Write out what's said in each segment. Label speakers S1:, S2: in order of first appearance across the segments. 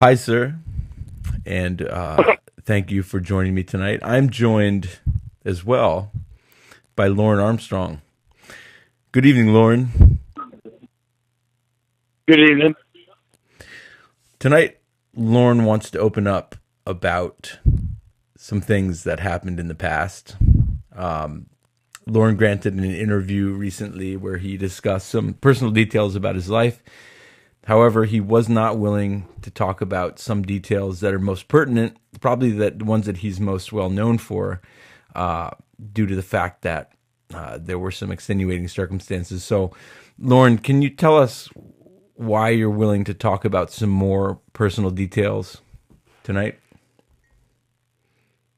S1: Hi, sir, and thank you for joining me tonight. I'm joined as well by Lorne Armstrong. Good evening, Lorne.
S2: Good evening.
S1: Tonight, Lorne wants to open up about some things that happened in the past. Lorne granted an interview recently where he discussed some personal details about his life. However, he was not willing to talk about some details that are most pertinent, probably the ones that he's most well known for, due to the fact that there were some extenuating circumstances. So, Lorne, can you tell us why you're willing to talk about some more personal details tonight?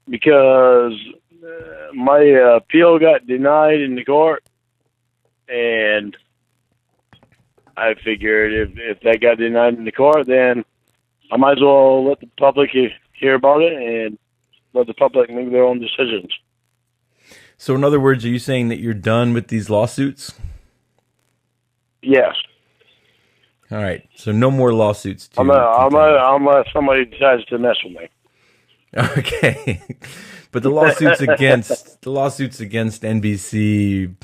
S2: Because my appeal got denied in the court, and I figured if that got denied in the court, then I might as well let the public hear about it and let the public make their own decisions.
S1: So, in other words, are you saying that you're done with these lawsuits?
S2: Yes.
S1: All right. So, no more lawsuits.
S2: Unless somebody decides to mess with me.
S1: Okay. But the lawsuits against NBC,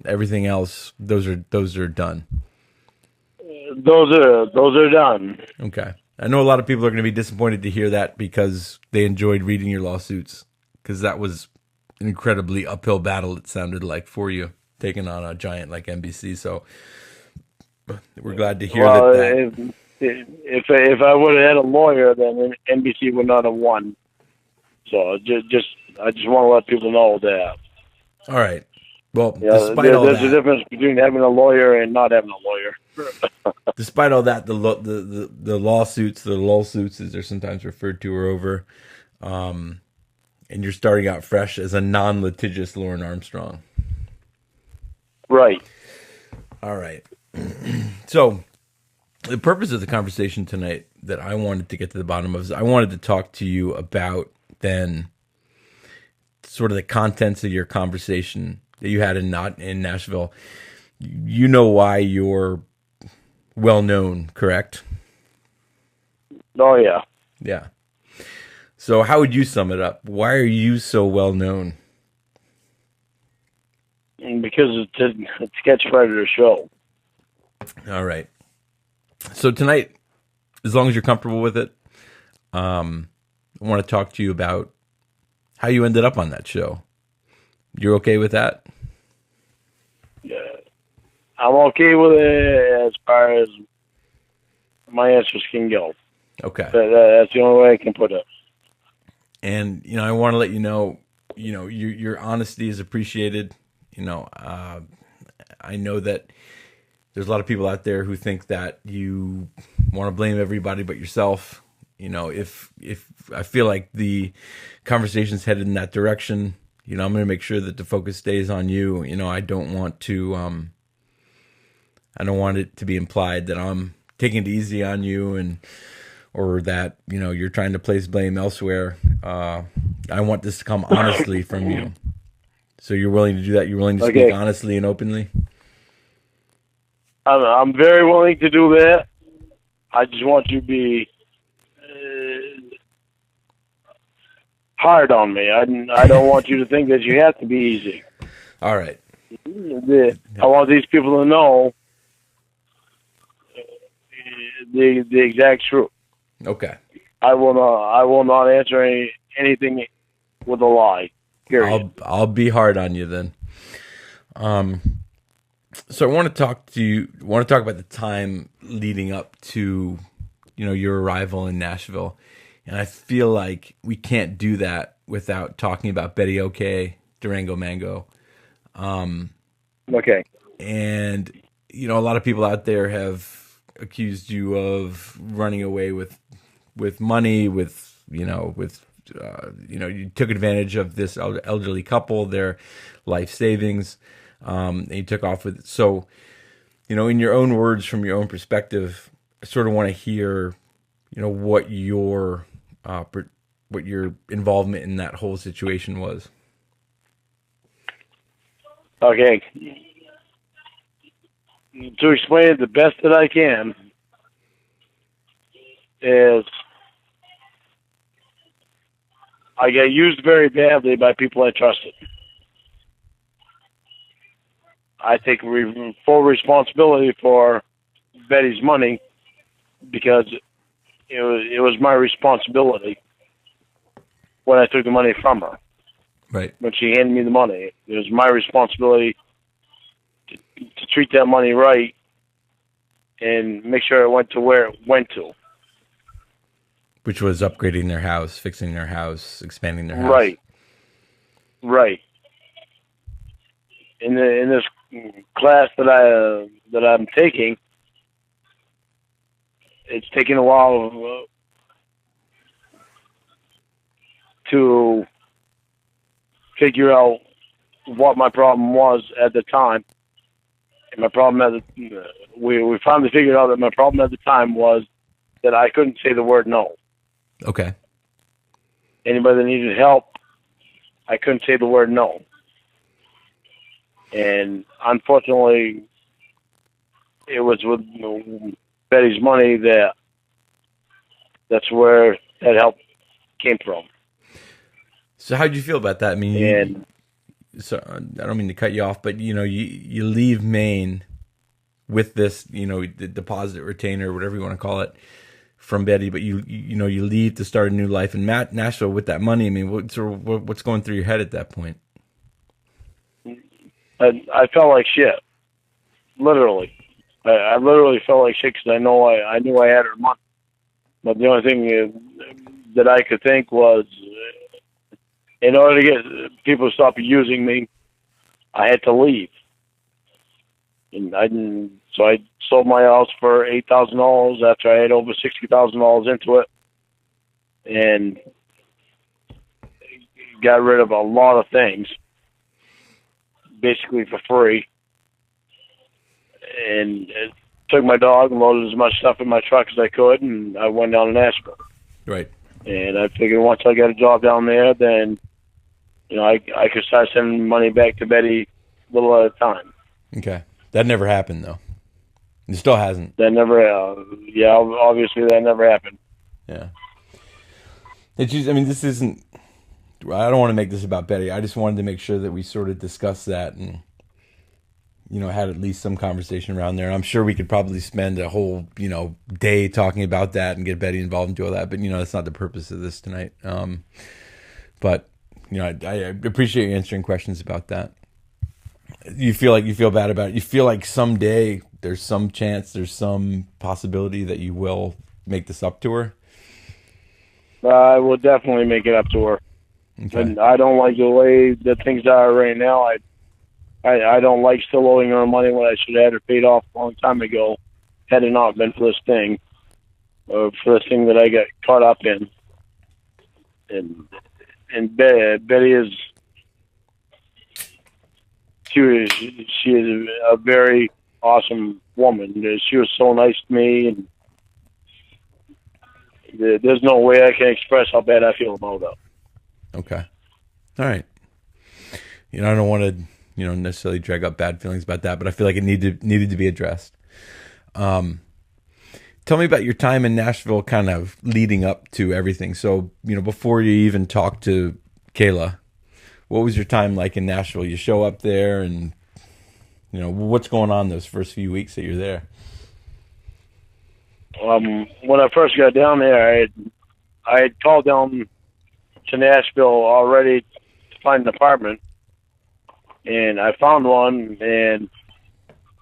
S1: everything else, those are done.
S2: Those are done.
S1: Okay. I know a lot of people are going to be disappointed to hear that because they enjoyed reading your lawsuits, because that was an incredibly uphill battle, it sounded like, for you, taking on a giant like NBC. So we're glad to hear that.
S2: If I would have had a lawyer, then NBC would not have won. So I just want to let people know that.
S1: All right. Well,
S2: there's a difference between having a lawyer and not having a lawyer.
S1: Despite all that, the lawsuits, the lawsuits, as they're sometimes referred to, are over, and you're starting out fresh as a non-litigious Lorne Armstrong.
S2: Right.
S1: All right. So, the purpose of the conversation tonight that I wanted to get to the bottom of is I wanted to talk to you about then sort of the contents of your conversation that you had in Nashville. You know why you're well known, correct?
S2: Oh, yeah.
S1: Yeah. So how would you sum it up? Why are you so well known?
S2: Because it's a sketch predator show.
S1: All right. So tonight, as long as you're comfortable with it, I want to talk to you about how you ended up on that show. You're okay with that?
S2: Yeah. I'm okay with it as far as my answers can go.
S1: Okay.
S2: That's the only way I can put it.
S1: And, I want to let you know, your honesty is appreciated. I know that there's a lot of people out there who think that you want to blame everybody but yourself. If I feel like the conversation's headed in that direction, I'm going to make sure that the focus stays on you. I don't want it to be implied that I'm taking it easy on you or that, you're trying to place blame elsewhere. I want this to come honestly from you. So you're willing to do that? You're willing to speak honestly and openly?
S2: I'm very willing to do that. I just want you to be hard on me. I don't want you to think that you have to be easy.
S1: All right.
S2: I want these people to know the exact truth.
S1: Okay.
S2: I will not answer anything with a lie. Period.
S1: I'll be hard on you then. So I want to talk about the time leading up to, your arrival in Nashville. And I feel like we can't do that without talking about Betty OK, Durango Mango.
S2: Okay.
S1: And, a lot of people out there have accused you of running away with money, you took advantage of this elderly couple, their life savings, and you took off with it. So, in your own words, from your own perspective, I sort of want to hear, what your involvement in that whole situation was.
S2: Okay. To explain it the best that I can is I got used very badly by people I trusted. I take full responsibility for Betty's money because it was my responsibility when I took the money from her.
S1: Right.
S2: When she handed me the money, it was my responsibility to treat that money right and make sure it went to where it went to.
S1: Which was upgrading their house, fixing their house, expanding their house.
S2: Right. Right. In this class that I'm taking, it's taken a while to figure out what my problem was at the time. And my problem we finally figured out that my problem at the time was that I couldn't say the word no.
S1: Okay.
S2: Anybody that needed help, I couldn't say the word no. And unfortunately, it was with Betty's money that's where that help came from.
S1: So how'd you feel about that? I mean, so I don't mean to cut you off, but you leave Maine with this, the deposit retainer, whatever you want to call it, from Betty, but you leave to start a new life in Nashville with that money. I mean, what's going through your head at that point?
S2: I felt like shit, literally. I literally felt like shit because I knew I had her money, but the only thing that I could think was, in order to get people to stop using me, I had to leave. And so I sold my house for $8,000 after I had over $60,000 into it, and got rid of a lot of things, basically for free. And took my dog and loaded as much stuff in my truck as I could, and I went down to Nashville.
S1: Right.
S2: And I figured once I got a job down there, then I could start sending money back to Betty a little at a time.
S1: Okay. That never happened, though. It still hasn't.
S2: That never, obviously that never happened.
S1: Yeah. This isn't, I don't want to make this about Betty. I just wanted to make sure that we sort of discussed that and, had at least some conversation around there. And I'm sure we could probably spend a whole, day talking about that and get Betty involved and do all that. But, that's not the purpose of this tonight. But, I appreciate you answering questions about that. You feel bad about it. You feel like someday there's some chance, there's some possibility that you will make this up to her?
S2: I will definitely make it up to her. Okay. And I don't like the way that things are right now. I don't like still owing her money when I should have had her paid off a long time ago, had it not been for this thing, or for this thing that I got caught up in. And Betty is, she is a very awesome woman. She was so nice to me, and there's no way I can express how bad I feel about her.
S1: Okay. All right. I don't want to, necessarily drag up bad feelings about that, but I feel like it needed to be addressed. Tell me about your time in Nashville, kind of leading up to everything. So, before you even talked to Kayla, what was your time like in Nashville? You show up there and, what's going on those first few weeks that you're there?
S2: When I first got down there, I had called down to Nashville already to find an apartment, and I found one. And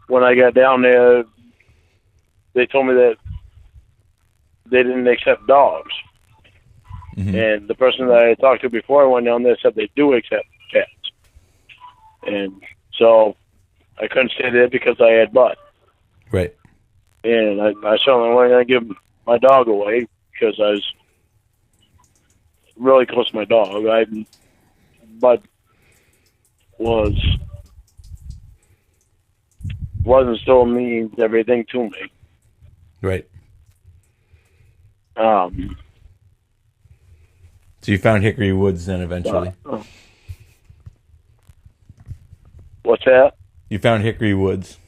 S2: when I got down there, they told me that they didn't accept dogs. Mm-hmm. And the person that I talked to before I went down there said they do accept cats. And so I couldn't stay there because I had Bud.
S1: Right.
S2: And I certainly wasn't going to give my dog away because I was really close to my dog. Bud wasn't still means everything to me.
S1: Right. So you found Hickory Woods then eventually?
S2: What's that?
S1: You found Hickory Woods.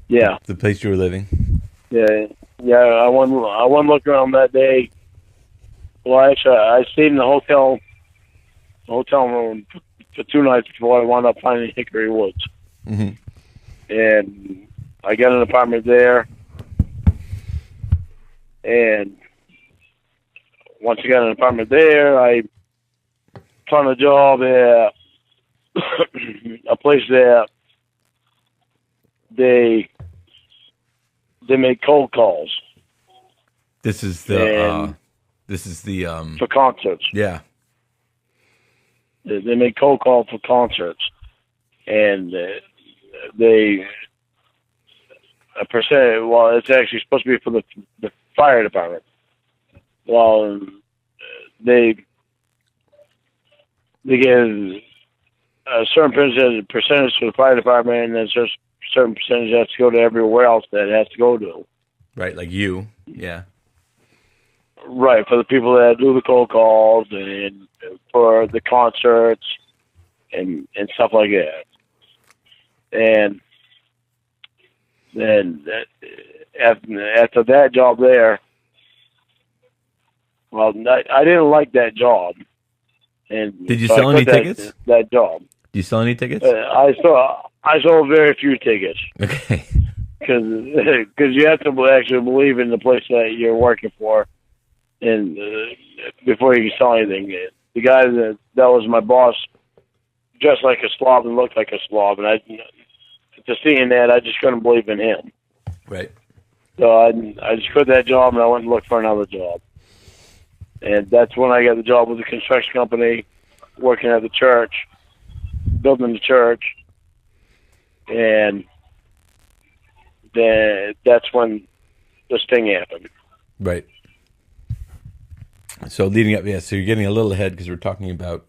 S2: Yeah.
S1: The place you were living.
S2: Yeah. I went look around that day. It Well, actually, I stayed in the hotel room for 2 nights before I wound up finding Hickory Woods.
S1: Mm-hmm.
S2: And I got an apartment there. And once I got an apartment there, I found a job at a place that they make cold calls.
S1: This is the
S2: for concerts.
S1: Yeah.
S2: They make cold calls for concerts, and they a percent. Well, it's actually supposed to be for the fire department. Well, they get a certain percentage for the fire department, and then a certain percentage has to go to everywhere else that it has to go to.
S1: Right, like you. Yeah.
S2: Right, for the people that do the cold calls and for the concerts and stuff like that. And then after that job there, well, I didn't like that job. And
S1: did you sell any tickets?
S2: That job.
S1: Did you sell any tickets?
S2: I sold very few tickets.
S1: Okay.
S2: Because you have to actually believe in the place that you're working for, and before you can sell anything. The guy that was my boss dressed like a slob and looked like a slob, and after seeing that, I just couldn't believe in him.
S1: Right.
S2: So I just quit that job and I went and looked for another job, and that's when I got the job with the construction company, working at the church, building the church, and then that's when this thing happened.
S1: Right. So leading up, so you're getting a little ahead because we're talking about,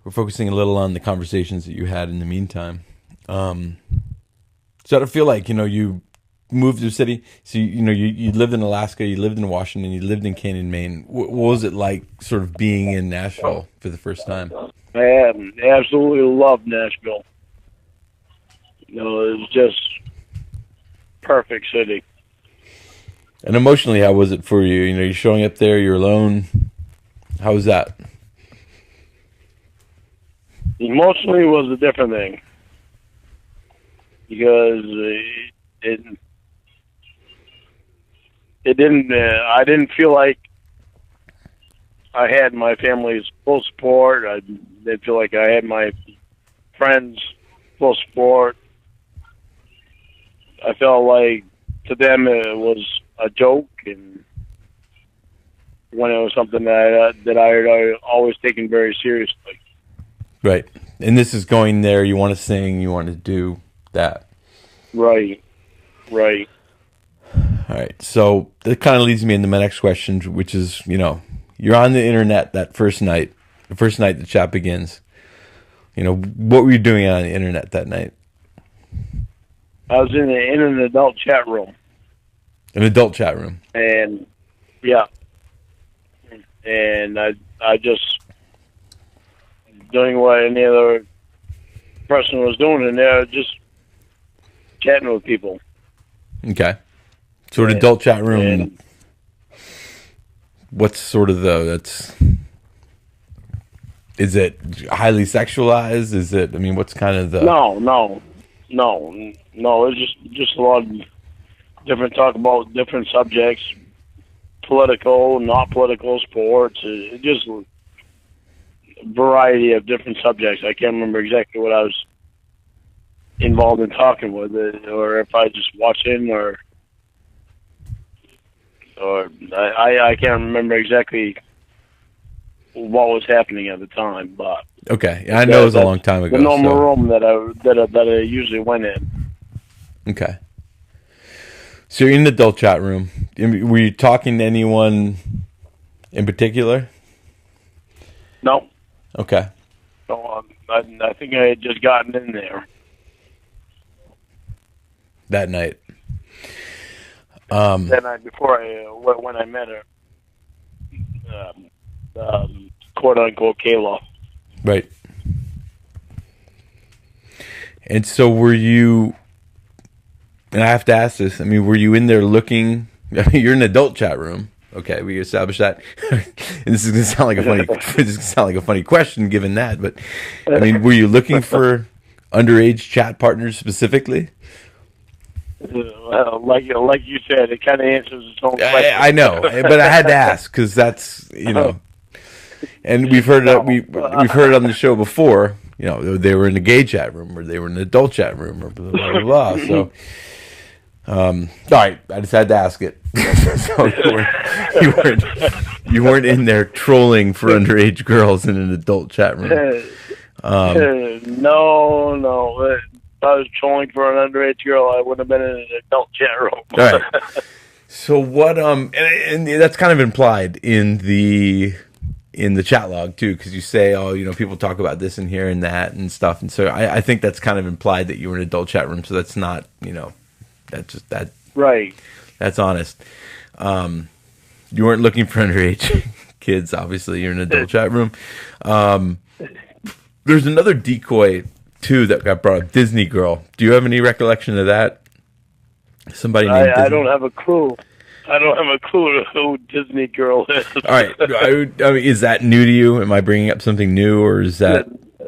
S1: we're focusing a little on the conversations that you had in the meantime. So I don't feel like, you moved to the city. So, you lived in Alaska, you lived in Washington, you lived in Canyon, Maine. What was it like sort of being in Nashville for the first time?
S2: I absolutely loved Nashville. It was just perfect city.
S1: And emotionally, how was it for you? You're showing up there, you're alone. How was that?
S2: Emotionally, it was a different thing because it didn't. I didn't feel like I had my family's full support. I didn't feel like I had my friends' full support. I felt like to them it was a joke, and when it was something that I had always taken very seriously.
S1: Right. And this is going there, you want to sing, you want to do that.
S2: Right. All
S1: right. So that kind of leads me into my next question, which is, you're on the internet that first night, the first night the chat begins. What were you doing on the internet that night?
S2: I was in an adult chat room.
S1: An adult chat room.
S2: And, yeah. And I just doing what any other person was doing in there, just chatting with people.
S1: Okay. So an adult chat room, what's sort of is it highly sexualized? Is it, what's kind of the...
S2: No. It's just a lot of different talk about different subjects, political, not political, sports, just a variety of different subjects. I can't remember exactly what I was involved in talking with it, or if I just watched in, or I can't remember exactly what was happening at the time. But
S1: okay, I know it was a long time ago.
S2: The normal room that I usually went in.
S1: Okay. So you're in the adult chat room. Were you talking to anyone in particular?
S2: No.
S1: Okay.
S2: So I think I had just gotten in there
S1: that night.
S2: That night before when I met her, quote unquote Kayla.
S1: Right. And so were you? And I have to ask this. Were you in there looking? You're in an adult chat room. Okay, we established that. And this is gonna sound like a funny. This is gonna sound like a funny question, given that. But I mean, were you looking for underage chat partners specifically?
S2: Well, like you said, it kind of answers its own question.
S1: I know, but I had to ask because that's and we've heard it. We've heard it on the show before. They were in a gay chat room, or they were in an adult chat room, or blah blah blah. So, all right, I just had to ask it. So you weren't in there trolling for underage girls in an adult chat room.
S2: No. If I was trolling for an underage girl, I wouldn't have been in an adult chat room.
S1: All right. So what? And that's kind of implied in the chat log too, because you say, people talk about this and here and that and stuff, and so I think that's kind of implied that you were in an adult chat room. So that's not, that's just that.
S2: Right.
S1: That's honest. You weren't looking for underage kids. Obviously, you're in an adult chat room. There's another decoy too that got brought up. Disney Girl. Do you have any recollection of that? Somebody named Disney?
S2: I don't have a clue. I don't have a clue who Disney Girl is.
S1: All right. I mean, is that new to you? Am I bringing up something new, or is that?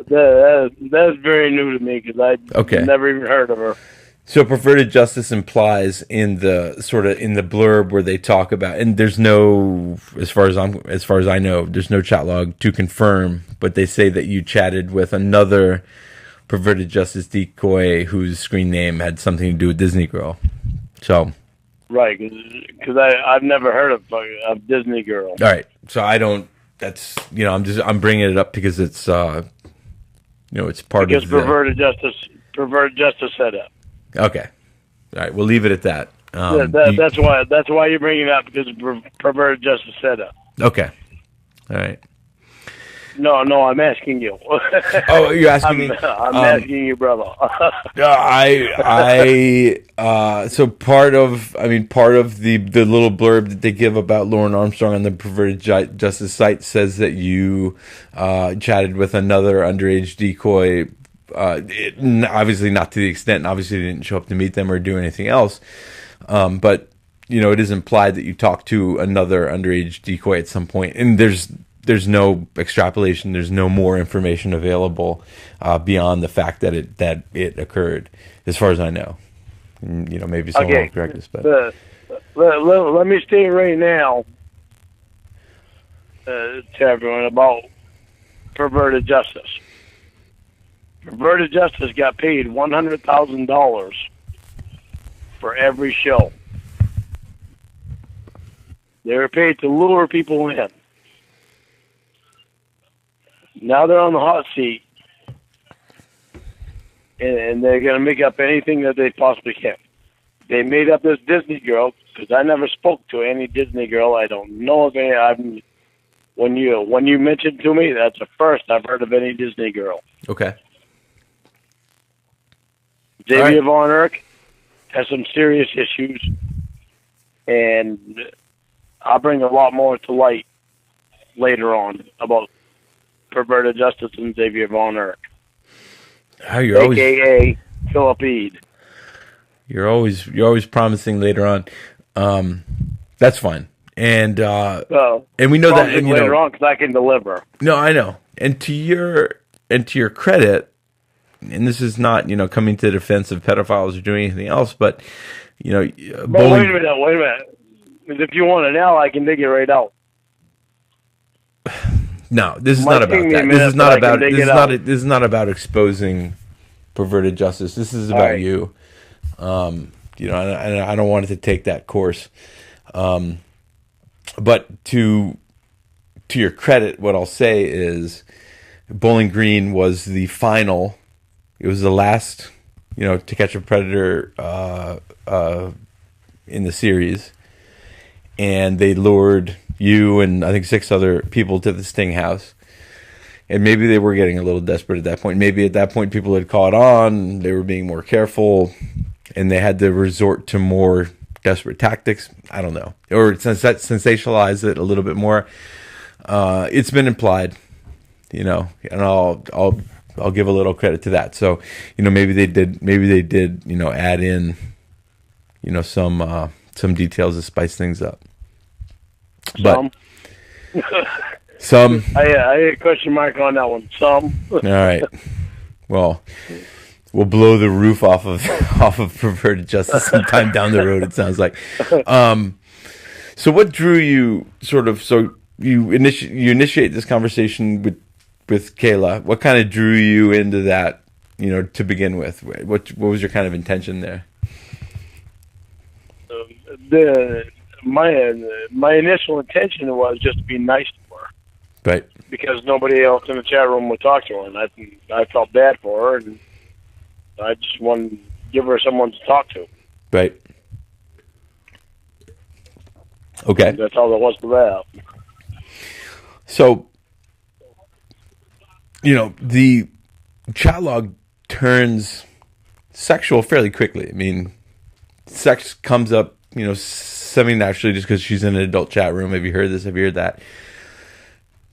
S2: That's very new to me because I never even heard of her.
S1: So perverted justice implies in the blurb where they talk about, and there's no, as far as I know, there's no chat log to confirm, but they say that you chatted with another perverted justice decoy whose screen name had something to do with Disney Girl. So.
S2: Right, because I've never heard of Disney Girl.
S1: All right, so I don't. That's I'm bringing it up because it's it's part of the
S2: perverted justice setup.
S1: Okay, all right, we'll leave it at that.
S2: That's why you're bringing it up, because of perverted justice setup.
S1: Okay, all right.
S2: No, I'm asking you.
S1: Oh, you're asking me?
S2: I'm asking you, brother.
S1: So part of the little blurb that they give about Lorne Armstrong on the perverted justice site says that you chatted with another underage decoy. Obviously not to the extent, obviously you didn't show up to meet them or do anything else. But it is implied that you talked to another underage decoy at some point, and there's no extrapolation. There's no more information available beyond the fact that it occurred, as far as I know. Maybe someone will correct us, but
S2: let me state right now to everyone about perverted justice. Perverted justice got paid $100,000 for every show. They were paid to lure people in. Now they're on the hot seat, and they're going to make up anything that they possibly can. They made up this Disney Girl, because I never spoke to any Disney Girl. I don't know of any. When you mentioned to me, that's the first I've heard of any Disney Girl.
S1: Okay.
S2: Xavier Von Erck has some serious issues, and I'll bring a lot more to light later on about perverted justice and Xavier Von Erck, a.k.a. Philip Eade.
S1: You're always promising later on. That's fine, and we know that, and
S2: later on, because I can deliver.
S1: No, I know, and to your credit. And this is not, coming to the defense of pedophiles or doing anything else, but,
S2: But wait a minute. If you want it now, I can dig it right out.
S1: No, this is not about that. This is not about exposing perverted justice. This is about you. I don't want it to take that course. But to your credit, what I'll say is Bowling Green was the final. It was the last, To Catch a Predator in the series, and they lured you and I think 6 other people to the Sting House. And maybe they were getting a little desperate at that point. Maybe at that point people had caught on, they were being more careful, and they had to resort to more desperate tactics. I don't know, or sensationalize it a little bit more. It's been implied, and I'll give a little credit to that. So, maybe they did, add in, some details to spice things up.
S2: Some.
S1: Some.
S2: I had a question mark on that one. Some.
S1: All right. Well, we'll blow the roof off of perverted justice sometime down the road. It sounds like. So what drew you sort of? So you initiate this conversation with Kayla. What kind of drew you into that? To begin with, what was your kind of intention there?
S2: My initial intention was just to be nice to her,
S1: right?
S2: Because nobody else in the chat room would talk to her, and I felt bad for her, and I just wanted to give her someone to talk to.
S1: Right. Okay.
S2: And that's all there was to that.
S1: So, the Chatlog turns sexual fairly quickly. I mean, sex comes up, semi-naturally just because she's in an adult chat room. Have you heard this? Have you heard that?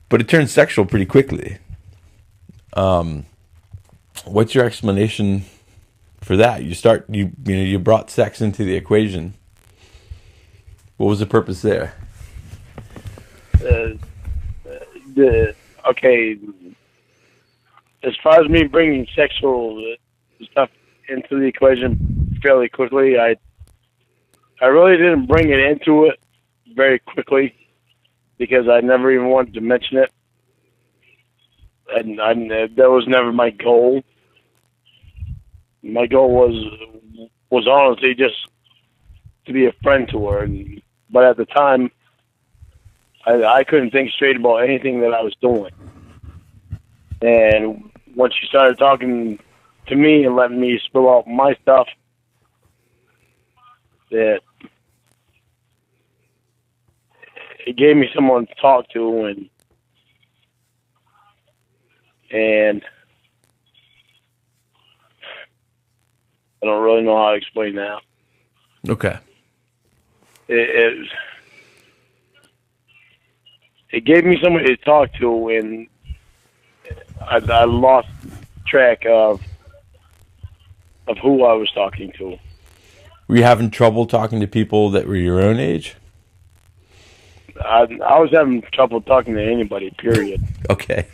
S1: But it turns sexual pretty quickly. What's your explanation for that? You brought sex into the equation. What was the purpose there?
S2: Okay. As far as me bringing sexual stuff into the equation fairly quickly, I really didn't bring it into it very quickly because I never even wanted to mention it, and that was never my goal. My goal was honestly just to be a friend to her, but at the time, I couldn't think straight about anything that I was doing. And once she started talking to me and letting me spill out my stuff, that it gave me someone to talk to, and I don't really know how to explain that.
S1: Okay.
S2: It gave me somebody to talk to, and I lost track of who I was talking to.
S1: Were you having trouble talking to people that were your own age?
S2: I was having trouble talking to anybody, period.
S1: Okay.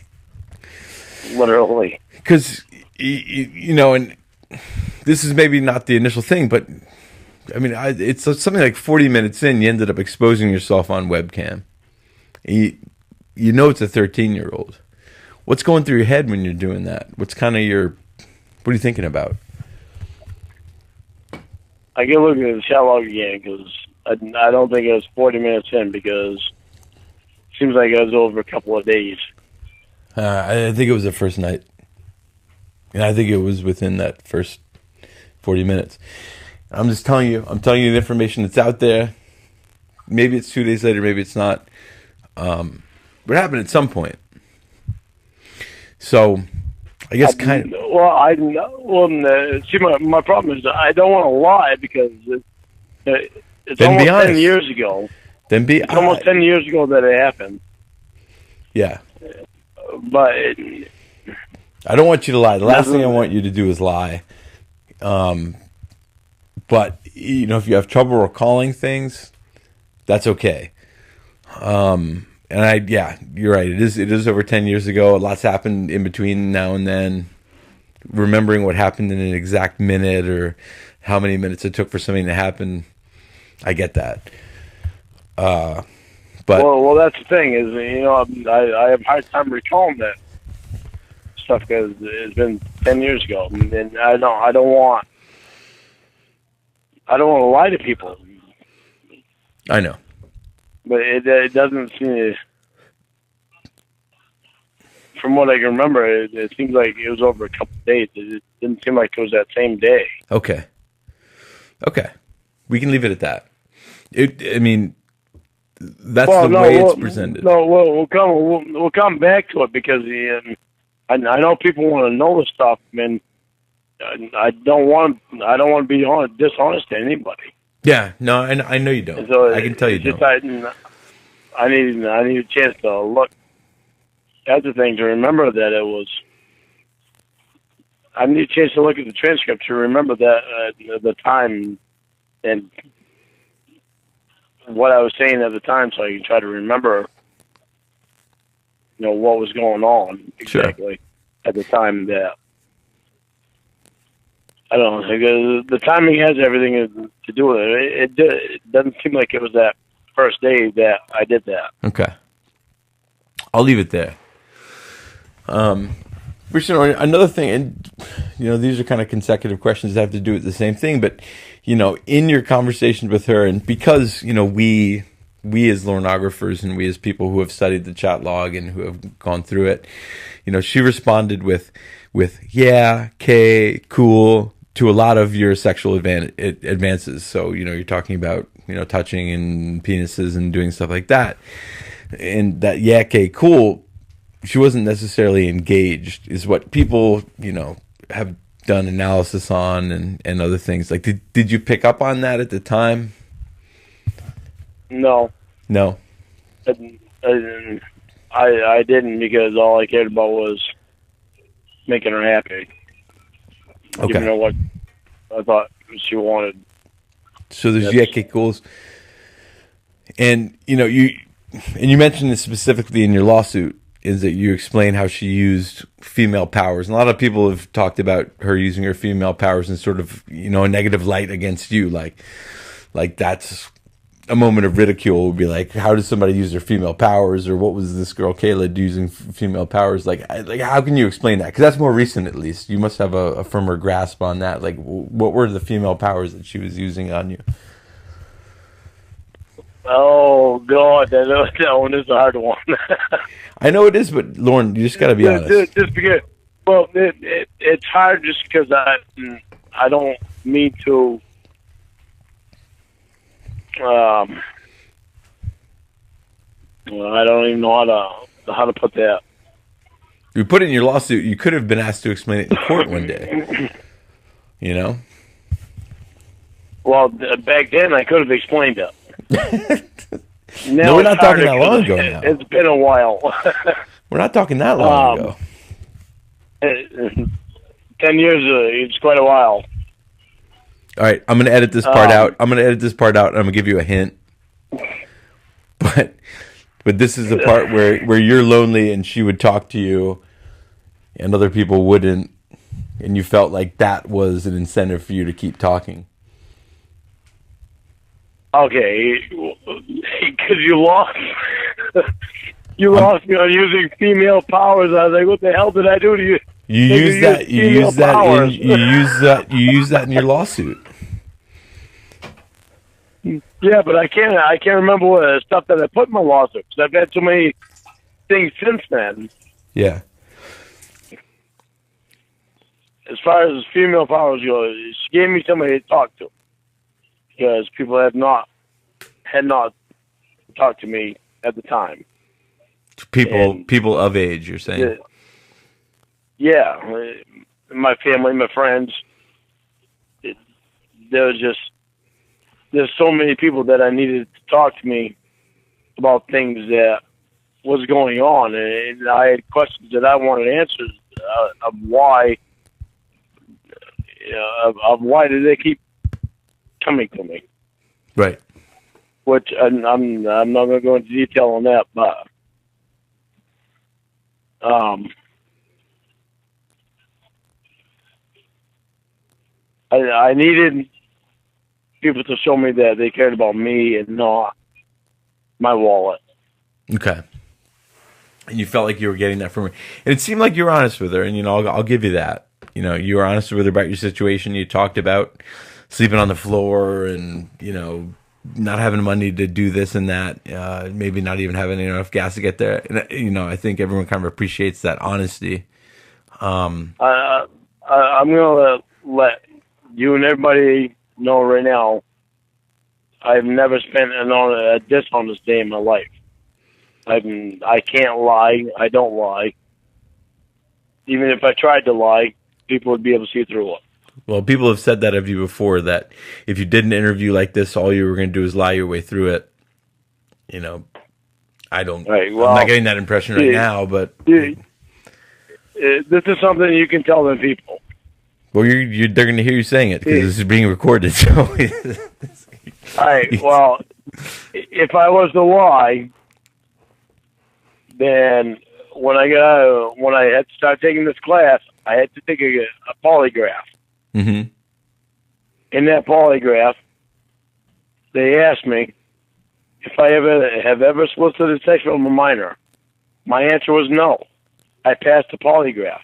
S2: Literally.
S1: Because, and this is maybe not the initial thing, but, I mean, it's something like 40 minutes in, you ended up exposing yourself on webcam. And it's a 13-year-old. What's going through your head when you're doing that? What are you thinking about?
S2: I can look at the chat log again because I don't think it was 40 minutes in because it seems like it was over a couple of days.
S1: I think it was the first night. And I think it was within that first 40 minutes. I'm just telling you. I'm telling you the information that's out there. Maybe it's 2 days later. Maybe it's not. But it happened at some point. So, I guess kind of.
S2: See, my problem is I don't want to lie because it's almost 10 years ago. It's almost 10 years ago that it happened.
S1: Yeah.
S2: But
S1: I don't want you to lie. The last thing I want you to do is lie. But if you have trouble recalling things, that's okay. And you're right. It is over 10 years ago. A lot's happened in between now and then. Remembering what happened in an exact minute or how many minutes it took for something to happen, I get that. But
S2: that's the thing is, I have a hard time recalling that stuff because it's been 10 years ago, and I don't want to lie to people.
S1: I know,
S2: but it doesn't seem to. From what I can remember, it seems like it was over a couple of days. It didn't seem like it was that same day.
S1: Okay. We can leave it at that. That's the way it's presented.
S2: No, we'll come back to it because I know people want to know the stuff, and I don't want to be dishonest to anybody.
S1: Yeah, no, I know you don't. So I can tell you don't.
S2: I need a chance to look at the thing to remember that it was. I need a chance to look at the transcript to remember that the time and what I was saying at the time, so I can try to remember, what was going on exactly at the time. That I don't know. The timing has everything to do with it. It doesn't seem like it was that first day that I did that.
S1: Okay, I'll leave it there. Another thing, and these are kind of consecutive questions that have to do with the same thing, but in your conversations with her, and because we as Lornographers and we as people who have studied the Chatlog and who have gone through it, she responded with yeah, Kay, cool, to a lot of your sexual advances. So you're talking about touching and penises and doing stuff like that, and that yeah, Kay, cool. She wasn't necessarily engaged, is what people, have done analysis on and other things. Like, did you pick up on that at the time?
S2: No. I didn't, because all I cared about was making her happy.
S1: Okay.
S2: Giving her what I thought she wanted.
S1: So there's yucky goals. And, you mentioned this specifically in your lawsuit, is that you explain how she used female powers. And a lot of people have talked about her using her female powers in sort of, a negative light against you. Like that's a moment of ridicule, would be like, how does somebody use their female powers? Or what was this girl Kayla using female powers? Like how can you explain that? Because that's more recent, at least. You must have a firmer grasp on that. Like, what were the female powers that she was using on you?
S2: Oh, God, that one is a hard one.
S1: I know it is, but Lorne, you just got to be honest.
S2: Just because, well, it's hard just because I don't mean to. I don't even know how to put that.
S1: You put it in your lawsuit. You could have been asked to explain it in court one day.
S2: Well, back then I could have explained it.
S1: No, we're not talking that long ago now.
S2: It's been a while.
S1: We're not talking that long ago.
S2: 10 years, it's quite a while.
S1: All right, I'm going to edit this part out. And I'm going to give you a hint. But this is the part where you're lonely and she would talk to you and other people wouldn't, and you felt like that was an incentive for you to keep talking.
S2: Okay, because you lost. You lost me on using female powers. I was like, "What the hell did I do to you?"
S1: You use that in your lawsuit.
S2: Yeah, but I can't remember what stuff that I put in my lawsuit, because I've had so many things since then.
S1: Yeah.
S2: As far as female powers go, she gave me somebody to talk to, because people had not talked to me at the time.
S1: People of age, you're saying?
S2: Yeah, my family, my friends. There's so many people that I needed to talk to me about things that was going on, and I had questions that I wanted answers of why. Of why did they keep coming to me?
S1: Right.
S2: Which I'm not going to go into detail on that, but I needed people to show me that they cared about me and not my wallet.
S1: Okay. And you felt like you were getting that from her. And it seemed like you were honest with her, and I'll give you that. You were honest with her about your situation. You talked about sleeping on the floor and, not having money to do this and that, maybe not even having enough gas to get there. And, I think everyone kind of appreciates that honesty.
S2: I'm going to let you and everybody know right now, I've never spent a dishonest day in my life. I can't lie. I don't lie. Even if I tried to lie, people would be able to see through it.
S1: Well, people have said that of you before, that if you did an interview like this, all you were going to do is lie your way through it. I don't. Right, well, I'm not getting that impression right now, but
S2: this is something you can tell them people.
S1: Well, they're going to hear you saying it because this is being recorded. So
S2: All right. Well, if I was to lie, then when I had to start taking this class, I had to take a polygraph.
S1: Mm-hmm.
S2: In that polygraph, they asked me if I have ever solicited sex from a minor. My answer was no. I passed the polygraph.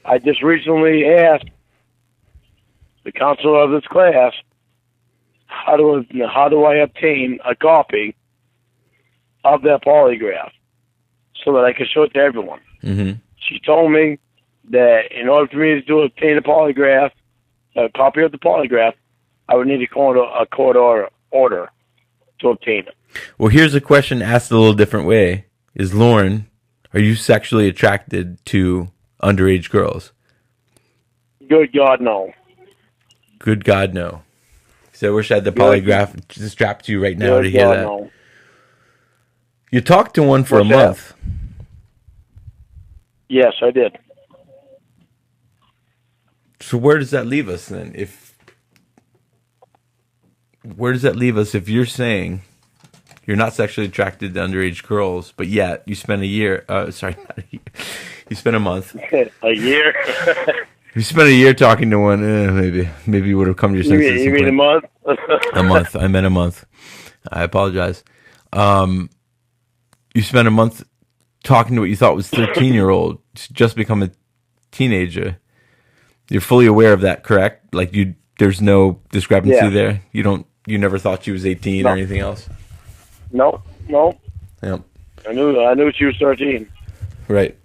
S2: I just recently asked the counselor of this class, how do I obtain a copy of that polygraph so that I can show it to everyone?
S1: Mm-hmm.
S2: She told me that in order for me to obtain a polygraph, a copy of the polygraph, I would need a court order to obtain it.
S1: Well, here's a question asked a little different way. Is Lorne, are you sexually attracted to underage girls?
S2: Good God, no.
S1: Good God, no. So I wish I had the polygraph strapped to you right now to hear that. No. You talked to one for a month.
S2: Yes, I did.
S1: So where does that leave us then? Where does that leave us if you're saying you're not sexually attracted to underage girls, but yet you spent a year, sorry, not a year, you spent a month.
S2: A year?
S1: You spent a year talking to one, maybe you would have come to your senses.
S2: You mean a month?
S1: A month. I meant a month. I apologize. You spent a month talking to what you thought was 13-year-old, just become a teenager. You're fully aware of that, correct? Like there's no discrepancy there. You never thought she was 18 or anything else.
S2: No.
S1: Yep.
S2: I knew she was 13.
S1: Right.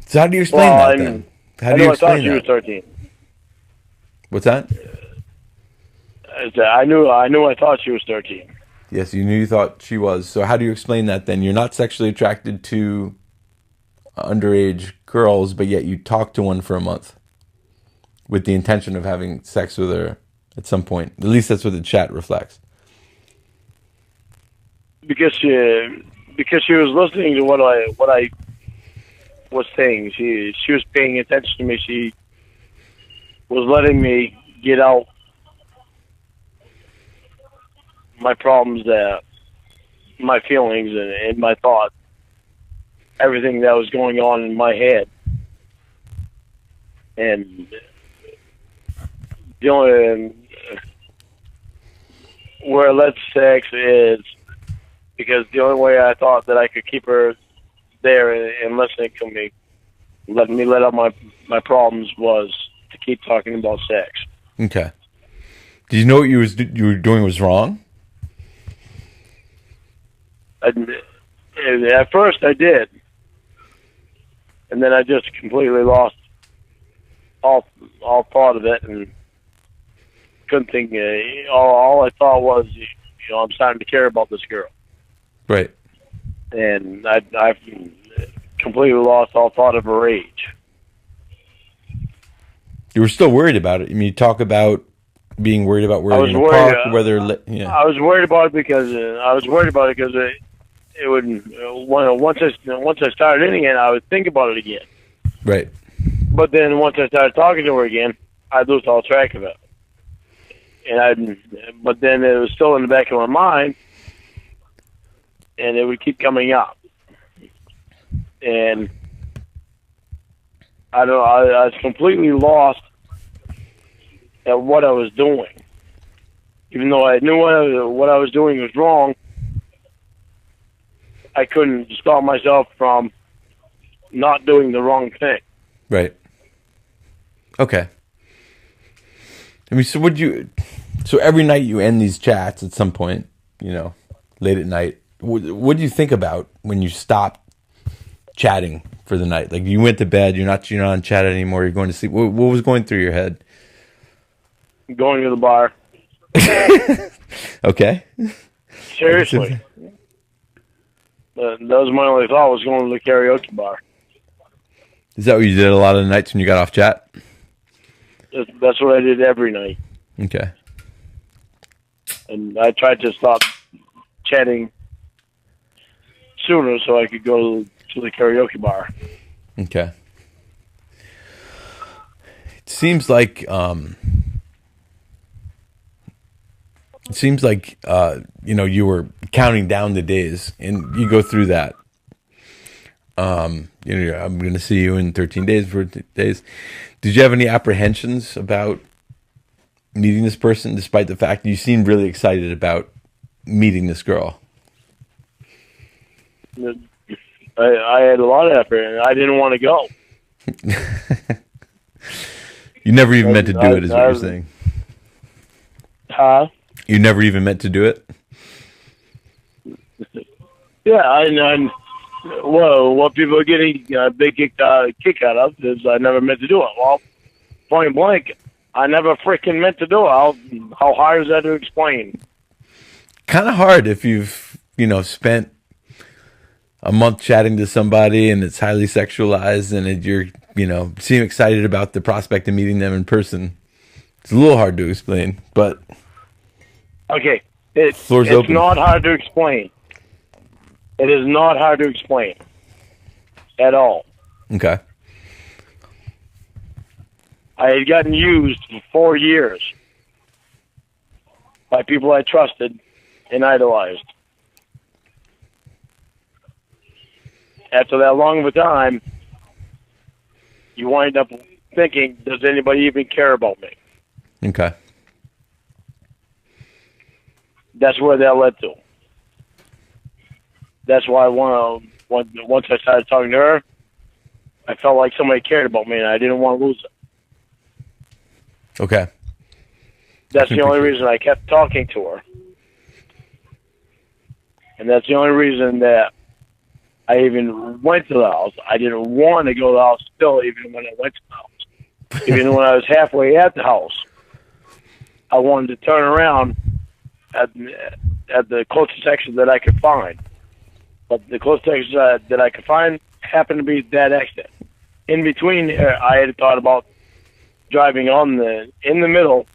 S1: So how do you explain that then? How do you explain that?
S2: I thought she was 13.
S1: What's that?
S2: I thought she was 13.
S1: Yes, you thought she was. So how do you explain that then? You're not sexually attracted to underage girls, but yet you talked to one for a month with the intention of having sex with her at some point. At least that's what the chat reflects.
S2: Because she was listening to what I was saying. She was paying attention to me. She was letting me get out my problems, my feelings, and my thoughts, everything that was going on in my head. And the only where I led sex is because the only way I thought that I could keep her there and listening to me, letting me let out my problems, was to keep talking about sex.
S1: Okay. Did you know what you were doing was wrong?
S2: At first I did, and then I just completely lost all thought of it and couldn't think. All I thought was, I'm starting to care about this girl.
S1: Right.
S2: And I've completely lost all thought of her age.
S1: You were still worried about it. I mean, you talk about being worried about where you're going to park, whether. Yeah.
S2: I was worried about it because it would once I started in again, I would think about it again.
S1: Right.
S2: But then once I started talking to her again, I'd lose all track of it. But then it was still in the back of my mind, and it would keep coming up. And I was completely lost at what I was doing. Even though I knew what I was doing was wrong, I couldn't stop myself from not doing the wrong thing.
S1: Right. Okay. I mean, so every night you end these chats at some point, late at night, what do you think about when you stop chatting for the night? Like, you went to bed, you're not on chat anymore, you're going to sleep. What was going through your head?
S2: Going to the bar.
S1: Okay.
S2: Seriously. That was my only thought, was going to the karaoke bar.
S1: Is that what you did a lot of the nights when you got off chat?
S2: That's what I did every night.
S1: Okay.
S2: And I tried to stop chatting sooner so I could go to the karaoke bar.
S1: Okay. It seems like it seems like you were counting down the days, and you go through that. I'm going to see you in 13 days, 14 days. Did you have any apprehensions about meeting this person, despite the fact that you seemed really excited about meeting this girl?
S2: I had a lot of effort, and I didn't want to go.
S1: You never even meant to do it, is what you're saying.
S2: Huh?
S1: You never even meant to do it?
S2: Yeah, well, what people are getting a big kick out of is I never meant to do it. Well, point blank, I never freaking meant to do it. How hard is that to explain?
S1: Kind of hard if you've, spent a month chatting to somebody and it's highly sexualized and you're, seem excited about the prospect of meeting them in person. It's a little hard to explain, but...
S2: Okay, it's
S1: open.
S2: Not hard to explain. It is not hard to explain at all.
S1: Okay.
S2: I had gotten used for 4 years by people I trusted and idolized. After that long of a time, you wind up thinking, does anybody even care about me?
S1: Okay.
S2: That's where that led to. That's why once I started talking to her, I felt like somebody cared about me, and I didn't want to lose it.
S1: Okay.
S2: That's the only reason I kept talking to her. And that's the only reason that I even went to the house. I didn't want to go to the house still, even when I went to the house. Even when I was halfway at the house, I wanted to turn around at the closest exit that I could find. But the closest exit that I could find happened to be that exit. In between, I had thought about driving in the middle,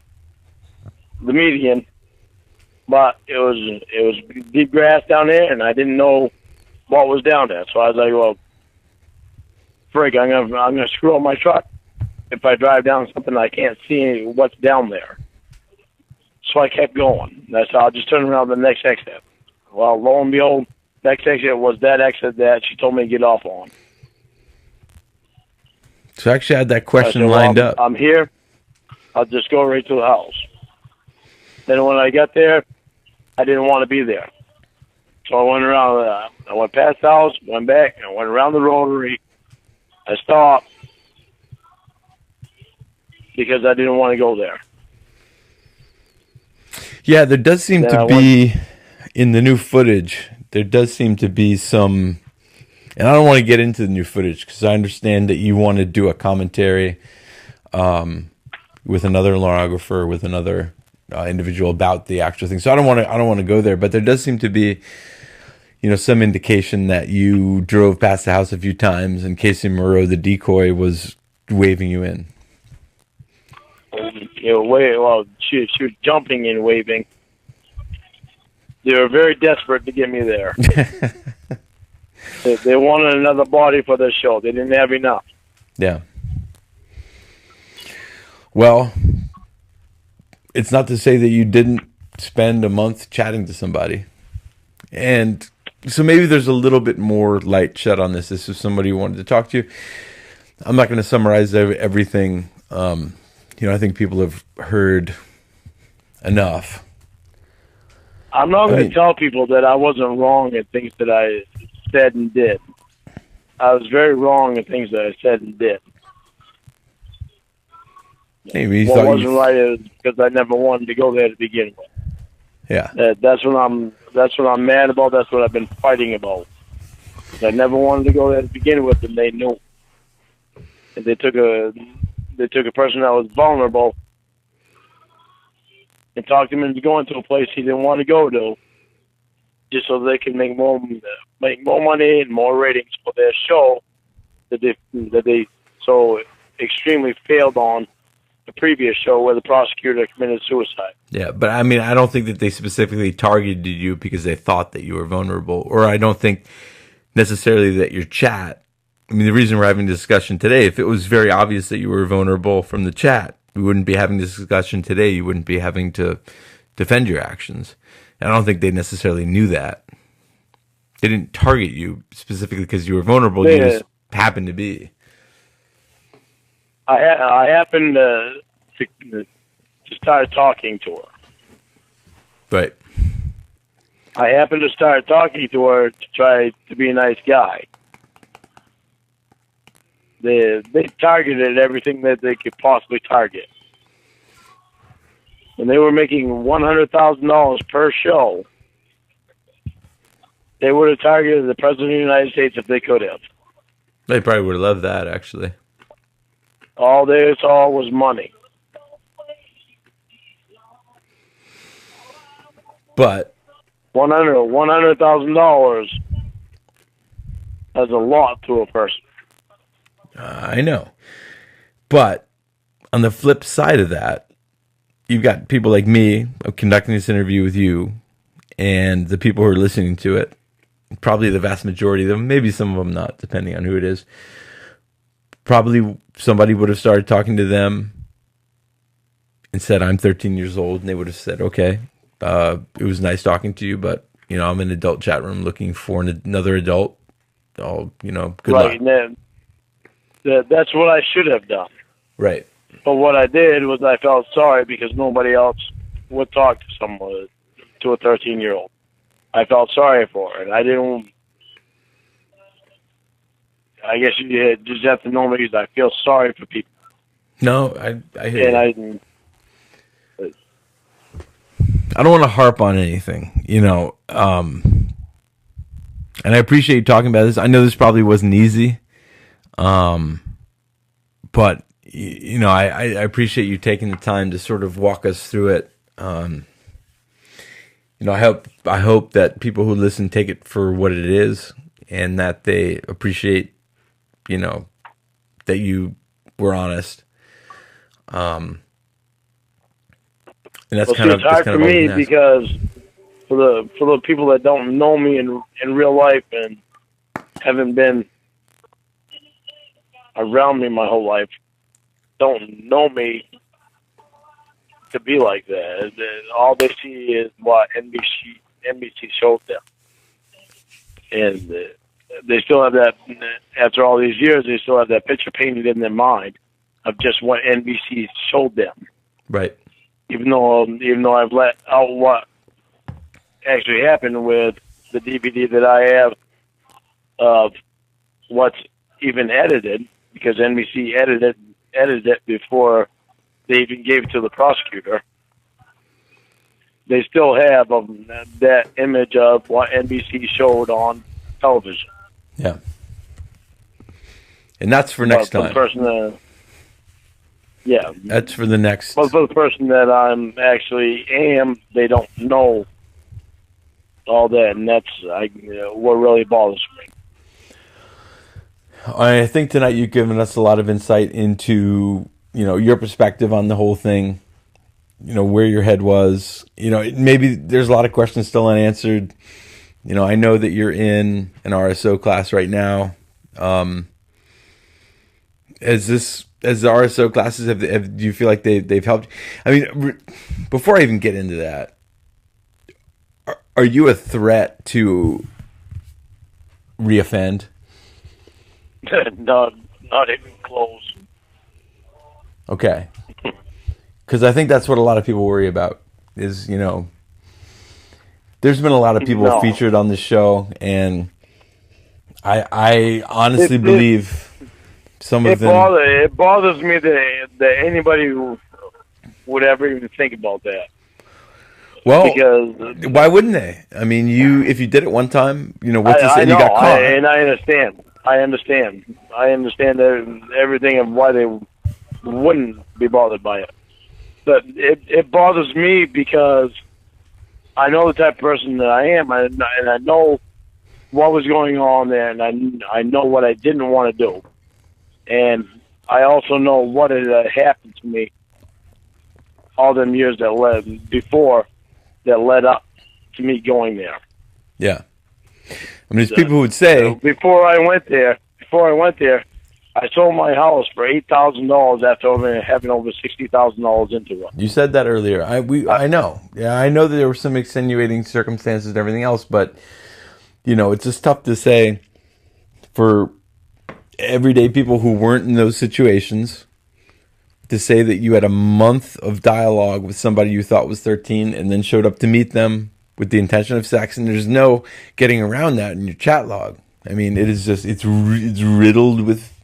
S2: the median, but it was deep grass down there, and I didn't know what was down there. So I was like, well, frig, I'm gonna screw up my truck if I drive down something I can't see what's down there. So I kept going. That's how I'll just turn around the next exit. Well, lo and behold, next exit was that exit that she told me to get off on.
S1: So I actually had that question lined up.
S2: I'm here. I'll just go right to the house. Then when I got there, I didn't want to be there. So I went around. I went past the house, went back, and went around the rotary. I stopped because I didn't want to go there.
S1: Yeah, there does seem to be, in the new footage, there does seem to be some, and I don't want to get into the new footage because I understand that you want to do a commentary with another lornographer, with another individual about the actual thing. So I don't want to go there, but there does seem to be, some indication that you drove past the house a few times and Casey Moreau, the decoy, was waving you in.
S2: She was jumping and waving. They were very desperate to get me there. They wanted another body for their show. They didn't have enough.
S1: Yeah. Well, it's not to say that you didn't spend a month chatting to somebody. And so maybe there's a little bit more light shed on this. This is somebody who wanted to talk to you. I'm not going to summarize everything. I think people have heard enough.
S2: I'm not going to tell people that I wasn't wrong in things that I said and did. I was very wrong in things that I said and did.
S1: Maybe
S2: what wasn't right is because I never wanted to go there to begin with.
S1: Yeah,
S2: that's what I'm mad about. That's what I've been fighting about. I never wanted to go there to begin with, and they knew. And they took a person that was vulnerable and talked him into going to a place he didn't want to go to, just so they can make more money and more ratings for their show that they so extremely failed on the previous show where the prosecutor committed suicide.
S1: Yeah, but I mean, I don't think that they specifically targeted you because they thought that you were vulnerable, or I don't think necessarily that your chat. I mean, the reason we're having this discussion today, if it was very obvious that you were vulnerable from the chat, we wouldn't be having this discussion today. You wouldn't be having to defend your actions. And I don't think they necessarily knew that. They didn't target you specifically because you were vulnerable. You just happened to be.
S2: I happened to start talking to her.
S1: Right.
S2: I happened to start talking to her to try to be a nice guy. They targeted everything that they could possibly target. When they were making $100,000 per show, they would have targeted the President of the United States if they could have.
S1: They probably would have loved that, actually.
S2: All they saw was money.
S1: But
S2: $100,000 has a lot to a person.
S1: I know. But on the flip side of that, you've got people like me conducting this interview with you, and the people who are listening to it, probably the vast majority of them, maybe some of them not, depending on who it is. Probably somebody would have started talking to them and said, I'm 13 years old. And they would have said, okay, it was nice talking to you, but, you know, I'm in an adult chat room looking for another adult. Good luck.
S2: And that's what I should have done.
S1: Right.
S2: But what I did was I felt sorry because nobody else would talk to someone, to a 13-year-old. I felt sorry for her. And I didn't... I guess you just have to know me because I feel sorry for people.
S1: No, I hear you. I don't want to harp on anything, and I appreciate you talking about this. I know this probably wasn't easy, but I appreciate you taking the time to sort of walk us through it. I hope that people who listen take it for what it is, and that they appreciate, that you were honest. And that's
S2: it's hard for me because for the people that don't know me in real life and haven't been around me my whole life, don't know me to be like that. All they see is what NBC showed them, and they still have that. After all these years, they still have that picture painted in their mind of just what NBC showed them.
S1: Right.
S2: Even though I've let out what actually happened with the DVD that I have of what's even edited, because NBC edited it before they even gave it to the prosecutor. They still have that image of what NBC showed on television.
S1: Yeah. And that's for next time. That's for the next.
S2: But for the person that I'm actually they don't know all that, and that's what really bothers me.
S1: I think tonight you've given us a lot of insight into, your perspective on the whole thing, where your head was. Maybe there's a lot of questions still unanswered. I know that you're in an RSO class right now. As the RSO classes, do you feel like they've helped? I mean, before I even get into that, are you a threat to reoffend?
S2: Not even close.
S1: Okay. Because I think that's what a lot of people worry about is, there's been a lot of people featured on this show, and I honestly believe some of them...
S2: It bothers me that anybody would ever even think about that.
S1: Well,
S2: because
S1: why wouldn't they? I mean, if you did it one time, what's this? And you got caught.
S2: And I understand everything of why they wouldn't be bothered by it. But it bothers me because I know the type of person that I am, and I know what was going on there, and I know what I didn't want to do. And I also know what had happened to me all them years that led up to me going there.
S1: Yeah. I mean, there's people who would say...
S2: Before I went there, I sold my house for $8,000 after having over $60,000 into it.
S1: You said that earlier. I know. Yeah, I know that there were some extenuating circumstances and everything else, but it's just tough to say for everyday people who weren't in those situations to say that you had a month of dialogue with somebody you thought was 13 and then showed up to meet them with the intention of sex, and there's no getting around that in your chat log. I mean, it is just it's riddled with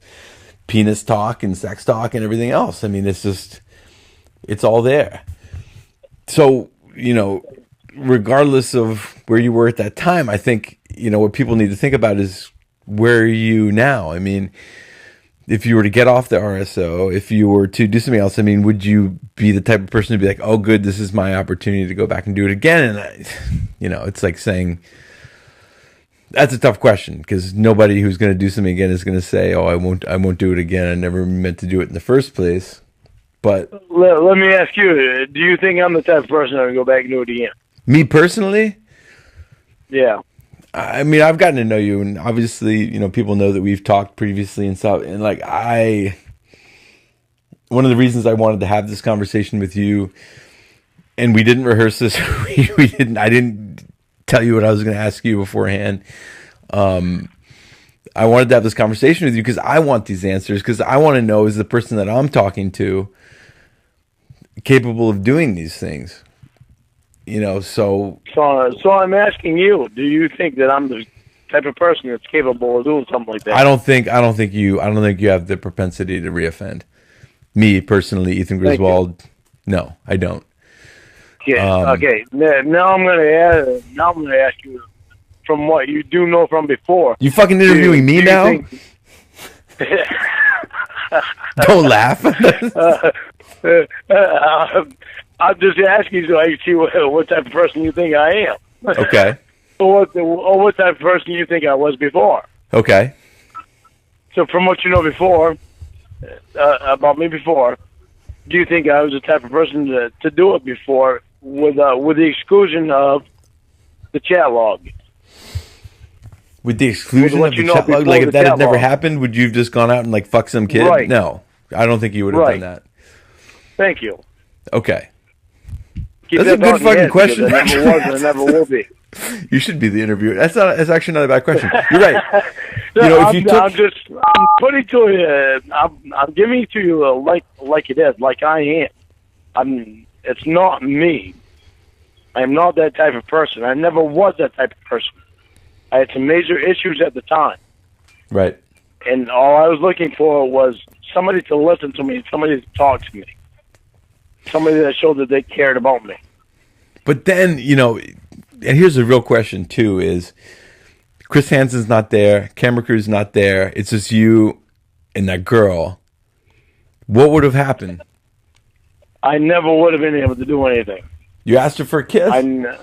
S1: penis talk and sex talk and everything else. I mean, it's all there. So, regardless of where you were at that time, I think, what people need to think about is, where are you now? I mean, if you were to get off the RSO, if you were to do something else, I mean, would you be the type of person to be like, oh, good, this is my opportunity to go back and do it again? And, it's like saying, that's a tough question, because nobody who's going to do something again is going to say, oh, I won't do it again. I never meant to do it in the first place. But
S2: let me ask you, do you think I'm the type of person that would go back and do it again? Me
S1: personally?
S2: Yeah.
S1: I mean, I've gotten to know you, and obviously, people know that we've talked previously and stuff. And one of the reasons I wanted to have this conversation with you, and we didn't rehearse this, I didn't tell you what I was going to ask you beforehand. I wanted to have this conversation with you because I want these answers, because I want to know, is the person that I'm talking to capable of doing these things? So
S2: I'm asking you, do you think that I'm the type of person that's capable of doing something like that?
S1: I don't think you have the propensity to reoffend. Me personally, Ethan Griswold, no, I don't.
S2: Yeah. Okay. Now I'm going to ask you, from what you do know from before.
S1: You fucking interviewing me now? Don't laugh.
S2: I'm just asking so I can see what type of person you think I am.
S1: Okay.
S2: Or what type of person you think I was before.
S1: Okay.
S2: So from what you know before, about me before, do you think I was the type of person to do it before with the exclusion of the chat log?
S1: With the exclusion of the chat log? Like, if that had never happened, would you have just gone out and, fuck some kid?
S2: Right.
S1: No. I don't think you would have done that.
S2: Thank you.
S1: Okay.
S2: Keep
S1: That's a good fucking question.
S2: I never was and I never will be.
S1: You should be the interviewer. That's actually not a bad question. You're right.
S2: I'm putting to you. I'm giving it to you like it is, like I am. It's not me. I'm not that type of person. I never was that type of person. I had some major issues at the time.
S1: Right.
S2: And all I was looking for was somebody to listen to me, somebody to talk to me, somebody that showed that they cared about me.
S1: But then, and here's the real question too, is Chris Hansen's not there, camera crew's not there, it's just you and that girl. What would have happened?
S2: I never would have been able to do anything.
S1: You asked her for a kiss?
S2: I meant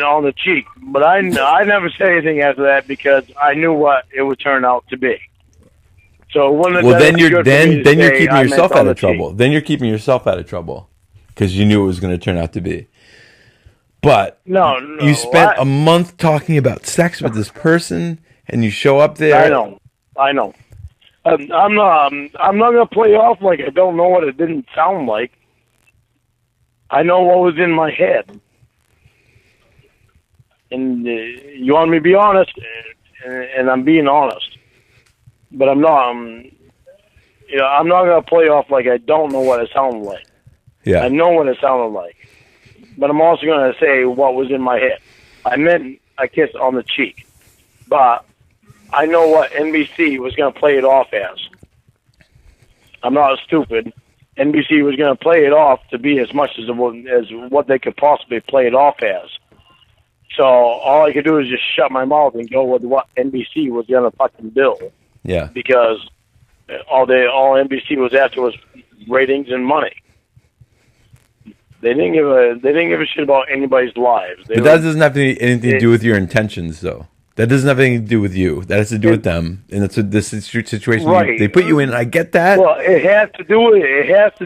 S2: on the cheek, but I never said anything after that because I knew what it would turn out to be. So
S1: then you're keeping yourself out of trouble. Then you're keeping yourself out of trouble because you knew it was going to turn out to be. But
S2: no,
S1: you spent a month talking about sex with this person, and you show up there.
S2: I know. I'm not going to play off like I don't know what it didn't sound like. I know what was in my head. And you want me to be honest, and I'm being honest. But I'm not, I'm not going to play off like I don't know what it sounded like.
S1: Yeah.
S2: I know what it sounded like. But I'm also going to say what was in my head. I meant a kiss on the cheek. But I know what NBC was going to play it off as. I'm not stupid. NBC was going to play it off to be as much as what they could possibly play it off as. So all I could do is just shut my mouth and go with what NBC was going to fucking do.
S1: Yeah.
S2: Because all NBC was after was ratings and money. They didn't give a shit about anybody's lives.
S1: But that doesn't have anything to do with your intentions, though. That doesn't have anything to do with you. That has to do with them, and that's this situation
S2: right.
S1: They put you in. I get that.
S2: Well, it has to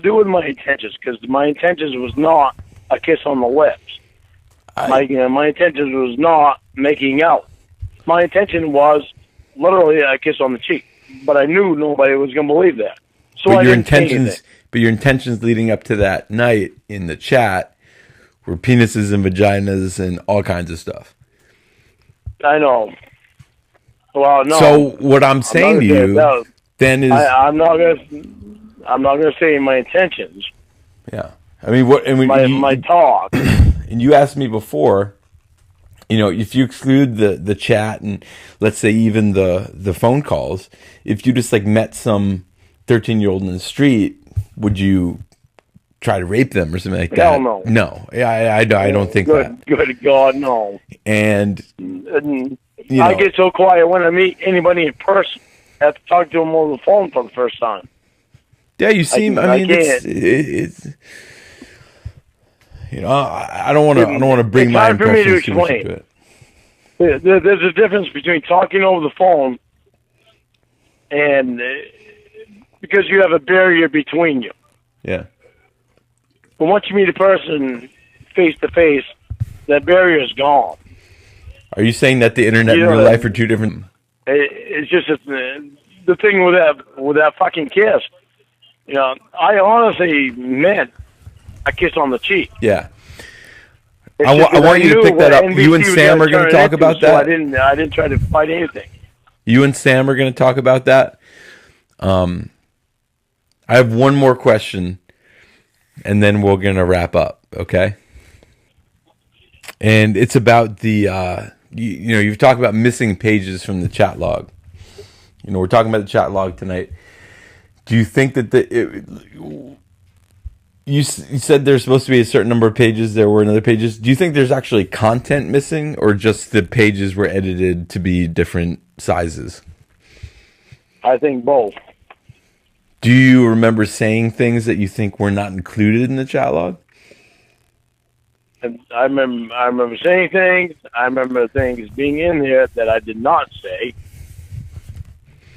S2: do with my intentions, because my intentions was not a kiss on the lips. My intentions was not making out. My intention was literally a kiss on the cheek. But I knew nobody was going to believe that. So I didn't say anything.
S1: But your intentions leading up to that night in the chat were penises and vaginas and all kinds of stuff.
S2: I know. Well, no.
S1: So what I'm saying to you then is
S2: I'm not gonna say my intentions.
S1: Yeah, I mean what? I mean
S2: my talk.
S1: And you asked me before. You know, if you exclude the chat and let's say even the phone calls, if you just like met some 13-year-old in the street, would you try to rape them or something like that?
S2: Hell no.
S1: No, I don't think that.
S2: Good God, no.
S1: And you know,
S2: I get so quiet when I meet anybody in person. I have to talk to them over the phone for the first time.
S1: Yeah, you seem. I mean, it's you know, I don't want to bring my impressions too much into it.
S2: There's a difference between talking over the phone and because you have a barrier between you.
S1: Yeah.
S2: But once you meet a person face to face, that barrier is gone.
S1: Are you saying that the internet and real life are two different?
S2: It's just the thing with that fucking kiss. You know, I honestly meant a kiss on the cheek.
S1: Yeah. I want you to pick that up. You and Sam are going to talk about that.
S2: I didn't try to fight anything.
S1: You and Sam are going to talk about that. I have one more question, and then we're going to wrap up. Okay. And it's about the you know, you've talked about missing pages from the chat log. You know, we're talking about the chat log tonight. Do you think that you said there's supposed to be a certain number of pages, there were other pages. Do you think there's actually content missing, or just the pages were edited to be different sizes?
S2: I think both.
S1: Do you remember saying things that you think were not included in the chat log?
S2: I remember saying things. I remember things being in there that I did not say.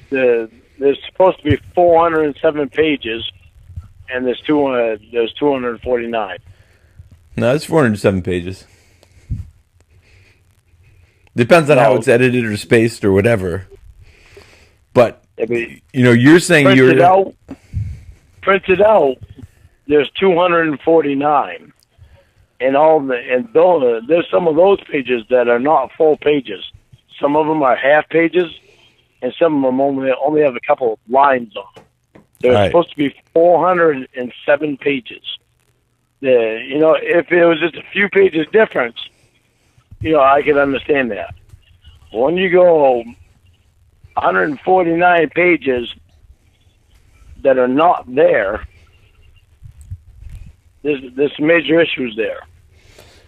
S2: There's supposed to be 407 pages, and there's 249.
S1: No, it's 407 pages. Depends on how it's edited or spaced or whatever. But you know, you're saying
S2: printed out. There's 249. And there's some of those pages that are not full pages. Some of them are half pages, and some of them only have a couple of lines on them. There's supposed to be 407 pages. You know, if it was just a few pages difference, you know, I could understand that. When you go 149 pages that are not there, there's some major issues there.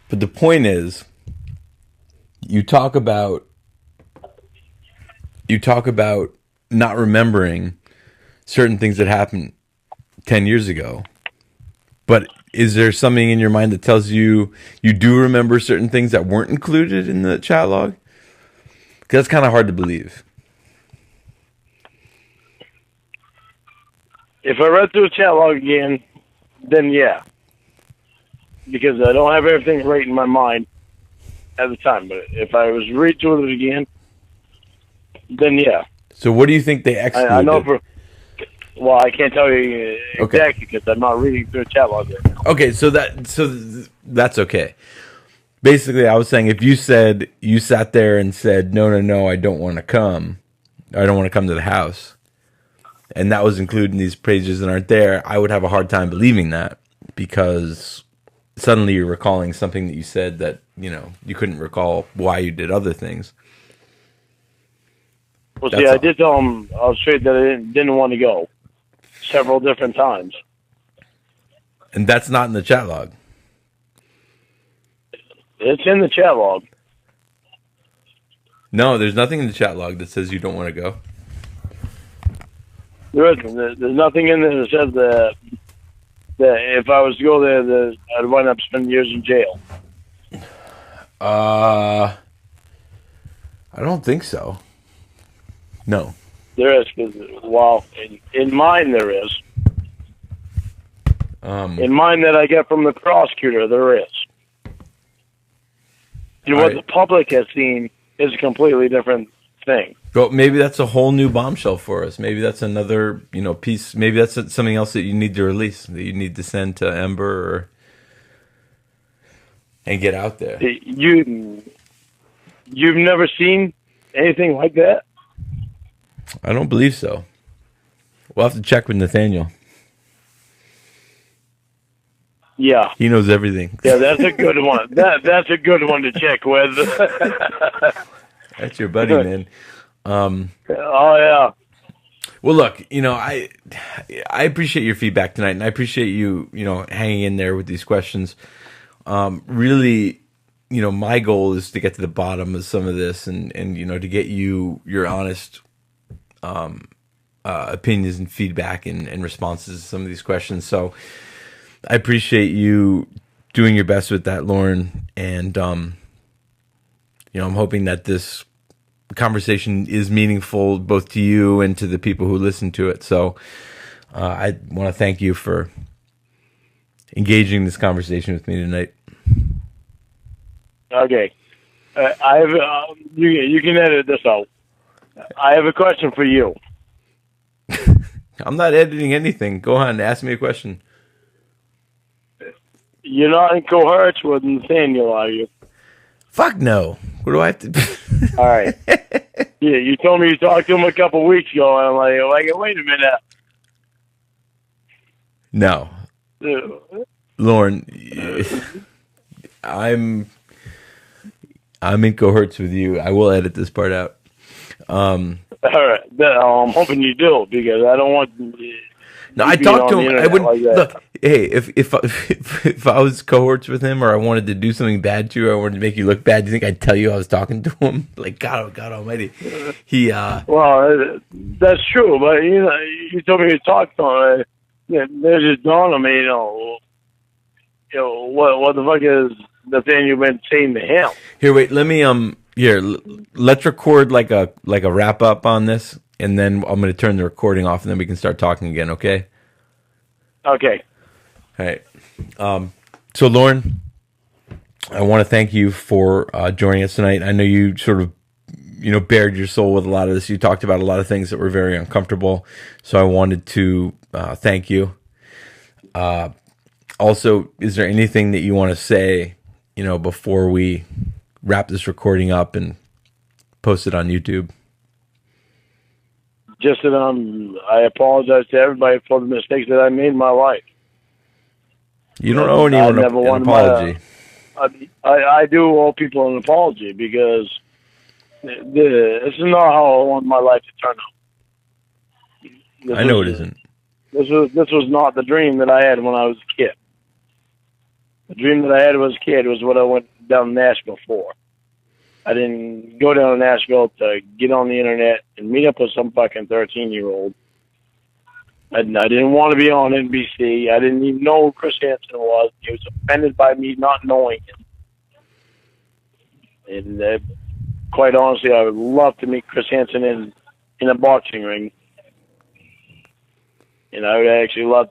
S1: But the point is, you talk about not remembering certain things that happened 10 years ago. But is there something in your mind that tells you you do remember certain things that weren't included in the chat log? Because that's kind of hard to believe.
S2: If I read through the chat log again, then yeah. Because I don't have everything right in my mind at the time. But if I was read through it again, then yeah.
S1: So what do you think they excluded?
S2: I know well, I can't tell you exactly because I'm not reading through the chat log right now. Okay,
S1: so that's okay. Basically, I was saying if you sat there and said, no, I don't want to come. I don't want to come to the house. And that was included in these pages that aren't there, I would have a hard time believing that, because suddenly you're recalling something that you said that, you know, you couldn't recall why you did other things.
S2: Well, see, I did tell him I was straight that I didn't want to go several different times.
S1: And that's not in the chat log.
S2: It's in the chat log.
S1: No, there's nothing in the chat log that says you don't want to go.
S2: There isn't. There's nothing in there that says that if I was to go there, that I'd wind up spending years in jail.
S1: I don't think so. No.
S2: There is. Well, in mine there is. In mine that I get from the prosecutor, there is. And what the public has seen is a completely different thing.
S1: Well, maybe that's a whole new bombshell for us. Maybe that's another, piece. Maybe that's something else that you need to release, that you need to send to Ember and get out there.
S2: You've never seen anything like that?
S1: I don't believe so. We'll have to check with Nathaniel.
S2: Yeah.
S1: He knows everything.
S2: Yeah, that's a good one. That's a good one to check with.
S1: That's your buddy, man.
S2: Oh, yeah.
S1: Well, look, I appreciate your feedback tonight, and I appreciate you, hanging in there with these questions. Really, my goal is to get to the bottom of some of this and to get you your honest opinions and feedback and responses to some of these questions. So I appreciate you doing your best with that, Lorne. And, I'm hoping that this conversation is meaningful both to you and to the people who listen to it. So I want to thank you for engaging this conversation with me tonight.
S2: Okay. I have, you can edit this out. I have a question for you.
S1: I'm not editing anything. Go on, ask me a question.
S2: You're not in coherence with Nathaniel, are you?
S1: Fuck no. What do I have to...
S2: All right. Yeah, you told me you talked to him a couple weeks ago, and I'm like, wait a minute.
S1: No. Lorne, I'm in coherence with you. I will edit this part out.
S2: All right. I'm hoping you do, because I don't want...
S1: No, I talked to him. I wouldn't like look. Hey, if I was cohorts with him, or I wanted to do something bad to you, or I wanted to make you look bad, do you think I'd tell you I was talking to him? Like God Almighty, he.
S2: Well, that's true, but you told me you talked to him. There's just dawned on me, what the fuck is Nathaniel been saying to him?
S1: Here, wait. Let me let's record like a wrap up on this. And then I'm going to turn the recording off, and then we can start talking again, okay?
S2: Okay.
S1: All right. So, Lorne, I want to thank you for joining us tonight. I know you sort of, bared your soul with a lot of this. You talked about a lot of things that were very uncomfortable. So I wanted to thank you. Also, is there anything that you want to say, before we wrap this recording up and post it on YouTube?
S2: Just that I apologize to everybody for the mistakes that I made in my life.
S1: You don't owe anyone an apology.
S2: I do owe people an apology, because this is not how I want my life to turn out.
S1: I know it isn't.
S2: This was not the dream that I had when I was a kid. The dream that I had as a kid was what I went down to Nashville for. I didn't go down to Nashville to get on the internet and meet up with some fucking 13-year-old. I didn't want to be on NBC. I didn't even know who Chris Hansen was. He was offended by me not knowing him. And quite honestly, I would love to meet Chris Hansen in a boxing ring. And I would actually love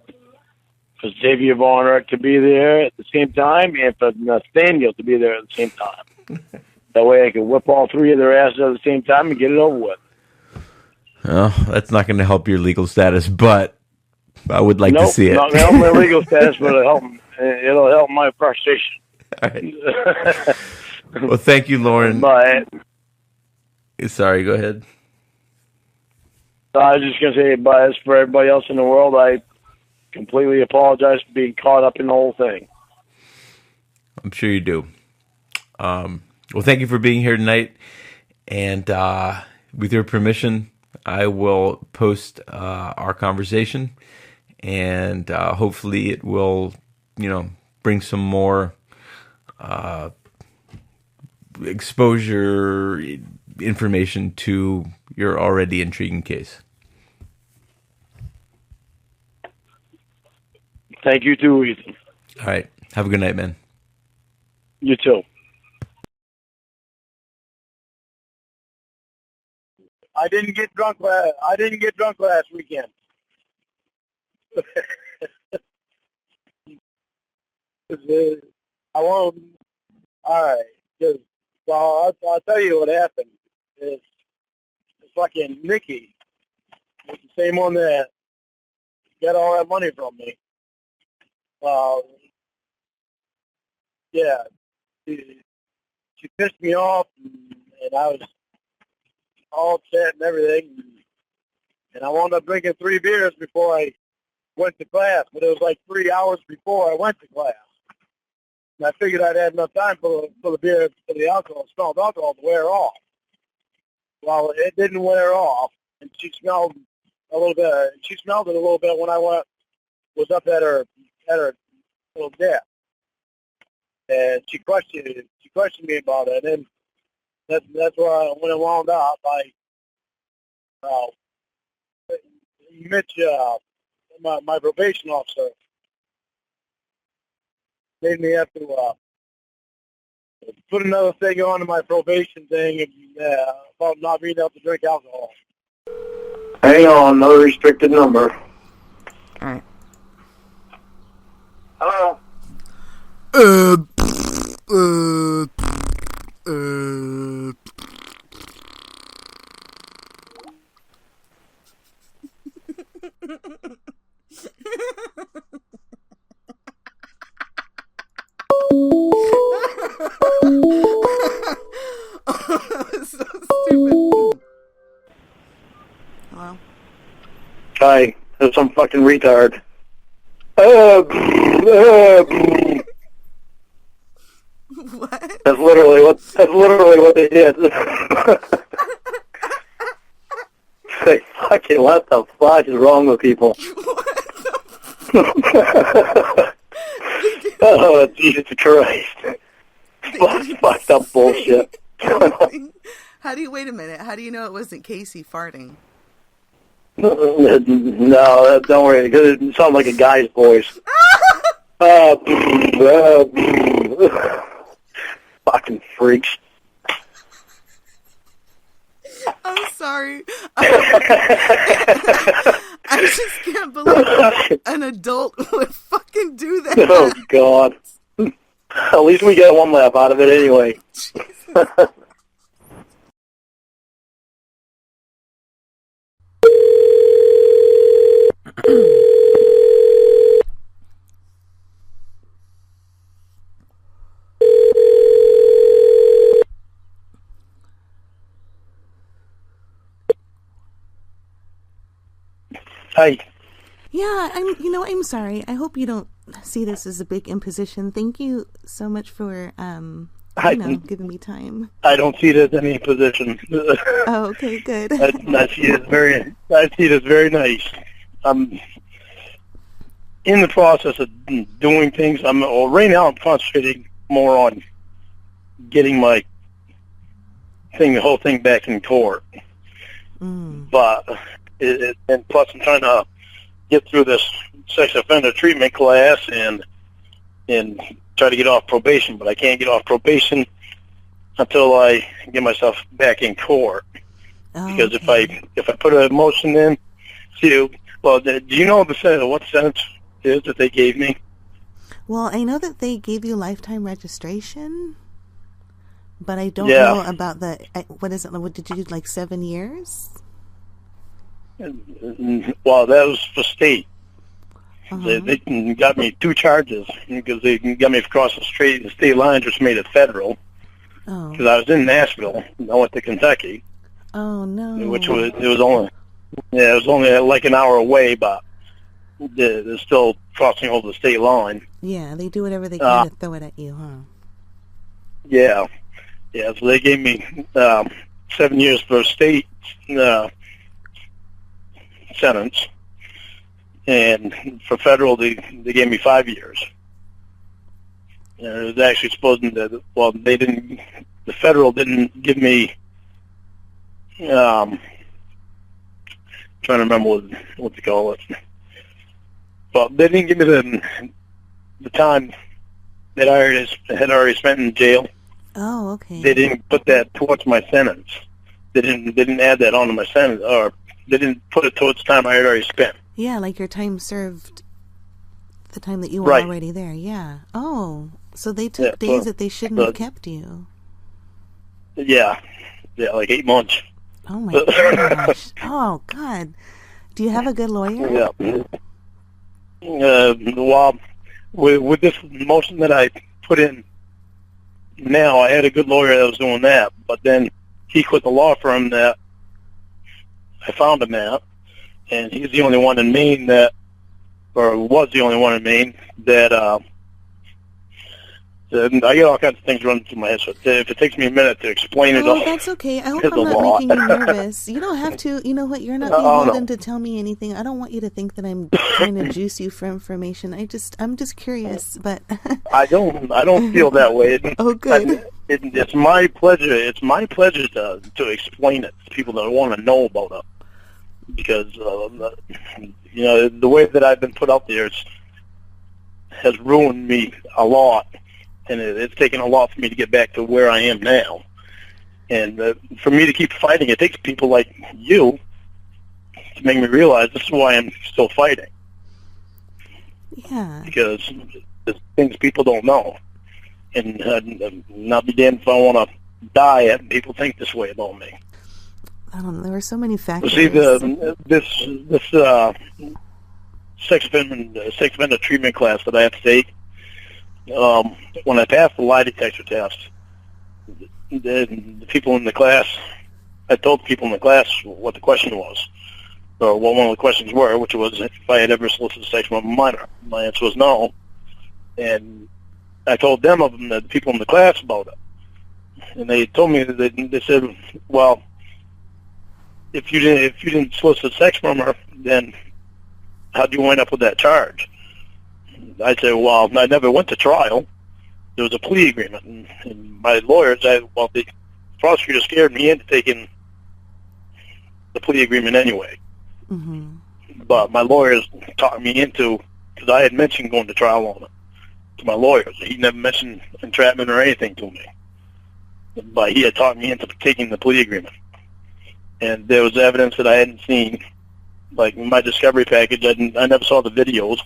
S2: for Xavier Varner to be there at the same time, and for Nathaniel to be there at the same time. That way I can whip all three of their asses at the same time and get it over with.
S1: Well, that's not going to help your legal status, but I would like to see it.
S2: Not going to help my legal status, but it'll help my frustration.
S1: All right. Well, thank you, Lorne.
S2: But
S1: sorry, go ahead.
S2: I was just going to say, but as for everybody else in the world, I completely apologize for being caught up in the whole thing.
S1: I'm sure you do. Well, thank you for being here tonight. And with your permission, I will post our conversation. And hopefully it will, bring some more exposure information to your already intriguing case.
S2: Thank you too, Ethan.
S1: All right. Have a good night, man.
S2: You too. I didn't get drunk last weekend. I won't. All right. Well, I'll tell you what happened. fucking Nikki. It's the same one that got all that money from me. Yeah, she pissed me off, and I was all upset and everything. And I wound up drinking 3 beers before I went to class, but it was like 3 hours before I went to class. And I figured I'd had enough time for the beer, for the alcohol, smelled alcohol to wear off. Well, it didn't wear off, and she smelled a little bit. She smelled it a little bit when I was up at her little desk, and she questioned me about it, and that's where when it wound up, Mitch, my probation officer, made me have to put another thing on to my probation thing about not being able to drink alcohol.
S3: Hang on, no restricted number.
S4: All right.
S3: Hello?
S4: That was so stupid. Hello?
S3: Hi, there's some fucking retard.
S4: What?
S3: That's literally what they did. Say, fucking what the fuck is wrong with people? Oh, Jesus Christ. Fucked up bullshit.
S4: How do you, wait a minute, how do you know it wasn't Casey farting?
S3: No, don't worry, because it sounds like a guy's voice. Fucking freaks.
S4: I'm sorry. I just can't believe an adult would fucking do that.
S3: Oh, God. At least we got one laugh out of it anyway. Hi.
S4: Yeah, I'm sorry. I hope you don't see this as a big imposition. Thank you so much for, giving me time.
S3: I don't see it as any position.
S4: Oh, okay, good.
S3: I see it as very nice. I'm in the process of doing things. Right now I'm concentrating more on getting the whole thing back in court. But and plus I'm trying to get through this sex offender treatment class and try to get off probation, but I can't get off probation until I get myself back in court. Because
S4: okay.
S3: if I put a motion in, do you know what sentence is that they gave me?
S4: Well, I know that they gave you lifetime registration, but I don't know about what is it? What did you do, like 7 years?
S3: Well, that was for state. They got me 2 charges because they got me across the state line, just made it federal.
S4: Oh.
S3: Because I was in Nashville, and I went to Kentucky.
S4: Oh no!
S3: It was only like an hour away, but they're still crossing over the state line.
S4: Yeah, they do whatever they can to throw it at you, huh?
S3: Yeah. So they gave me 7 years for a state sentence, and for federal they gave me 5 years. It was actually supposed that the federal didn't give me trying to remember what to call it, but they didn't give me the time that I had already spent in jail.
S4: Oh, okay.
S3: They didn't put that towards my sentence. They didn't add that onto my sentence, or they didn't put it towards time I had already spent.
S4: Yeah, like your time served, the time that you were already there. Yeah. Oh, so they took days that they shouldn't have kept you.
S3: Yeah, like 8 months.
S4: Oh my gosh. Oh God. Do you have a good lawyer?
S3: Yeah. Well, with this motion that I put in now, I had a good lawyer that was doing that, but then he quit the law firm that I found him at, and he's the only one in Maine that, or was the only one in Maine that, I get all kinds of things running through my head, so if it takes me a minute to explain it all.
S4: Oh, that's okay. I hope I'm not making you nervous. You don't have to. You know what? You're not beholden to tell me anything. I don't want you to think that I'm trying to juice you for information. I'm just curious, but
S3: I don't feel that way.
S4: Oh, good.
S3: It's my pleasure. It's my pleasure to explain it to people that want to know about it, because you know, the way that I've been put out there has ruined me a lot. And it's taken a lot for me to get back to where I am now. And for me to keep fighting, it takes people like you to make me realize this is why I'm still fighting.
S4: Yeah.
S3: Because there's things people don't know. And not be damned if I want to die and people think this way about me.
S4: I don't know. There were so many factors.
S3: See, this sex offender treatment class that I have to take, when I passed the lie detector test, the people in the class, I told the people in the class what the question was, or what one of the questions were, which was if I had ever solicited sex from a minor. My answer was no, and I told them the people in the class about it, and they told me that they said, well, if you didn't solicit sex from her, then how do you wind up with that charge? I said, well, I never went to trial. There was a plea agreement, and my lawyers, the prosecutor scared me into taking the plea agreement anyway.
S4: Mm-hmm.
S3: But my lawyers talked me into, because I had mentioned going to trial on it to my lawyers. He never mentioned entrapment or anything to me, but he had talked me into taking the plea agreement. And there was evidence that I hadn't seen, like my discovery package. I never saw the videos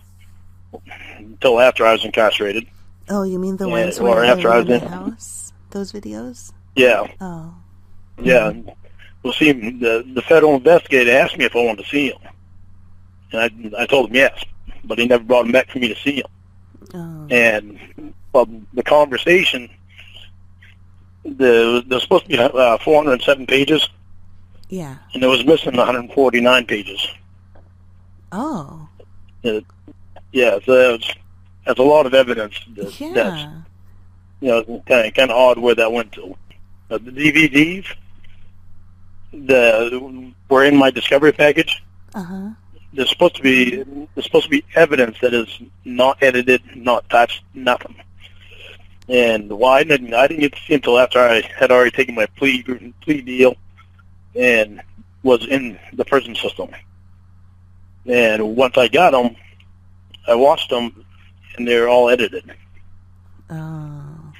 S3: until after I was incarcerated.
S4: Oh, you mean the ones where they were in the house? Those videos?
S3: Yeah.
S4: Oh.
S3: Yeah. Well, see, the federal investigator asked me if I wanted to see him, and I told him yes, but he never brought him back for me to see him.
S4: Oh.
S3: And the conversation, there's supposed to be 407 pages.
S4: Yeah.
S3: And it was missing 149 pages.
S4: Oh.
S3: Yeah, so that's a lot of evidence. That's, you know, kind of odd where that went to. The DVDs were in my discovery package.
S4: Uh-huh.
S3: There's supposed to be evidence that is not edited, not touched, nothing. And I didn't get to see until after I had already taken my plea deal and was in the prison system. And once I got them, I watched them, and they're all edited.
S4: Oh.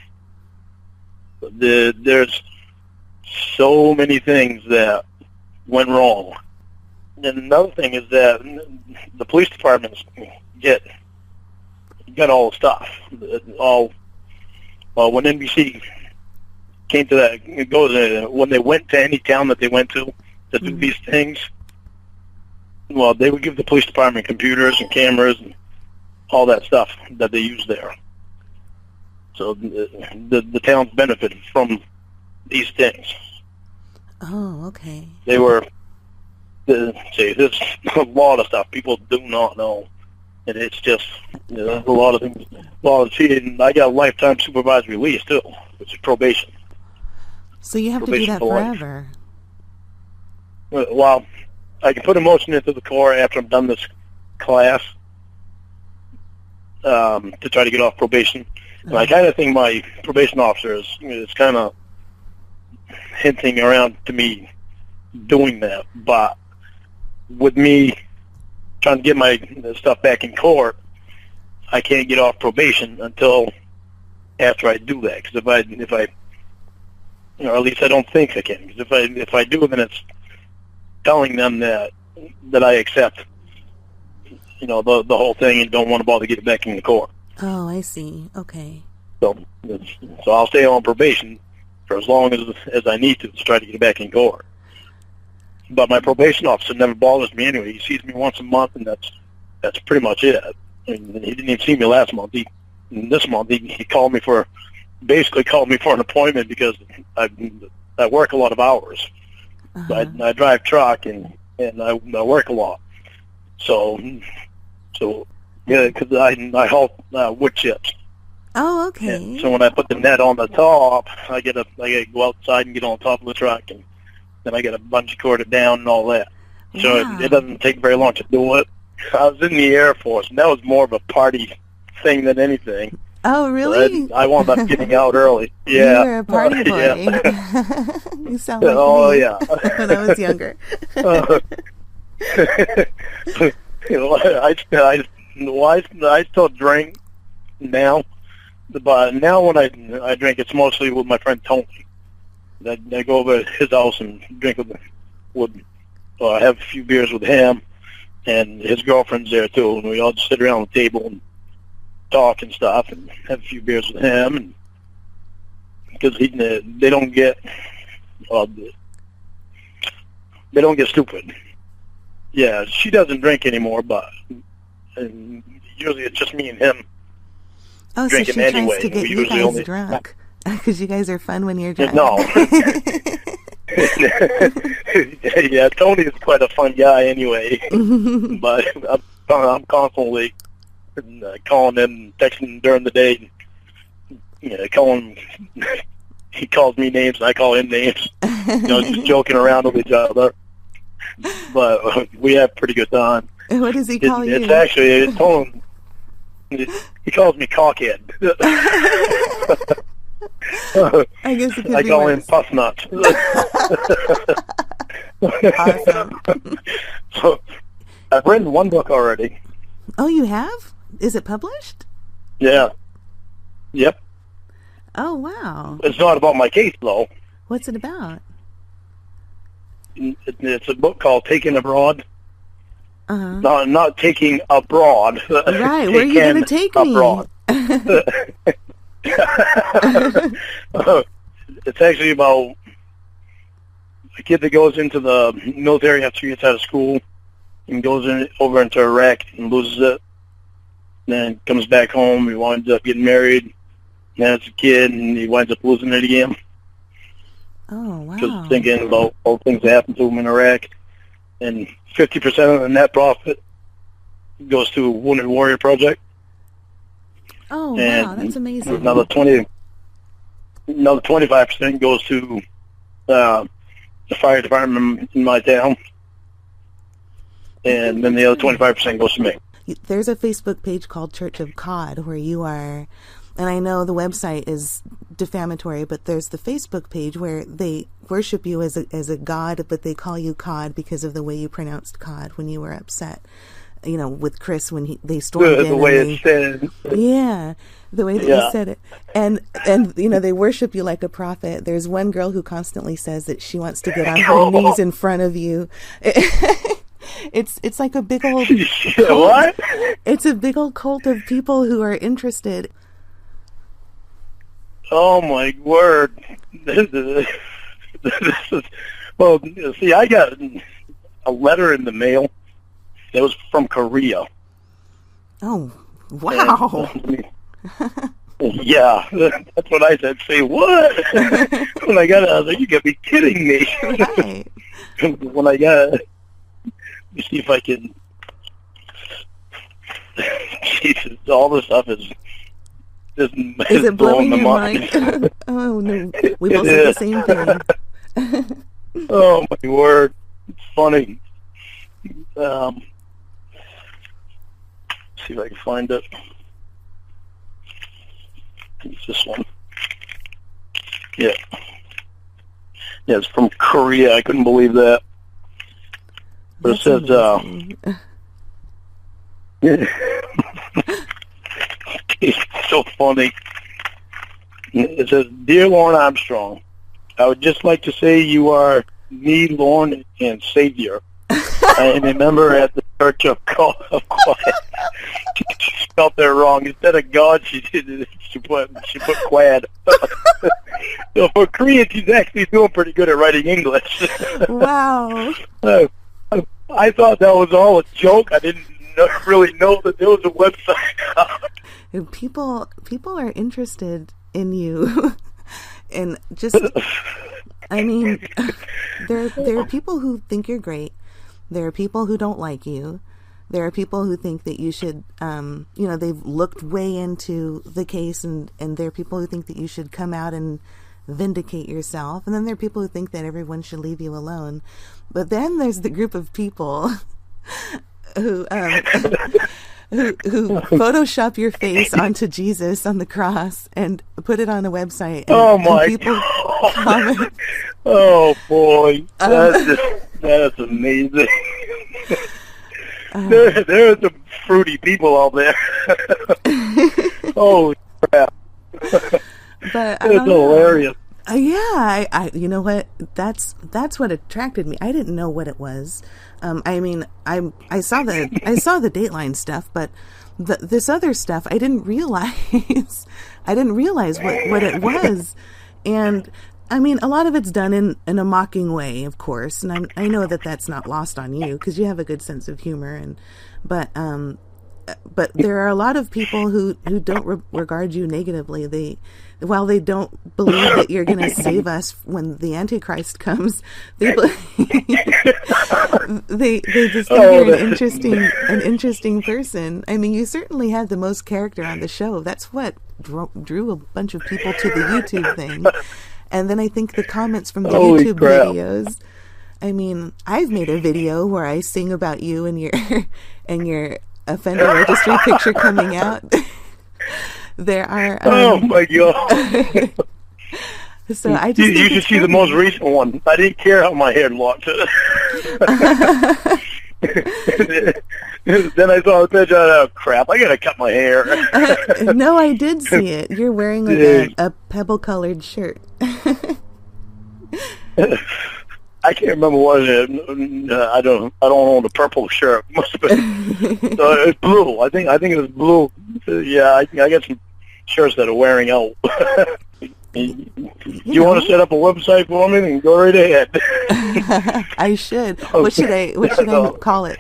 S3: There's so many things that went wrong. And another thing is that the police departments get all the stuff. When NBC came to that, when they went to any town that they went to do these things, well, they would give the police department computers and cameras and all that stuff that they use there. So the towns benefited from these things.
S4: Oh, okay.
S3: They were, there's a lot of stuff people do not know. And it's just, there's a lot of things. Well, see, I got a lifetime supervised release, too, which is probation.
S4: So you have to do that forever.
S3: Well, I can put a motion into the court after I'm done this class to try to get off probation. And I kind of think my probation officer is kind of hinting around to me doing that. But with me trying to get my stuff back in court, I can't get off probation until after I do that. Because if I, or at least I don't think I can. Because if I do, then it's telling them that I accept, the whole thing and don't want to bother getting back in the court.
S4: Oh, I see. Okay.
S3: So I'll stay on probation for as long as I need to try to get back in court. but my probation officer never bothers me anyway. He sees me once a month, and that's pretty much it. I mean, he didn't even see me last month. This month he called me basically called me for an appointment because I work a lot of hours.
S4: Uh-huh.
S3: I drive truck and I work a lot. So yeah, because I haul wood chips.
S4: Oh, okay.
S3: And so when I put the net on the top, I gotta go outside and get on top of the truck, and then I got to bungee cord it down and all that. So
S4: Wow.
S3: it doesn't take very long to do it. I was in the Air Force, and that was more of a party thing than anything.
S4: Oh, really?
S3: So I wound up getting out early. Yeah.
S4: You were a party boy.
S3: Yeah.
S4: You sound like
S3: Oh,
S4: me
S3: yeah.
S4: when I was younger.
S3: I still drink now, but now when I drink, it's mostly with my friend Tony. I go over to his house and drink have a few beers with him, and his girlfriend's there too, and we all just sit around the table and talk and stuff, and have a few beers with him, and because they don't get stupid. Yeah, she doesn't drink anymore, but usually it's just me and him.
S4: Oh, so she
S3: drinking anyway.
S4: tries to get
S3: We
S4: you
S3: usually
S4: guys
S3: only
S4: drunk because you guys are fun when you're drunk.
S3: No. Yeah, Tony is quite a fun guy anyway, but I'm constantly calling him, texting during the day. Calling. He calls me names, and I call him names. Just joking around with each other. But we have pretty good time.
S4: What does he call you?
S3: It's actually, I told him, he calls me cockhead.
S4: I guess it could
S3: I
S4: be
S3: call
S4: worse.
S3: him puff nuts.
S4: Awesome.
S3: So, I've written one book already.
S4: Oh, you have? Is it published?
S3: Yeah. Yep.
S4: Oh, wow.
S3: It's not about my case, though.
S4: What's it about?
S3: It's a book called Taking Abroad.
S4: Uh-huh.
S3: Not taking abroad.
S4: Right, where are you going to take
S3: abroad.
S4: me?
S3: It's actually about a kid that goes into the military after he gets out of school and goes over into Iraq and loses it. Then comes back home. He winds up getting married. And as a kid, and he winds up losing it again.
S4: Oh, wow.
S3: Just thinking about all the things that happened to him in Iraq. And 50% of the net profit goes to Wounded Warrior Project.
S4: Oh,
S3: And
S4: wow, that's amazing.
S3: Another 25% goes to the fire department in my town. And then the other 25% goes to me.
S4: There's a Facebook page called Church of Cawd where you are, and I know the website is defamatory, but there's the Facebook page where they worship you as a god, but they call you Cawd because of the way you pronounced cod when you were upset. With Chris when they stormed in.
S3: The way it's said.
S4: Yeah, the way that you said it. And they worship you like a prophet. There's one girl who constantly says that she wants to get on her knees in front of you. It's like a big old cult.
S3: What?
S4: It's a big old cult of people who are interested.
S3: Oh my word! This is well. See, I got a letter in the mail. It was from Korea.
S4: Oh, wow!
S3: Yeah, that's what I said. Say what? When I got it, I was like, "You gotta be kidding me!"
S4: Right.
S3: When I got it, let me see if I can. Jesus, all this stuff is
S4: it blowing your mind? Oh no, we both said the same thing.
S3: Oh my word, it's funny. See if I can find it. It's this one. Yeah. Yeah, it's from Korea. I couldn't believe that. But
S4: That's
S3: it says, it's so funny. It says, "Dear Lorne Armstrong, I would just like to say you are me, Lorne, and Savior. I am a member at the Church of Cawd. She spelled that wrong. Instead of God, she put Quad. So for Korean, she's actually doing pretty good at writing English.
S4: Wow.
S3: I thought that was all a joke. I didn't really know that there was a website.
S4: People are interested in you, and just, I mean, there are people who think you're great. There are people who don't like you. There are people who think that you should, they've looked way into the case, and there are people who think that you should come out and vindicate yourself. And then there are people who think that everyone should leave you alone. But then there's the group of people who Photoshop your face onto Jesus on the cross and put it on a website. And,
S3: oh my
S4: people
S3: God!
S4: comment.
S3: Oh boy, that's amazing. There are some fruity people out there. Holy crap!
S4: But
S3: it's hilarious.
S4: I you know what? That's what attracted me. I didn't know what it was. I mean, I saw the Dateline stuff, but this other stuff I didn't realize. I didn't realize what it was, and I mean, a lot of it's done in a mocking way, of course, and I know that that's not lost on you because you have a good sense of humor, but there are a lot of people who don't regard you negatively. While they don't believe that you're going to save us when the Antichrist comes, they just think you're an interesting person. I mean, you certainly had the most character on the show. That's what drew a bunch of people to the YouTube thing. And then I think the comments from the YouTube videos. I mean, I've made a video where I sing about you and your offender registry picture coming out. There are.
S3: Oh my God!
S4: So I just
S3: you should see the most recent one. I didn't care how my hair looked. Then I saw the picture. Oh crap! I gotta cut my hair.
S4: No, I did see it. You're wearing like a pebble-colored shirt.
S3: I can't remember what it is. I don't own the purple shirt. Must have been. It's blue. I think it was blue. Yeah, I got some shirts that are wearing out. You want to set up a website for me? Then go right ahead.
S4: I should. What should I call it?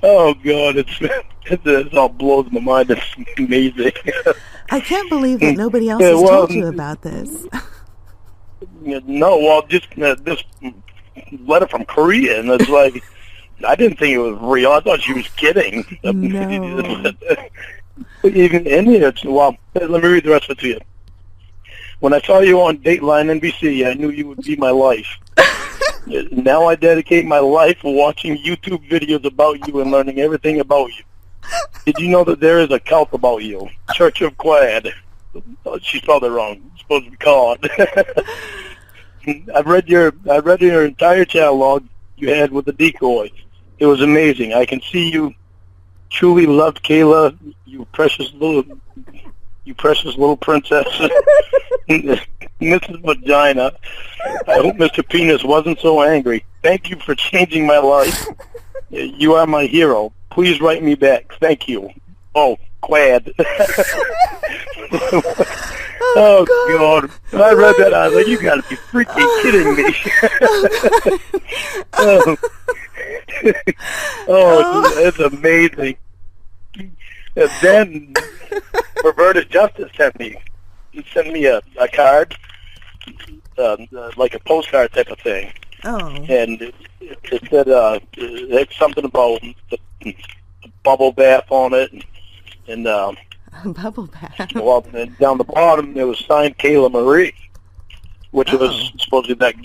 S3: Oh God, it's all blows my mind. It's amazing.
S4: I can't believe that nobody else has told you about this.
S3: No, well, just this letter from Korea, and it's like, I didn't think it was real. I thought she was kidding.
S4: No.
S3: Even in here, well, let me read the rest of it to you. When I saw you on Dateline NBC, I knew you would be my life. Now I dedicate my life watching YouTube videos about you and learning everything about you. Did you know that there is a cult about you? Church of Cawd. Oh, she spelled it wrong. It's supposed to be Cawd. I've read your entire catalog you had with the decoys. It was amazing. I can see you truly loved Kayla, you precious little princess. Mrs. Vagina. I hope Mr. Penis wasn't so angry. Thank you for changing my life. You are my hero. Please write me back. Thank you. Oh, Quad. Oh, God. When I read that, I was like, you got to be freaking kidding me. It's amazing. And then Perverted Justice sent me a card, like a postcard type of thing.
S4: Oh.
S3: And it said it's something about the bubble bath on it, and
S4: bubble bath.
S3: Well, and down the bottom it was signed Kayla Marie, which was supposedly that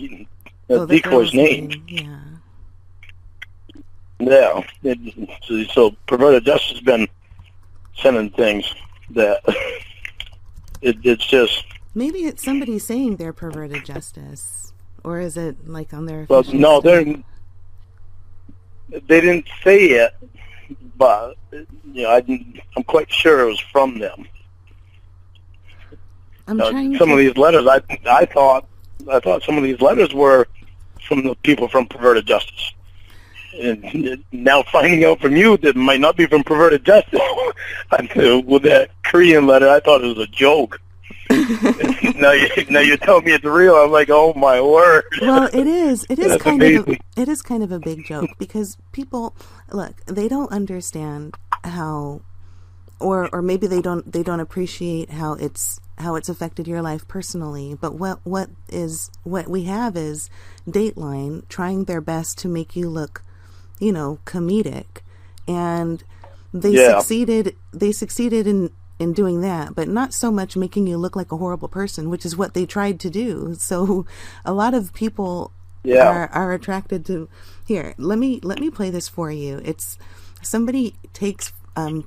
S3: decoy's name.
S4: Yeah.
S3: Yeah. So Perverted Justice has been sending things that it's just.
S4: Maybe it's somebody saying they're Perverted Justice, or is it like on their?
S3: Well, no, they didn't say it, but I'm quite sure it was from them. Some of these letters, I thought some of these letters were from the people from Perverted Justice. And now finding out from you that it might not be from perverted justice with that Korean letter, I thought it was a joke. now you tell me it's real. I'm like, oh my word.
S4: Well, it is. It is
S3: That's
S4: kind
S3: amazing.
S4: of. It is kind of a big joke because people look. They don't understand how, or maybe they don't appreciate how it's affected your life personally. But what we have is Dateline trying their best to make you look, comedic, and they succeeded. They succeeded in doing that, but not so much making you look like a horrible person, which is what they tried to do. So a lot of people are attracted to. Here, let me play this for you. It's somebody takes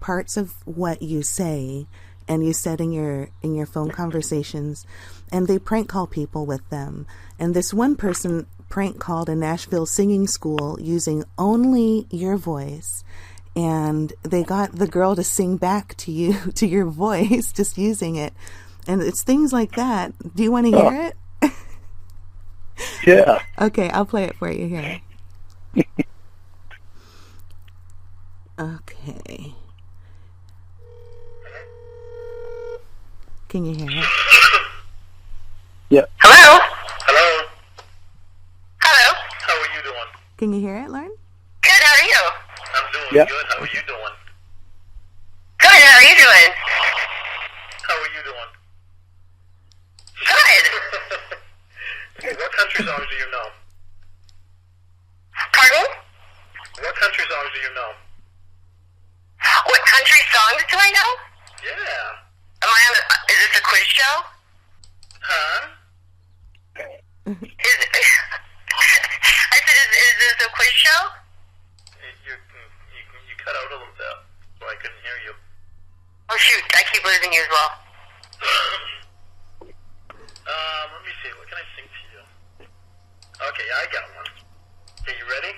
S4: parts of what you say and you said in your phone conversations, and they prank call people with them. And this one person prank called a Nashville singing school using only your voice. And they got the girl to sing back to you, to your voice, just using it. And it's things like that. Do you want to hear it?
S3: Yeah.
S4: Okay, I'll play it for you here. Okay. Can you hear it?
S3: Yeah.
S5: Hello?
S3: Hello.
S5: Hello?
S3: How are you doing?
S4: Can you hear it, Lorne?
S5: Good, how are you?
S3: I'm doing good. How are you doing?
S5: Good, how are you doing?
S3: How are you doing?
S5: Good.
S3: What country songs do you know?
S5: Pardon?
S3: What country songs do you know?
S5: What country songs do I know?
S3: Yeah.
S5: Am I on is this a quiz show?
S3: Huh?
S5: I said, is this a quiz show?
S3: You cut out a little bit, so I couldn't hear you.
S5: Oh shoot, I keep losing you as well.
S3: Let me see. What can I sing to you? Okay, I got one. Okay, you ready?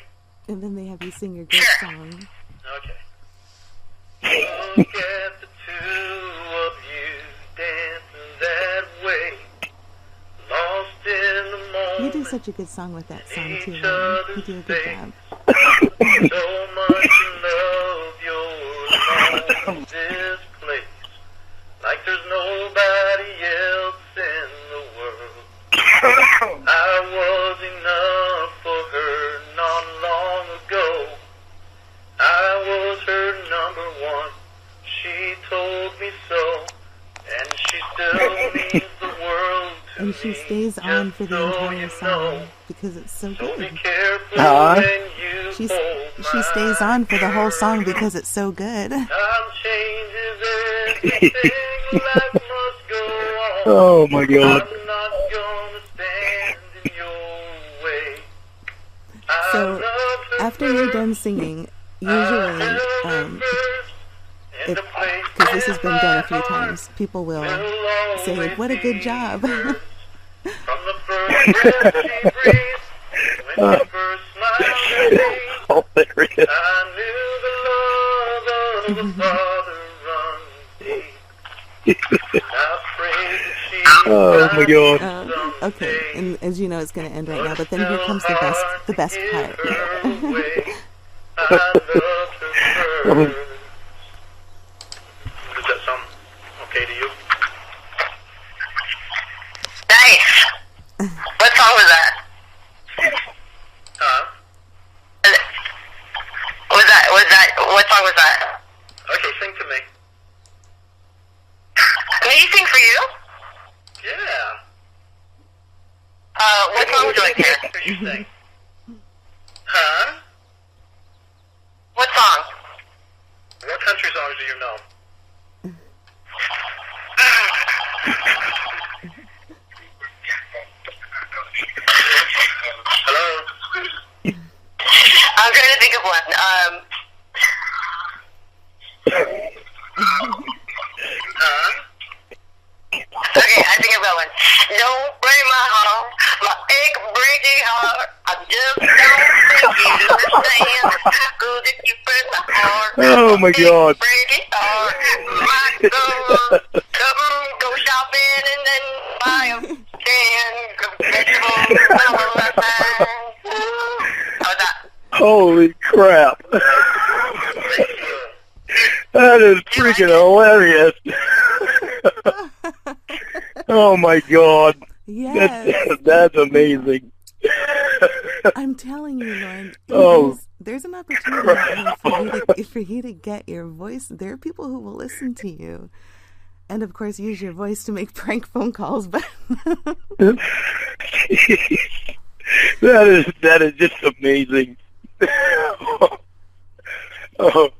S4: And then they have you sing your good song.
S3: Okay. Look at the two of you dancing that way, lost in the moment.
S4: You do such a good song with that song too, Lorne. You do a good job.
S3: So much in love, you're alone in this place, like there's nobody else in the world. I was enough for her not long ago. I was her number one. She told me so, and she still means the world to
S4: And she
S3: me,
S4: stays on
S3: just
S4: for the
S3: so
S4: entire
S3: you
S4: song
S3: know.
S4: because it's so
S3: So be
S4: good.
S3: careful
S2: Huh?
S3: when you
S4: She
S3: hold
S4: stays
S3: my
S4: on for the whole song
S3: hand.
S4: because it's so good.
S3: Time changes everything, life must go on.
S2: Oh my God.
S3: I'm not gonna stand in your way.
S4: So,
S3: I loved her
S4: after you're
S3: first.
S4: done singing,
S3: I
S4: usually,
S3: held her first. In the place
S4: because this has been
S3: where
S4: done a
S3: my
S4: few
S3: heart
S4: times, people will
S3: will
S4: say,
S3: always
S4: "What a good
S3: be
S4: job."
S3: hers. From the first breath she breathed, when she first smiled at me,
S2: Hilarious.
S3: I knew the love of a father runs deep. I prayed that she
S2: Oh my God.
S4: Okay, and as you know, it's going to end right now. But then here comes the best part.
S3: I loved her first. Does that sound okay to you?
S5: Nice. What song was that?
S3: Huh?
S5: What song was that?
S3: Okay, sing to me.
S5: Me sing for you?
S3: Yeah.
S5: What song would you like to hear?
S3: Hear you sing. Huh?
S5: What song?
S3: What country songs do you know? Hello?
S5: I'm trying to think of one.
S3: Huh?
S5: Okay, I think I've got one. Don't break my heart, my ache breaking heart. I just don't think you understand how good if you break my heart.
S2: Oh my God.
S5: Breaking heart, my soul. Come go shopping and then buy a can of vegetables. How's that?
S3: Holy crap. That is freaking hilarious. Oh, my God.
S4: Yes.
S3: That's amazing.
S4: I'm telling you, Lorne,
S3: Oh,
S4: there's an opportunity out here for you to get your voice. There are people who will listen to you. And, of course, use your voice to make prank phone calls. But
S3: that is just amazing. Oh.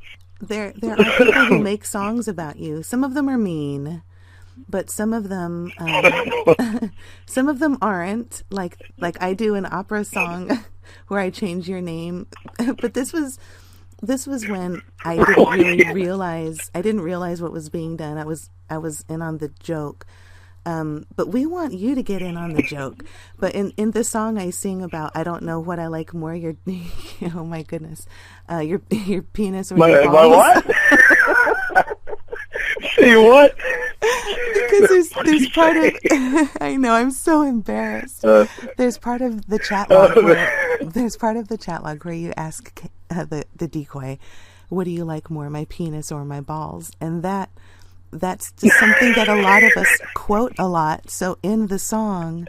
S4: There are people who make songs about you. Some of them are mean, but some of them aren't. Like I do an opera song where I change your name. But this was when I didn't really realize. I didn't realize what was being done. I was in on the joke. But we want you to get in on the joke. But in the song I sing about, I don't know what I like more, your, oh my goodness, your penis or your balls.
S3: My what? Say what?
S4: Because there's part of, I know, I'm so embarrassed. There's part of the chatlog where you ask the decoy, what do you like more, my penis or my balls? And that's just something that a lot of us quote a lot. So in the song,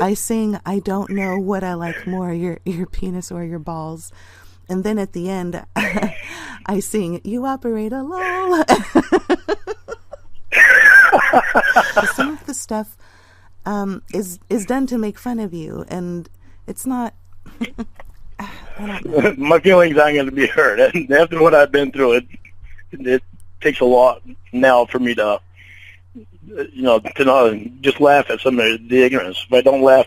S4: I sing, I don't know what I like more, your penis or your balls. And then at the end, I sing, you operate a lull. Some of the stuff is done to make fun of you, and it's not... I don't know.
S3: My feelings aren't going to be hurt. And after what I've been through, it takes a lot now for me to, to not just laugh at some of the ignorance. If I don't laugh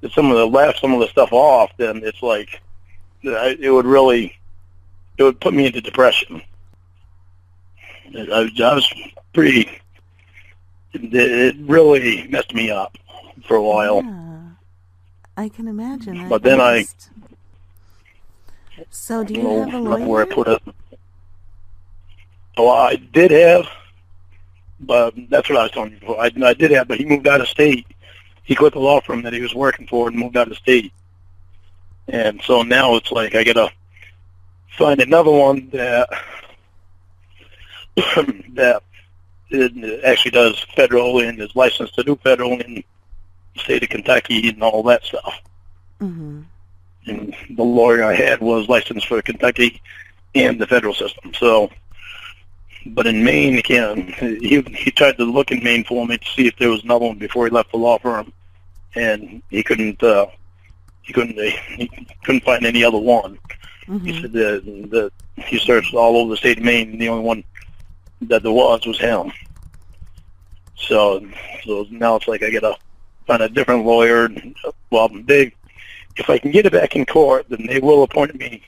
S3: at some of the stuff off, then it's like it would put me into depression. I was pretty. It really messed me up for a while.
S4: Yeah, I can imagine.
S3: But then
S4: So do you have a lawyer?
S3: Where I put it. Oh, I did have, but that's what I was telling you before. I did have, but he moved out of state. He quit the law firm that he was working for and moved out of state. And so now it's like I got to find another one that actually does federal and is licensed to do federal in the state of Kentucky and all that stuff. Mm-hmm. And the lawyer I had was licensed for Kentucky and the federal system. So, but in Maine, he tried to look in Maine for me to see if there was another one before he left the law firm, and he couldn't find any other one. Mm-hmm. He said that he searched all over the state of Maine, and the only one that there was him. So now it's like I gotta find a different lawyer. Well, if I can get it back in court, then they will appoint me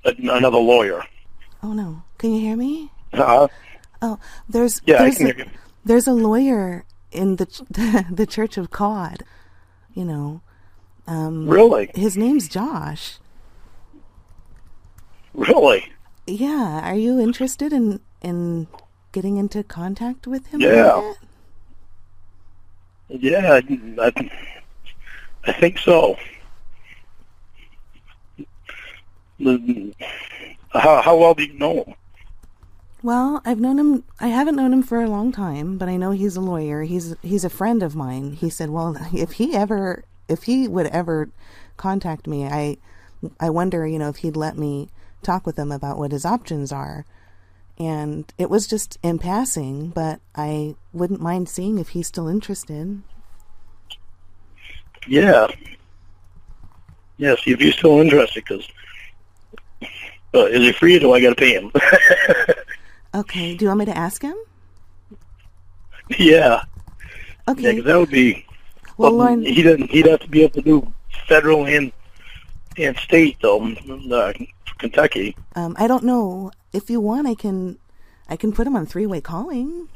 S3: another lawyer.
S4: Oh no! Can you hear me?
S3: Oh,
S4: there's
S3: I can hear you.
S4: There's a lawyer in the Church of Cawd.
S3: Really?
S4: His name's Josh.
S3: Really?
S4: Yeah. Are you interested in getting into contact with him?
S3: Yeah. Yeah, I think so. How well do you know him?
S4: Well, I've known him. I haven't known him for a long time, but I know he's a lawyer. He's a friend of mine. He said, "Well, if he would ever contact me, I wonder, if he'd let me talk with him about what his options are." And it was just in passing, but I wouldn't mind seeing if he's still interested.
S3: Yeah. Yeah, see if he's still interested, because is he free or do I got to pay him?
S4: Okay, do you want me to ask him?
S3: Yeah.
S4: Okay.
S3: Yeah, 'cause that would be...
S4: Well, Lorne...
S3: He'd have to be able to do federal and state, though, Kentucky.
S4: I don't know. If you want, I can put him on three-way calling.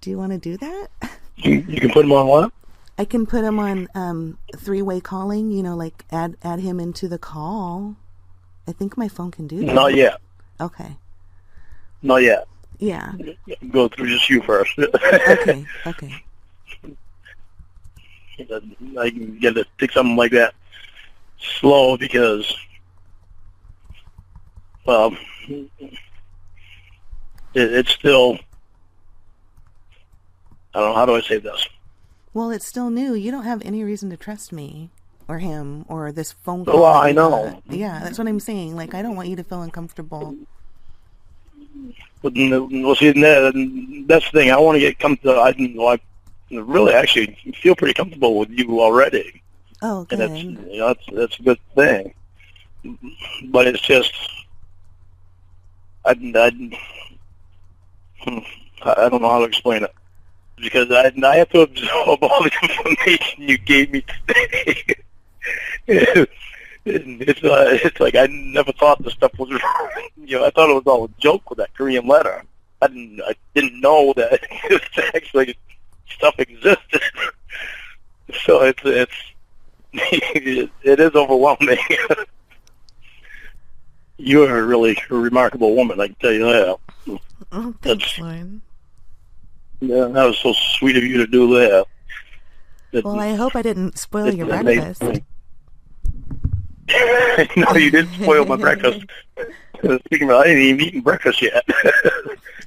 S4: Do you want to do that?
S3: You can put him on what?
S4: I can put him on three-way calling, like add him into the call. I think my phone can do that.
S3: Not yet.
S4: Okay.
S3: Not yet.
S4: Yeah.
S3: Go through just you first.
S4: Okay.
S3: I can get to take something like that slow, because um, it's still, I don't know, how do I say this?
S4: Well, it's still new. You don't have any reason to trust me or him or this phone call.
S3: Well, I know.
S4: Yeah, that's what I'm saying. Like, I don't want you to feel uncomfortable.
S3: But, well, see, that's the thing. I want to get comfortable. I really actually feel pretty comfortable with you already.
S4: Oh, good.
S3: And that's a good thing. But it's just, I don't know how to explain it. Because I have to absorb all the information you gave me today. It's like I never thought this stuff was wrong. I thought it was all a joke with that Korean letter. I didn't know that actually stuff existed. So it is overwhelming. You're a really remarkable woman, I can tell you that.
S4: Oh, thanks, Lorne.
S3: Yeah, that was so sweet of you to do that.
S4: Well, I hope I didn't spoil your breakfast.
S3: No, you didn't spoil my breakfast. Speaking of, I didn't even eat breakfast yet.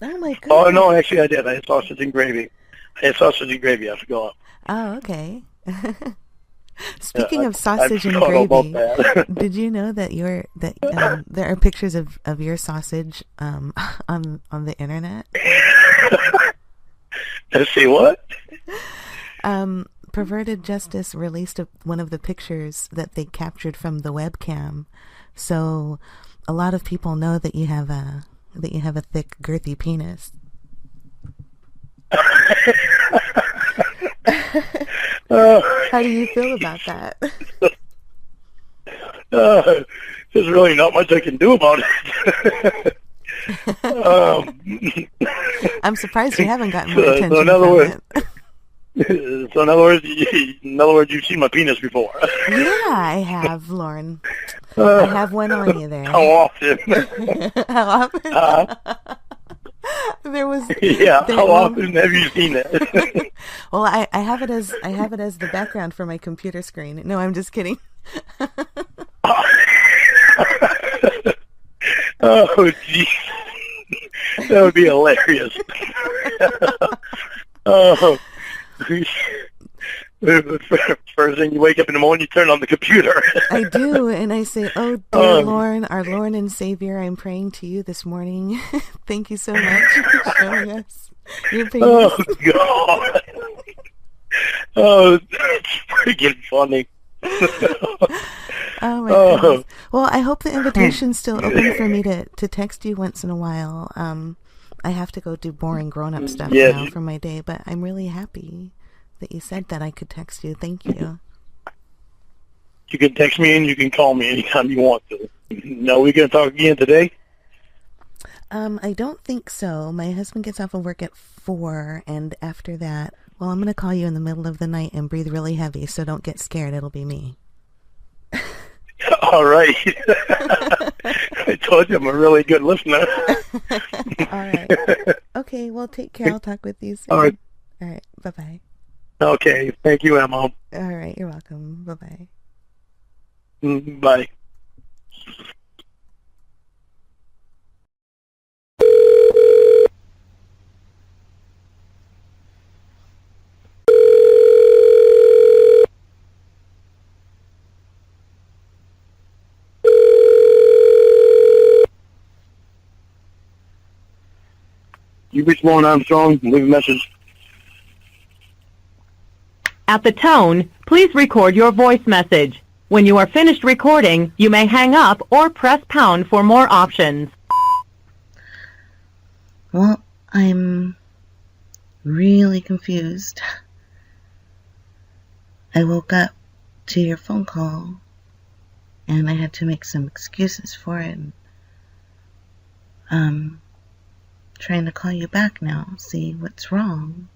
S4: Oh, my goodness.
S3: Oh, no, actually I did. I had sausage and gravy. I forgot.
S4: Oh, okay. Speaking of sausage and
S3: forgot all
S4: gravy,
S3: about that.
S4: did you know that there are pictures of your sausage on the internet?
S3: Let's see what?
S4: Perverted Justice released one of the pictures that they captured from the webcam, so a lot of people know that you have a thick, girthy penis. How do you feel about that?
S3: There's really not much I can do about it.
S4: I'm surprised you haven't gotten more attention
S3: so in other
S4: from
S3: words,
S4: it.
S3: So in other words, you've seen my penis before.
S4: Yeah, I have, Lorne. I have one on you there.
S3: How often?
S4: How often? There was.
S3: Yeah. How often have you seen it?
S4: Well, I have it as the background for my computer screen. No, I'm just kidding.
S3: Oh, geez. That would be hilarious. Oh. First thing you wake up in the morning, you turn on the computer.
S4: I do, and I say, "Oh, dear Lorne, our Lord and Savior, I'm praying to you this morning. Thank you so much for showing us your penis."
S3: Oh, God. Oh, it's freaking funny.
S4: Oh, my goodness. Well, I hope the invitation's still open for me to text you once in a while. I have to go do boring grown-up stuff now for my day, but I'm really happy that you said that I could text you. Thank you.
S3: You can text me and you can call me anytime you want to. Now, we going to talk again today?
S4: I don't think so. My husband gets off of work at 4, and after that, well, I'm going to call you in the middle of the night and breathe really heavy, so don't get scared. It'll be me.
S3: All right. I told you I'm a really good listener.
S4: All right. Okay, well, take care. I'll talk with you soon.
S3: All right.
S4: All right. Bye-bye.
S3: Okay. Thank you, Emma.
S4: All right. You're welcome. Bye-bye.
S3: Bye. You reach Lorne Armstrong, leave a message.
S6: At the tone, please record your voice message. When you are finished recording, you may hang up or press pound for more options.
S4: Well, I'm really confused. I woke up to your phone call, and I had to make some excuses for it. Trying to call you back now, see what's wrong.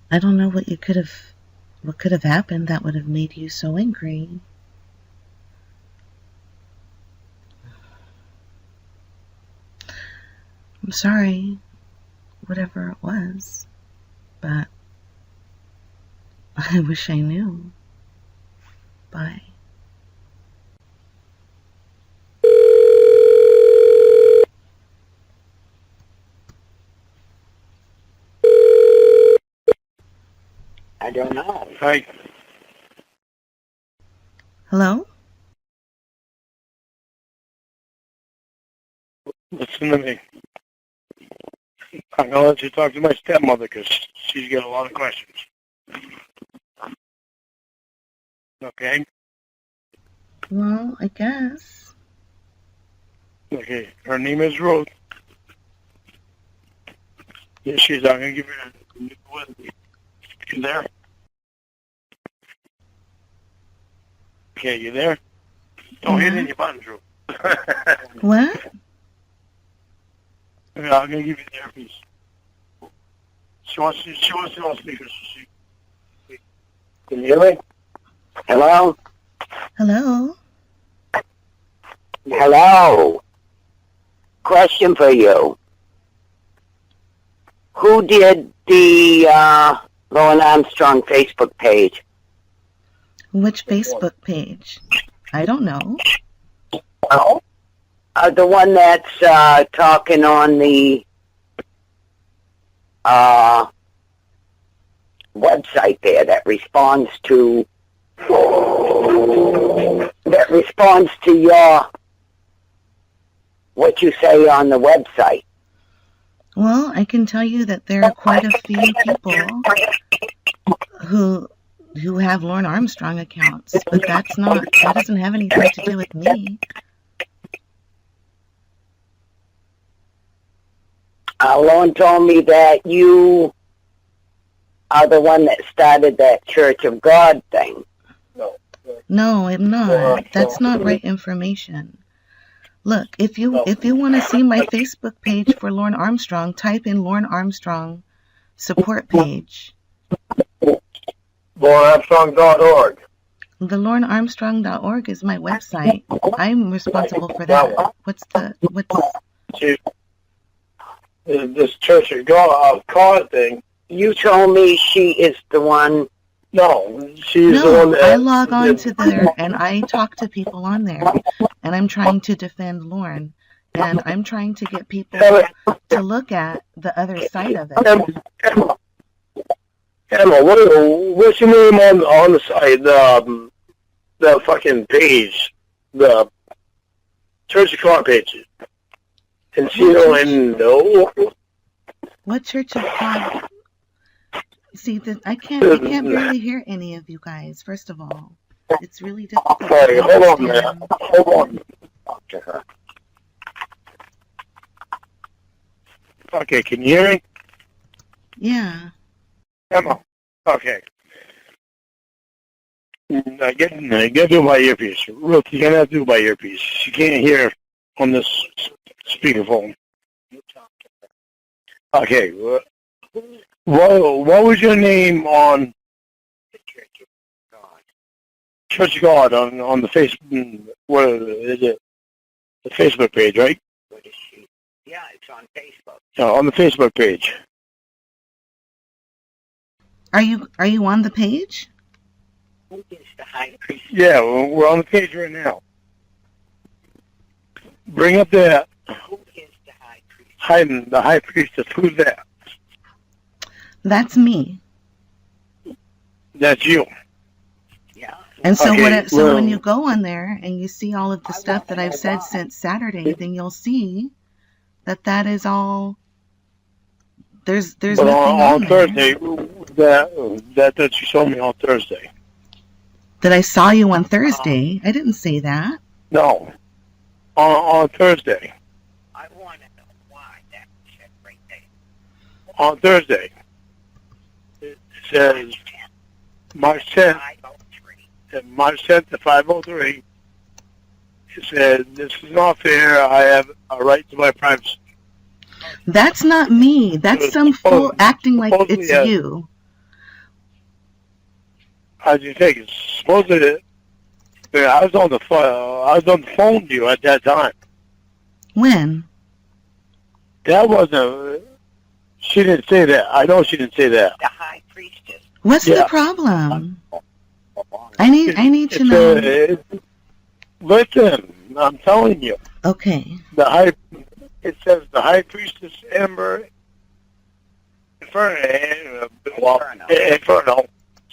S4: I don't know what could have happened that would have made you so angry. I'm sorry, whatever it was, but I wish I knew. Bye.
S5: I don't know.
S3: Hi.
S4: Hello?
S3: Listen to me. I'm going to let you talk to my stepmother because she's got a lot of questions. Okay?
S4: Well, I guess.
S3: Okay. Her name is Ruth. Yeah, she's not going to give you a... You there? Okay, you there? Don't hit any buttons, Ruth.
S4: What?
S3: Yeah, I'm going to give you the earpiece. She wants to know speakers. Can you hear me?
S5: Hello?
S4: Hello?
S5: Hello. Question for you. Who did the Lorne Armstrong Facebook page?
S4: Which Facebook page? I don't know.
S5: Oh? The one that's talking on the website there that responds to your what you say on the website.
S4: Well, I can tell you that there are quite a few people who have Lorne Armstrong accounts, but that doesn't have anything to do with me.
S5: Lorne told me that you are the one that started that Church of Cawd thing.
S4: No, I'm not. That's not right information. Look, if you want to see my Facebook page for Lorne Armstrong, type in Lorne Armstrong support page.
S3: LorneArmstrong.org.
S4: The LorneArmstrong.org is my website. I'm responsible for that. What's
S3: This Church of Cawd thing.
S5: You told me she is the one.
S3: No, she's the one that...
S4: I log on to there and I talk to people on there, and I'm trying to defend Lorne, and I'm trying to get people to look at the other side of it.
S3: Emma, what's your name on the side? The fucking page, the Church of Cawd page. Encino and no.
S4: What Church of Cawd? See, I can't barely hear any of you guys. First of all, it's really difficult.
S3: Okay, hold on, man. Hold on. Okay, can you hear me?
S4: Yeah.
S3: Emma. Okay. I get to do my earpiece. Ruth, you're gonna have to do my earpiece. She can't hear on this speakerphone. Okay. What was your name on Church of Cawd on the Facebook? What is it? The Facebook page, right?
S5: What is she? Yeah, it's on Facebook.
S3: On the Facebook page.
S4: Are you on the page?
S5: Who is the high priest?
S3: Yeah, we're on the page right now. Bring up that.
S5: Who is the high priest?
S3: The high priestess. Who's that?
S4: That's me.
S3: That's you.
S5: Yeah.
S4: And so
S3: Okay,
S4: when you go on there and you see all of the stuff that I've said since Saturday, then you'll see that is all. There's nothing
S3: on
S4: there.
S3: Thursday, that you showed me on Thursday.
S4: That I saw you on Thursday. I didn't say that.
S3: No, on Thursday.
S5: I want to know why that said right there.
S3: On Thursday, it says March 10th.
S5: 503.
S3: March 10th to 503. It said, "This is not fair. I have a right to my privacy."
S4: That's not me. That's some fool acting like it's
S3: yeah.
S4: you.
S3: How do you think? It's supposedly, I was on the phone to you at that time.
S4: When?
S3: That wasn't. She didn't say that. I know she didn't say that.
S5: The high priestess.
S4: What's the problem? I need to know.
S3: Listen, I'm telling you.
S4: Okay.
S3: It says the high priestess Ember Inferno.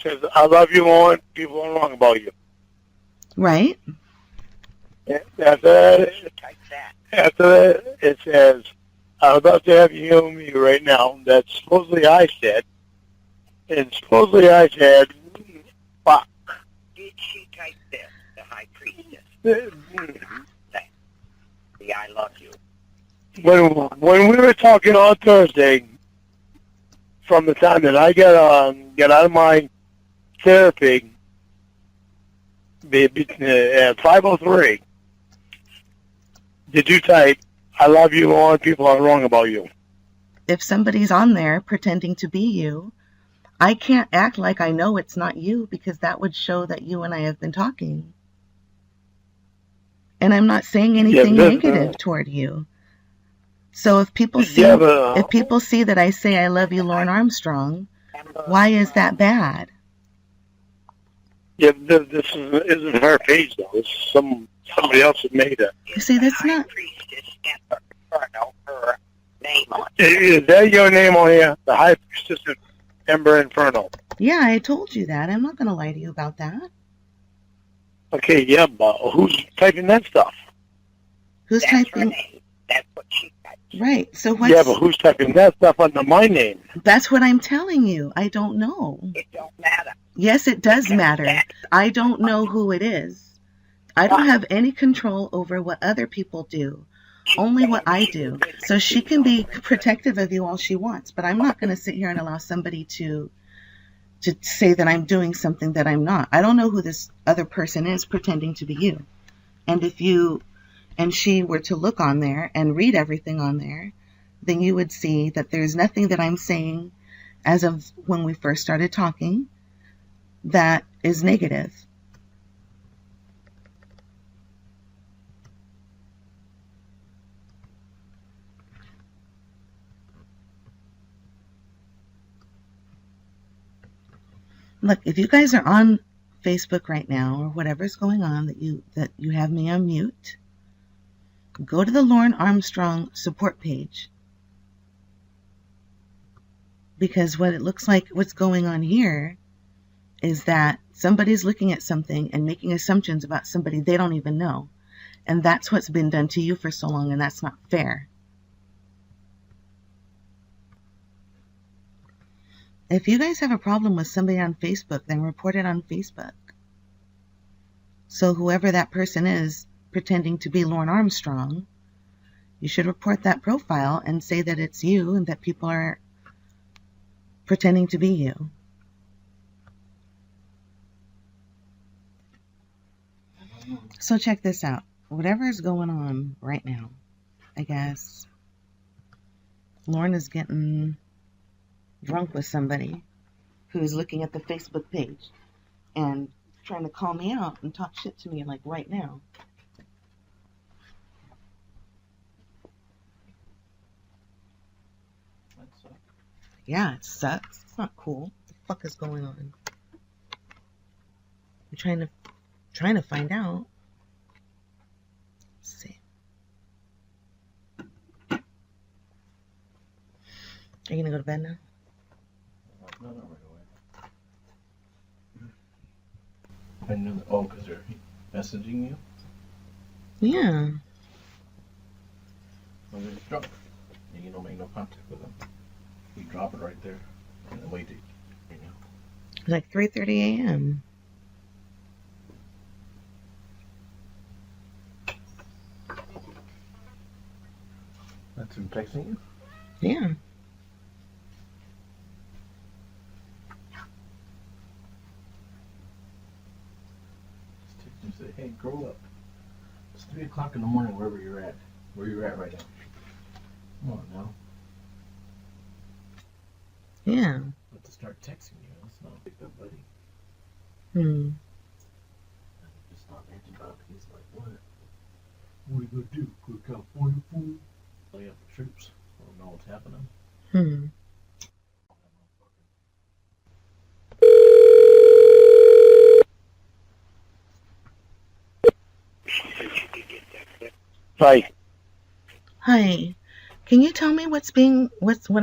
S3: says, I love you, Lorne. People are wrong about you.
S4: Right?
S3: After that, it says, I'm about to have you hear me right now. That supposedly I said. And supposedly I said, fuck.
S5: Did she type this, the high priestess?
S3: The
S5: I love you.
S3: When we were talking on Thursday, from the time that I got out of my therapy, 503, did you type, I love you, Lorne, people are wrong about you?
S4: If somebody's on there pretending to be you, I can't act like I know it's not you, because that would show that you and I have been talking. And I'm not saying anything negative toward you. So if people see that I say I love you, Lorne Armstrong, why is that bad?
S3: Yeah, this isn't her page though. It's somebody else that made it.
S4: You see, that's not.
S5: Priestess Ember, her name on
S3: Is that your name on here? The High Priestess Ember Inferno.
S4: Yeah, I told you that. I'm not going to lie to you about that.
S3: Okay, yeah, but who's typing that stuff?
S4: Who's
S5: That's
S4: typing?
S5: her name. That's what she typed.
S4: Right. So what's?
S3: Yeah, but who's typing that stuff under my name?
S4: That's what I'm telling you. I don't know.
S5: It don't matter.
S4: Yes, it does matter. I don't know who it is. I don't have any control over what other people do. Only what I do. So she can be protective of you all she wants, but I'm not going to sit here and allow somebody to say that I'm doing something that I'm not. I don't know who this other person is pretending to be you. And if you and she were to look on there and read everything on there, then you would see that there's nothing that I'm saying as of when we first started talking that is negative. Look, if you guys are on Facebook right now or whatever's going on that you have me on mute, go to the Lorne Armstrong support page. Because what it looks like what's going on here is that somebody's looking at something and making assumptions about somebody they don't even know. And that's what's been done to you for so long, and that's not fair. If you guys have a problem with somebody on Facebook, then report it on Facebook. So whoever that person is pretending to be Lorne Armstrong, you should report that profile and say that it's you and that people are pretending to be you. So check this out. Whatever is going on right now, I guess Lorne is getting drunk with somebody who's looking at the Facebook page and trying to call me out and talk shit to me like right now. That sucks. Yeah, it sucks. It's not cool. What the fuck is going on? I'm trying to find out. Let's see. Are you gonna go to bed now?
S1: No, not right away. I knew that. Oh, because they're messaging you?
S4: Yeah.
S1: Well, they drop it. And you don't make no contact with them. You drop it right there and then wait. You know.
S4: It's like 3:30 a.m.
S1: That's him texting you?
S4: Yeah.
S1: Say, hey, grow up. It's 3 o'clock in the morning wherever you're at. Where you're at right now. Come on now.
S4: Yeah.
S1: But to start texting you, it's not a big up, buddy. It's not answering back. He's like, what? What are you gonna do? Go to California fool? Lay up the troops. I don't know what's happening.
S3: Hi.
S4: Hi. Can you tell me what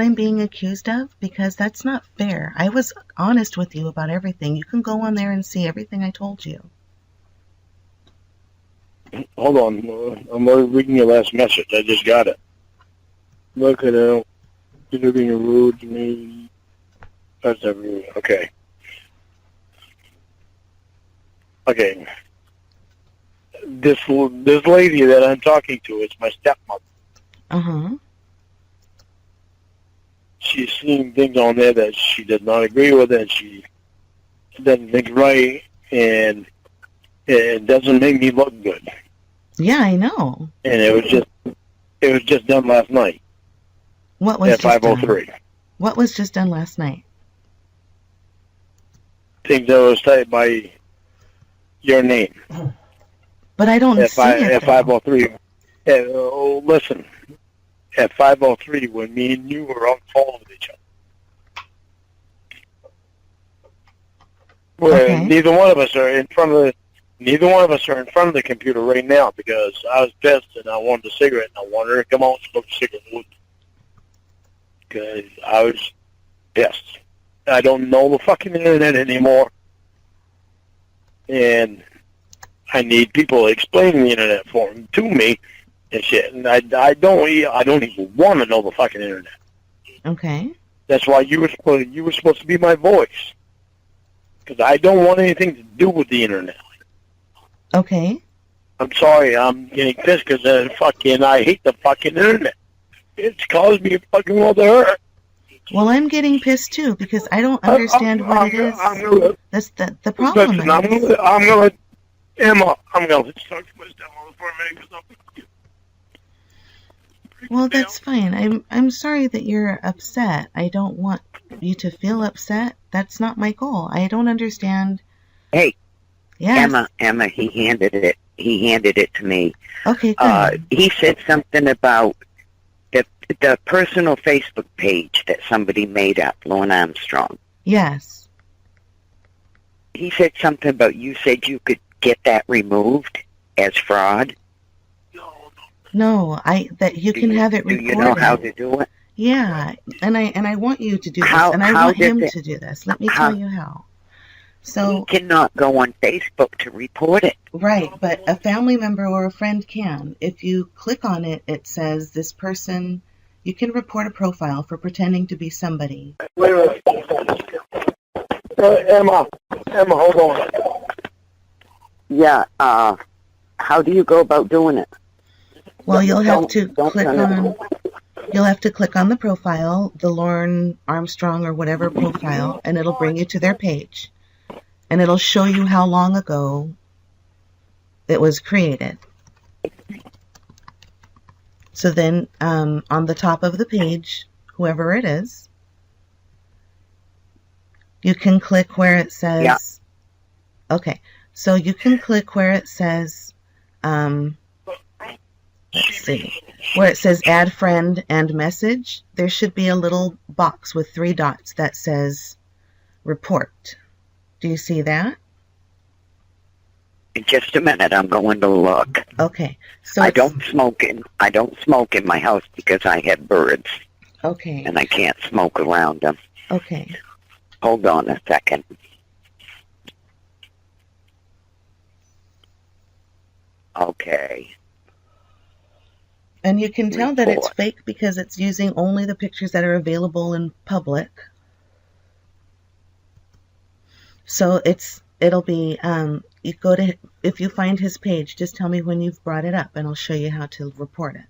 S4: I'm being accused of? Because that's not fair. I was honest with you about everything. You can go on there and see everything I told you.
S3: Hold on. I'm reading your last message. I just got it. Look at it. You're being rude to me. That's everything. Okay. Okay. This lady that I'm talking to is my stepmother.
S4: Uh-huh.
S3: She's seeing things on there that she does not agree with, and she doesn't think right, and it doesn't make me look good.
S4: Yeah, I know.
S3: And it was just done last night.
S4: What was
S3: at 5:03?
S4: What was just done last night?
S3: Things that was typed by your name.
S4: But I don't see it.
S3: At 5:03. Listen. At 5:03, when me and you were on phone with each other. Where neither one of us are in front of the computer right now because I was pissed and I wanted a cigarette and I wanted her to come out and smoke a cigarette with me. Because I was pissed. I don't know the fucking internet anymore. And I need people explaining the internet to me and shit. And I don't even want to know the fucking internet.
S4: Okay.
S3: That's why you were supposed to be my voice. Because I don't want anything to do with the internet.
S4: Okay.
S3: I'm sorry, I'm getting pissed because I hate the fucking internet. It's caused me a fucking world of hurt.
S4: Well, I'm getting pissed too because I don't understand what it is. That's the problem.
S3: Listen, I'm gonna Emma. I'm gonna talk to my stepmother for a minute because
S4: well, that's fine. I'm sorry that you're upset. I don't want you to feel upset. That's not my goal. I don't understand.
S7: Hey,
S4: yes.
S7: Emma, he handed it to me.
S4: Okay, good.
S7: He said something about the personal Facebook page that somebody made up, Lorne Armstrong.
S4: Yes.
S7: He said something about you said you could get that removed as fraud.
S4: No, that you can have it recorded.
S7: Do you know how to do it?
S4: Yeah, and I want you to do this, and I want him to do this. Let me tell you how. So
S7: he cannot go on Facebook to report it.
S4: Right, but a family member or a friend can. If you click on it, it says this person. You can report a profile for pretending to be somebody.
S3: Wait. Emma, hold on.
S7: Yeah. How do you go about doing it?
S4: Well, you'll have to click on. You'll have to click on the profile, the Lorne Armstrong or whatever profile, and it'll bring you to their page. And it'll show you how long ago it was created. So then on the top of the page, whoever it is, you can click where it says...
S7: Yeah.
S4: Okay, so you can click where it says... let's see. Where it says add friend and message, there should be a little box with 3 dots that says report. Do you see that?
S7: In just a minute, I'm going to look.
S4: Okay. So
S7: I don't smoke in my house because I have birds.
S4: Okay.
S7: And I can't smoke around them.
S4: Okay.
S7: Hold on a second. Okay.
S4: And you can tell that it's fake because it's using only the pictures that are available in public. So it'll be you go to, if you find his page, just tell me when you've brought it up and I'll show you how to report it.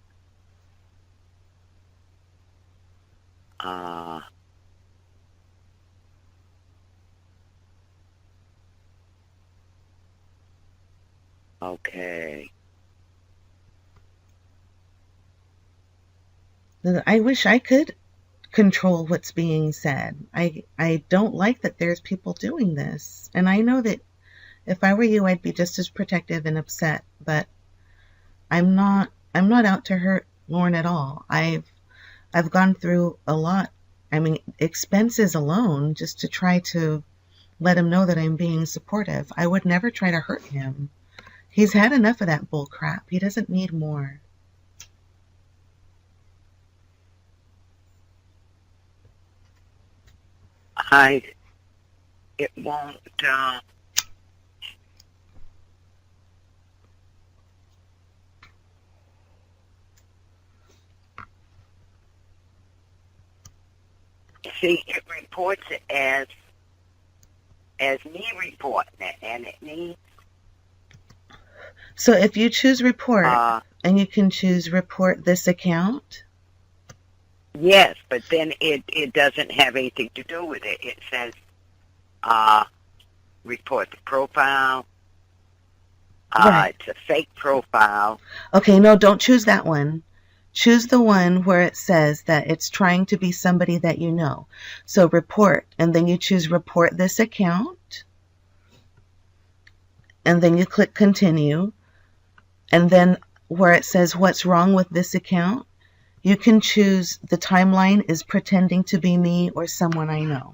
S7: Okay.
S4: I wish I could control what's being said. I don't like that there's people doing this. And I know that if I were you, I'd be just as protective and upset, but I'm not out to hurt Lorne at all. I've gone through a lot. I mean, expenses alone just to try to let him know that I'm being supportive. I would never try to hurt him. He's had enough of that bull crap. He doesn't need more.
S7: It won't, see, it reports it as me reporting it, and it needs,
S4: So if you choose report, and you can choose report this account.
S7: yes, but then it doesn't have anything to do with it. It says, report the profile.
S4: Right.
S7: It's a fake profile.
S4: Okay, no, don't choose that one. Choose the one where it says that it's trying to be somebody that you know. So report, and then you choose report this account. And then you click continue. And then where it says what's wrong with this account, you can choose the timeline is pretending to be me or someone I know.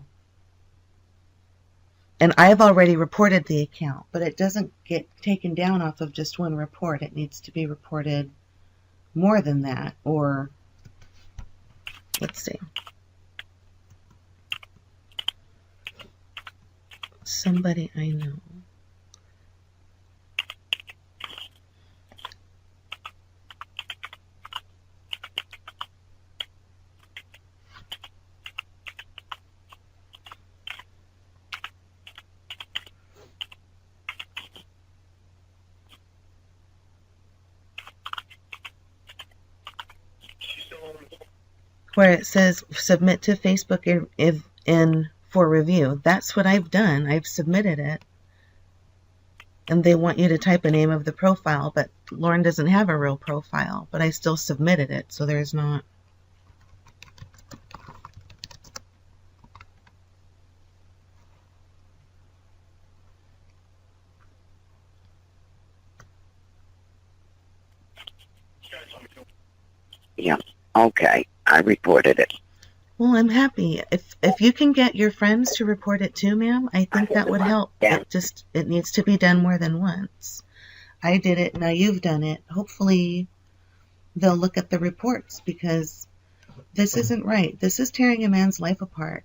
S4: And I've already reported the account, but it doesn't get taken down off of just one report. It needs to be reported more than that, or let's see. Somebody I know. Where it says submit to Facebook in for review. That's what I've done. I've submitted it. And they want you to type a name of the profile, but Lorne doesn't have a real profile, but I still submitted it, so there's not.
S7: Yeah, okay. I reported it.
S4: Well, I'm happy. If you can get your friends to report it too, ma'am, I think that would help.
S7: Yeah.
S4: It needs to be done more than once. I did it, now you've done it. Hopefully they'll look at the reports, because this isn't right. This is tearing a man's life apart.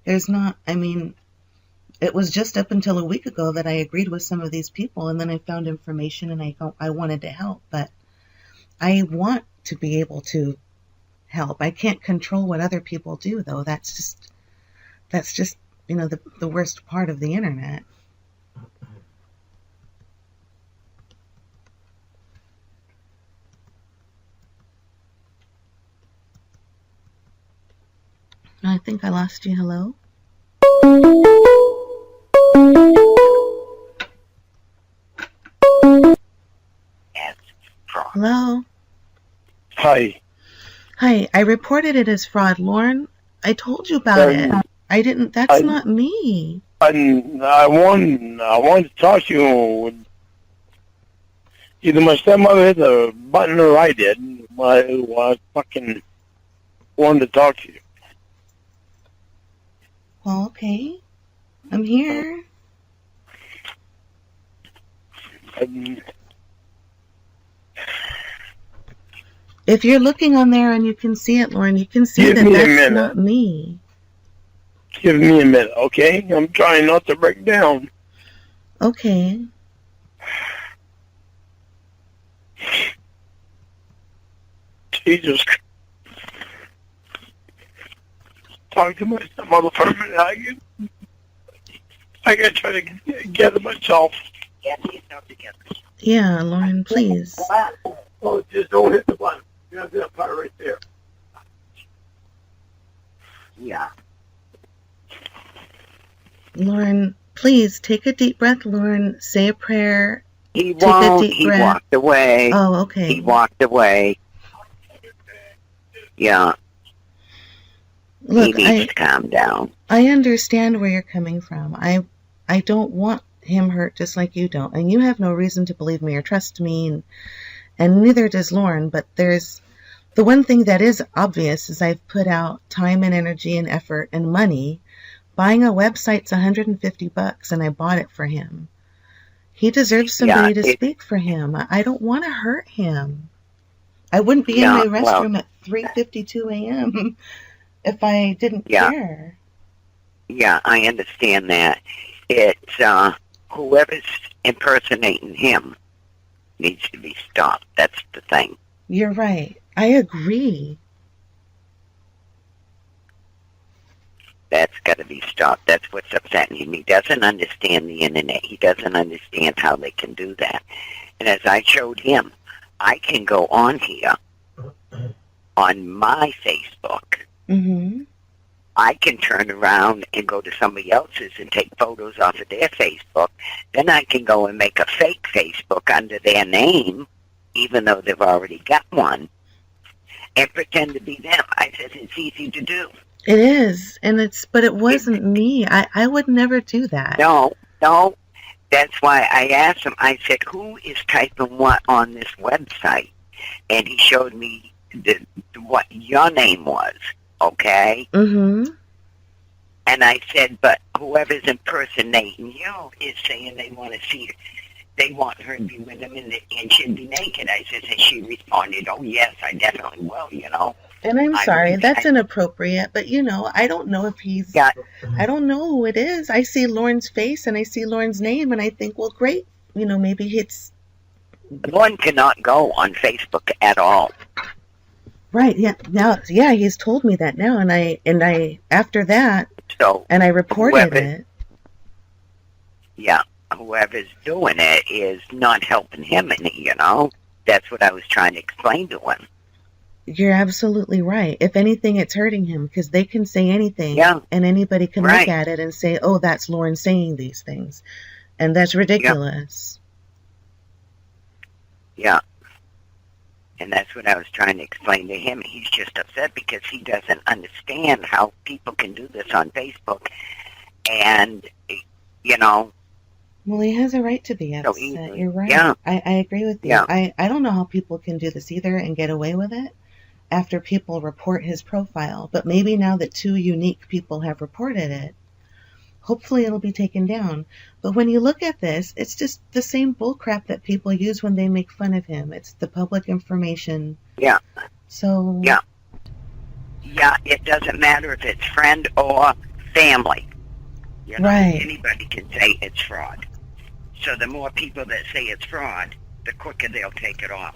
S4: There's not, I mean, it was just up until a week ago that I agreed with some of these people, and then I found information and I wanted to help, but I want to be able to help. I can't control what other people do, though. That's just you know, the worst part of the internet. I think I lost you. Hello? Hello?
S3: Hi.
S4: Hi, I reported it as fraud. Lorne, I told you about it. I didn't, that's not me.
S3: I wanted to talk to you. Either my stepmother hit the button or I did. I fucking wanted to talk to you.
S4: Well, okay. I'm here. If you're looking on there and you can see it, Lorne, you can see that that's not me.
S3: Give me a minute, okay? I'm trying not to break down.
S4: Okay.
S3: Jesus. Talk to my stepmother for a minute. I gotta try to gather myself.
S7: Get yourself together.
S4: Yeah, Lorne, please.
S3: Oh, just don't hit the button. You have that part right there.
S7: Yeah.
S4: Lorne, please take a deep breath. Lorne, say a prayer.
S7: He won't. He walked away.
S4: Oh, okay.
S7: He walked away. Yeah.
S4: Look,
S7: he needs to calm down.
S4: I understand where you're coming from. I don't want him hurt just like you don't. And you have no reason to believe me or trust me, and neither does Lorne. But there's the one thing that is obvious is I've put out time and energy and effort and money. Buying a website's $150, and I bought it for him. He deserves somebody to speak for him. I don't want to hurt him. I wouldn't be in my restroom at 3:52 a.m. if I didn't care.
S7: Yeah, I understand that. It's whoever's impersonating him needs to be stopped. That's the thing.
S4: You're right. I agree.
S7: That's got to be stopped. That's what's upsetting him. He doesn't understand the internet. He doesn't understand how they can do that. And as I showed him, I can go on here on my Facebook.
S4: Mm-hmm.
S7: I can turn around and go to somebody else's and take photos off of their Facebook. Then I can go and make a fake Facebook under their name, even though they've already got one, and pretend to be them. I said it's easy to do.
S4: It is, but it wasn't me. I would never do that.
S7: No. That's why I asked him. I said, who is typing what on this website? And he showed me what your name was, okay?
S4: Mm-hmm.
S7: And I said, but whoever's impersonating you is saying they want to see her. They want her to be with them and she'd be naked. I said, and she responded, oh, yes, I definitely will,
S4: And I'm sorry, that's inappropriate, but I don't know if he's, I don't know who it is. I see Lorne's face and I see Lorne's name and I think, well, great, maybe it's...
S7: Lorne cannot go on Facebook at all.
S4: Right, yeah, he's told me that now, and I after that, and I reported it.
S7: Yeah, whoever's doing it is not helping him, That's what I was trying to explain to him.
S4: You're absolutely right. If anything, it's hurting him because they can say anything, and anybody can look at it and say, "Oh, that's Lorne saying these things," and that's ridiculous.
S7: Yeah, and that's what I was trying to explain to him. He's just upset because he doesn't understand how people can do this on Facebook, and
S4: Well, he has a right to be upset. So you're right.
S7: Yeah.
S4: I agree with you.
S7: Yeah.
S4: I don't know how people can do this either and get away with it after people report his profile. But maybe now that 2 unique people have reported it, hopefully it'll be taken down. But when you look at this, it's just the same bullcrap that people use when they make fun of him. It's the public information.
S7: Yeah.
S4: So...
S7: Yeah. Yeah, it doesn't matter if it's friend or family.
S4: Right.
S7: Anybody can say it's fraud. So the more people that say it's fraud, the quicker they'll take it off.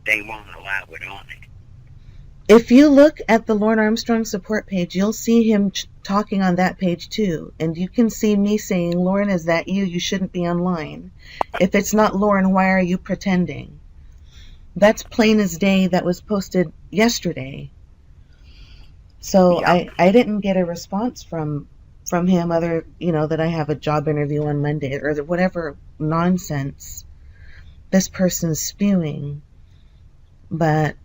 S7: They won't allow it on it.
S4: If you look at the Lorne Armstrong support page, you'll see him talking on that page too. And you can see me saying, Lorne, is that you? You shouldn't be online. If it's not Lorne, why are you pretending? That's plain as day. That was posted yesterday. So yeah. I didn't get a response from him other, that I have a job interview on Monday or whatever nonsense this person's spewing. But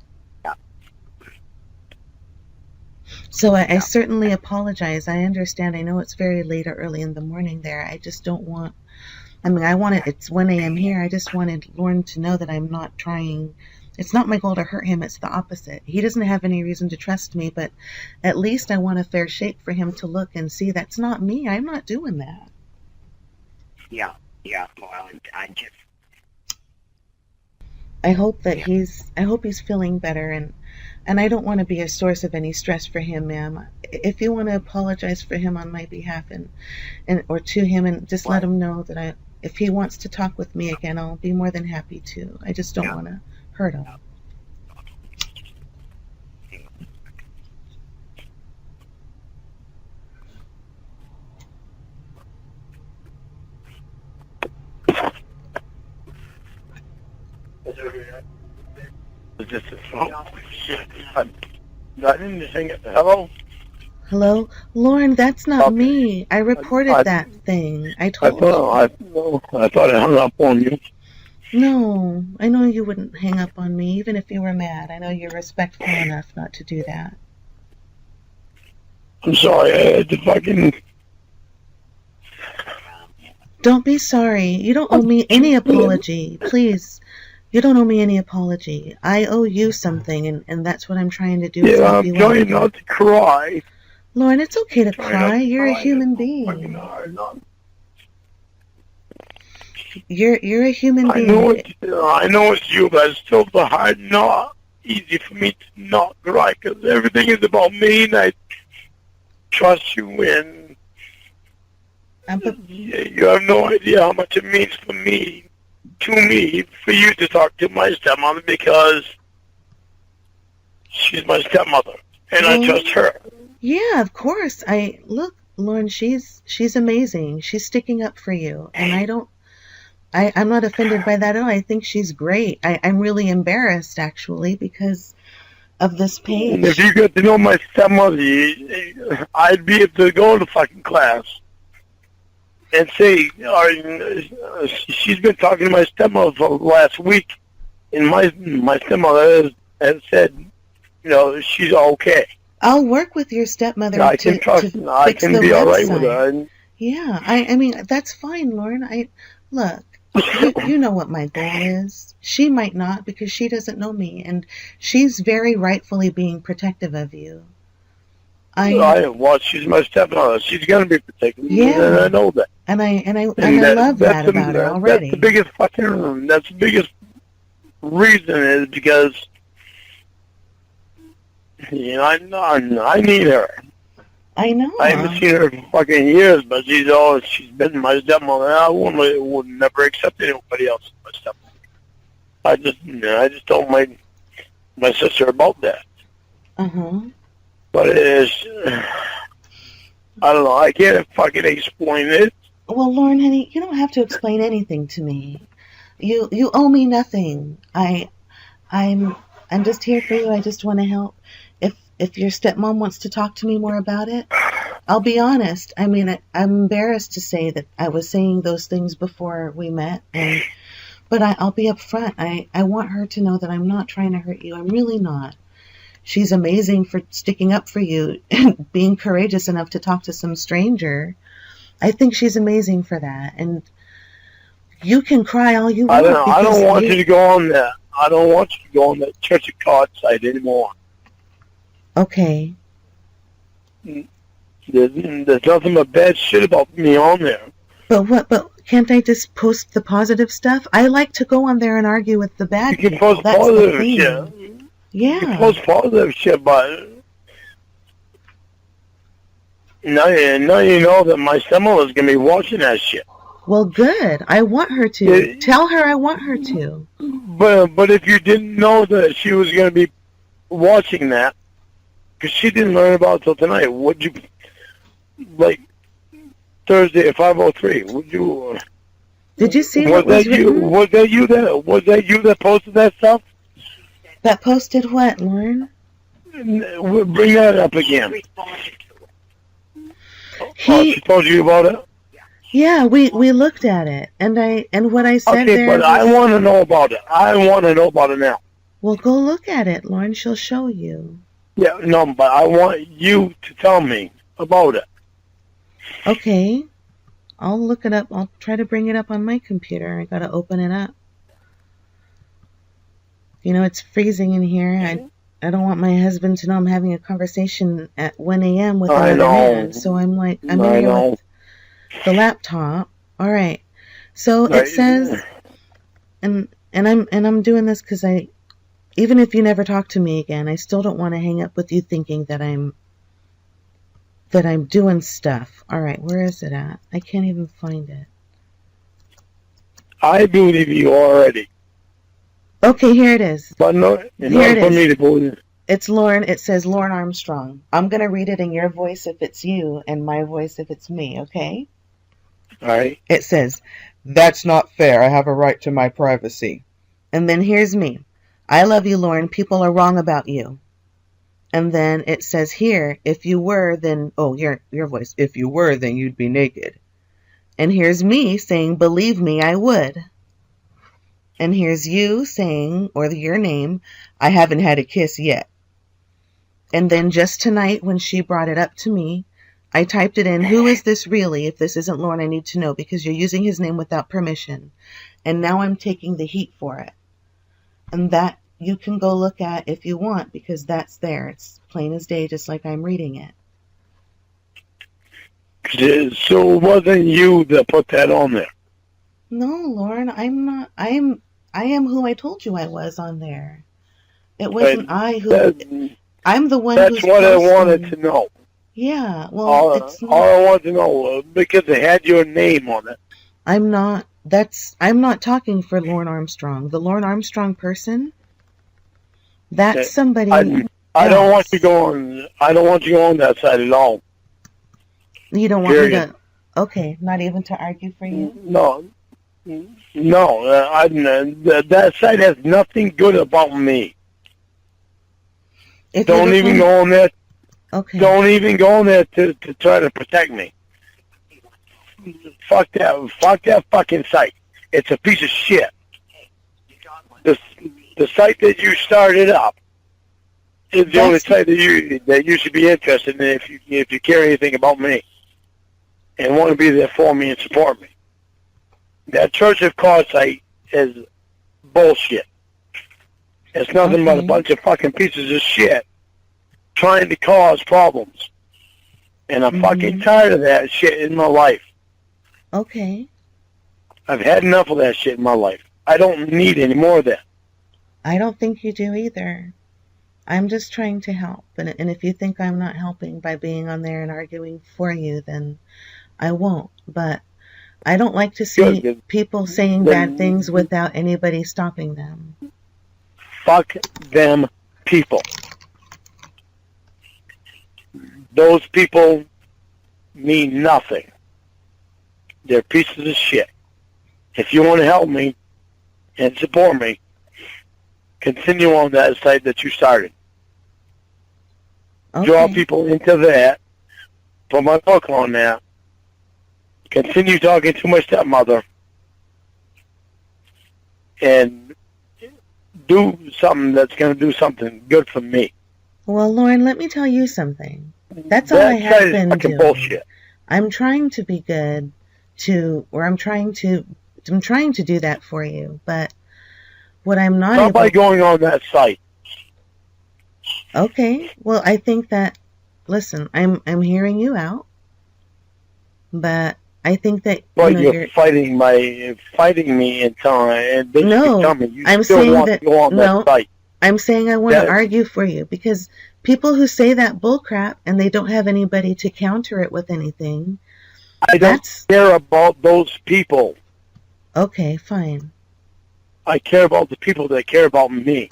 S4: so I certainly apologize. I understand. I know it's very late or early in the morning there. I just don't want, it's 1 a.m. here. I just wanted Lorne to know that I'm not trying. It's not my goal to hurt him. It's the opposite. He doesn't have any reason to trust me, but at least I want a fair shake for him to look and see that's not me. I'm not doing that.
S7: Yeah. Well,
S4: I hope that he's feeling better, and I don't want to be a source of any stress for him, ma'am. If you want to apologize for him on my behalf and or to him, and just let him know that if he wants to talk with me again, I'll be more than happy to. I just don't want to hurt him.
S3: Is this a phone? Shit. I didn't think it. Hello?
S4: Hello? Lorne, that's not me. I reported that thing. I thought I
S3: hung up on you.
S4: No, I know you wouldn't hang up on me, even if you were mad. I know you're respectful enough not to do that.
S3: I'm sorry, I had to fucking...
S4: Don't be sorry. You don't owe me any apology. Please. You don't owe me any apology. I owe you something, and that's what I'm trying to do.
S3: Yeah, I'm trying not to cry.
S4: Lorne, it's okay to cry. You're a human being. You're a human being.
S3: I know it's you, but it's still not easy for me to not cry, because everything is about me, and I trust you, and you have no idea how much it means to me, for you to talk to my stepmother, because she's my stepmother, and I trust her.
S4: Yeah, of course. Look, Lorne, she's amazing. She's sticking up for you, and I'm not offended by that at all. I think she's great. I'm really embarrassed, actually, because of this page.
S3: And if you get to know my stepmother, I'd be able to go to fucking class and say, she's been talking to my stepmother for the last week, and my stepmother has said, she's okay.
S4: I'll work with your stepmother
S3: I can trust her. I can be all right with her.
S4: Yeah, I mean, that's fine, Lorne. Look, you know what my goal is. She might not, because she doesn't know me, and she's very rightfully being protective of you.
S3: She's my stepmother. She's gonna be protective.
S4: Yeah,
S3: and I know that.
S4: And I love that about her already.
S3: That's the biggest reason is because I need her.
S4: I know.
S3: I haven't seen her for fucking years, but she's been my stepmother. I would never accept anybody else as my stepmother. I just told my sister about that. But it is, I don't know. I can't fucking explain it.
S4: Well, Lorne, honey, you don't have to explain anything to me. You owe me nothing. I'm just here for you. I just want to help. If your stepmom wants to talk to me more about it, I'll be honest. I mean, I'm embarrassed to say that I was saying those things before we met, but I'll be upfront. I want her to know that I'm not trying to hurt you. I'm really not. She's amazing for sticking up for you and being courageous enough to talk to some stranger. I think she's amazing for that. And you can cry all you want.
S3: I don't want you to go on that. I don't want you to go on that Church of Cawd site anymore.
S4: Okay.
S3: There's nothing but bad shit about me on there.
S4: But can't I just post the positive stuff? I like to go on there and argue with the bad people.
S3: You can post positive shit.
S4: Yeah.
S3: You can post positive shit, but now you know that my stepmother's going to be watching that shit.
S4: Well, good. I want her to. Tell her I want her to.
S3: But if you didn't know that she was going to be watching that, because she didn't learn about it till tonight, would you, like, Thursday at 5:03, would you...
S4: Did you see
S3: was that you that posted that stuff?
S4: That posted what, Lorne?
S3: Bring that up again. She told you about it?
S4: Yeah, we looked at it, and what I said there.
S3: Okay, but I want to know about it. I want to know about it now.
S4: Well, go look at it, Lorne. She'll show you.
S3: Yeah, no, but I want you to tell me about it.
S4: Okay. I'll look it up. I'll try to bring it up on my computer. I gotta open it up. It's freezing in here. I don't want my husband to know I'm having a conversation at 1 a.m. with another man. So I'm in here with the laptop. All right. So it says, and I'm doing this because even if you never talk to me again, I still don't want to hang up with you thinking that I'm doing stuff. All right, where is it at? I can't even find it.
S3: I believe you already.
S4: Okay, here it is.
S3: But no,
S4: here it
S3: for me to believe.
S4: It's Lorne. It says Lorne Armstrong. I'm going to read it in your voice if it's you and my voice if it's me, okay?
S3: All right.
S4: It says, "That's not fair. I have a right to my privacy." And then here's me. "I love you, Lorne. People are wrong about you." And then it says here, "If you were, then..." Oh, your voice. "If you were, then you'd be naked." And here's me saying, "Believe me, I would." And here's you saying, or your name, "I haven't had a kiss yet." And then just tonight when she brought it up to me, I typed it in, "Who is this really? If this isn't Lorne, I need to know because you're using his name without permission." And now I'm taking the heat for it. And that you can go look at if you want because that's there. It's plain as day, just like I'm reading it.
S3: So it wasn't you that put that on there?
S4: No, Lorne, I'm not. I am who I told you I was on there. It wasn't I'm the one.
S3: That's what I wanted to know.
S4: Yeah, well, it's not...
S3: All I want to know, because it had your name on it.
S4: I'm not talking for Lorne Armstrong. The Lorne Armstrong person, that's somebody
S3: I don't want you going. I don't want you on that side at all.
S4: You don't want me to... Okay, not even to argue for you?
S3: No. That site has nothing good about me. Don't even go on there.
S4: Okay.
S3: Don't even go on there to try to protect me. Fuck that fucking site. It's a piece of shit. The site that you started up is the only site that you should be interested in if you care anything about me and want to be there for me and support me. That Church of Cawd site is bullshit. It's nothing but a bunch of fucking pieces of shit trying to cause problems. And I'm fucking tired of that shit in my life.
S4: Okay.
S3: I've had enough of that shit in my life. I don't need any more of that.
S4: I don't think you do either. I'm just trying to help. And if you think I'm not helping by being on there and arguing for you, then I won't. But I don't like to see people saying bad things without anybody stopping them.
S3: Fuck them people. Those people mean nothing. They're pieces of shit. If you want to help me and support me, continue on that site that you started.
S4: Okay.
S3: Draw people into that. Put my book on that. Continue talking to my stepmother. And do something that's going to do something good for me.
S4: Well, Lorne, let me tell you something. That's all I have been doing.
S3: Bullshit.
S4: I'm trying to be good I'm trying to do that for you, but what I'm not
S3: able... by going on that site.
S4: Okay, well, I think that, listen, I'm hearing you out, but I think that
S3: you're fighting me and telling me you
S4: I'm
S3: still
S4: saying
S3: want
S4: that,
S3: to go on that site.
S4: I'm saying I want to argue for you because people who say that bullcrap and they don't have anybody to counter it with anything.
S3: I don't care about those people.
S4: Okay, fine.
S3: I care about the people that care about me.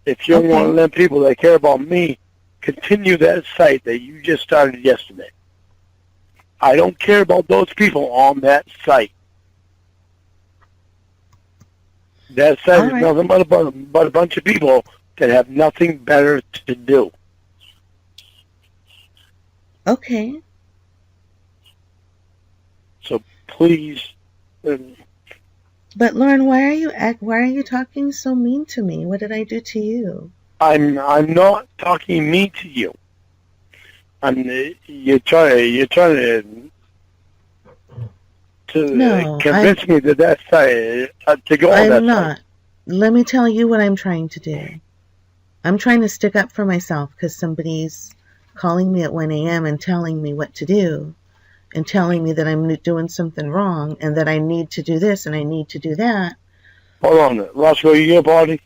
S3: If you're one of them people that care about me, continue that site that you just started yesterday. I don't care about those people on that site. That site is nothing but a bunch of people that have nothing better to do.
S4: Okay.
S3: So please.
S4: But Lorne, why are you talking so mean to me? What did I do to you?
S3: I'm not talking mean to you. You're trying to convince me that that's to go on that side.
S4: I'm not. Let me tell you what I'm trying to do. I'm trying to stick up for myself because somebody's calling me at 1 a.m. and telling me what to do and telling me that I'm doing something wrong and that I need to do this and I need to do that.
S3: Hold on. Roscoe, you get a party?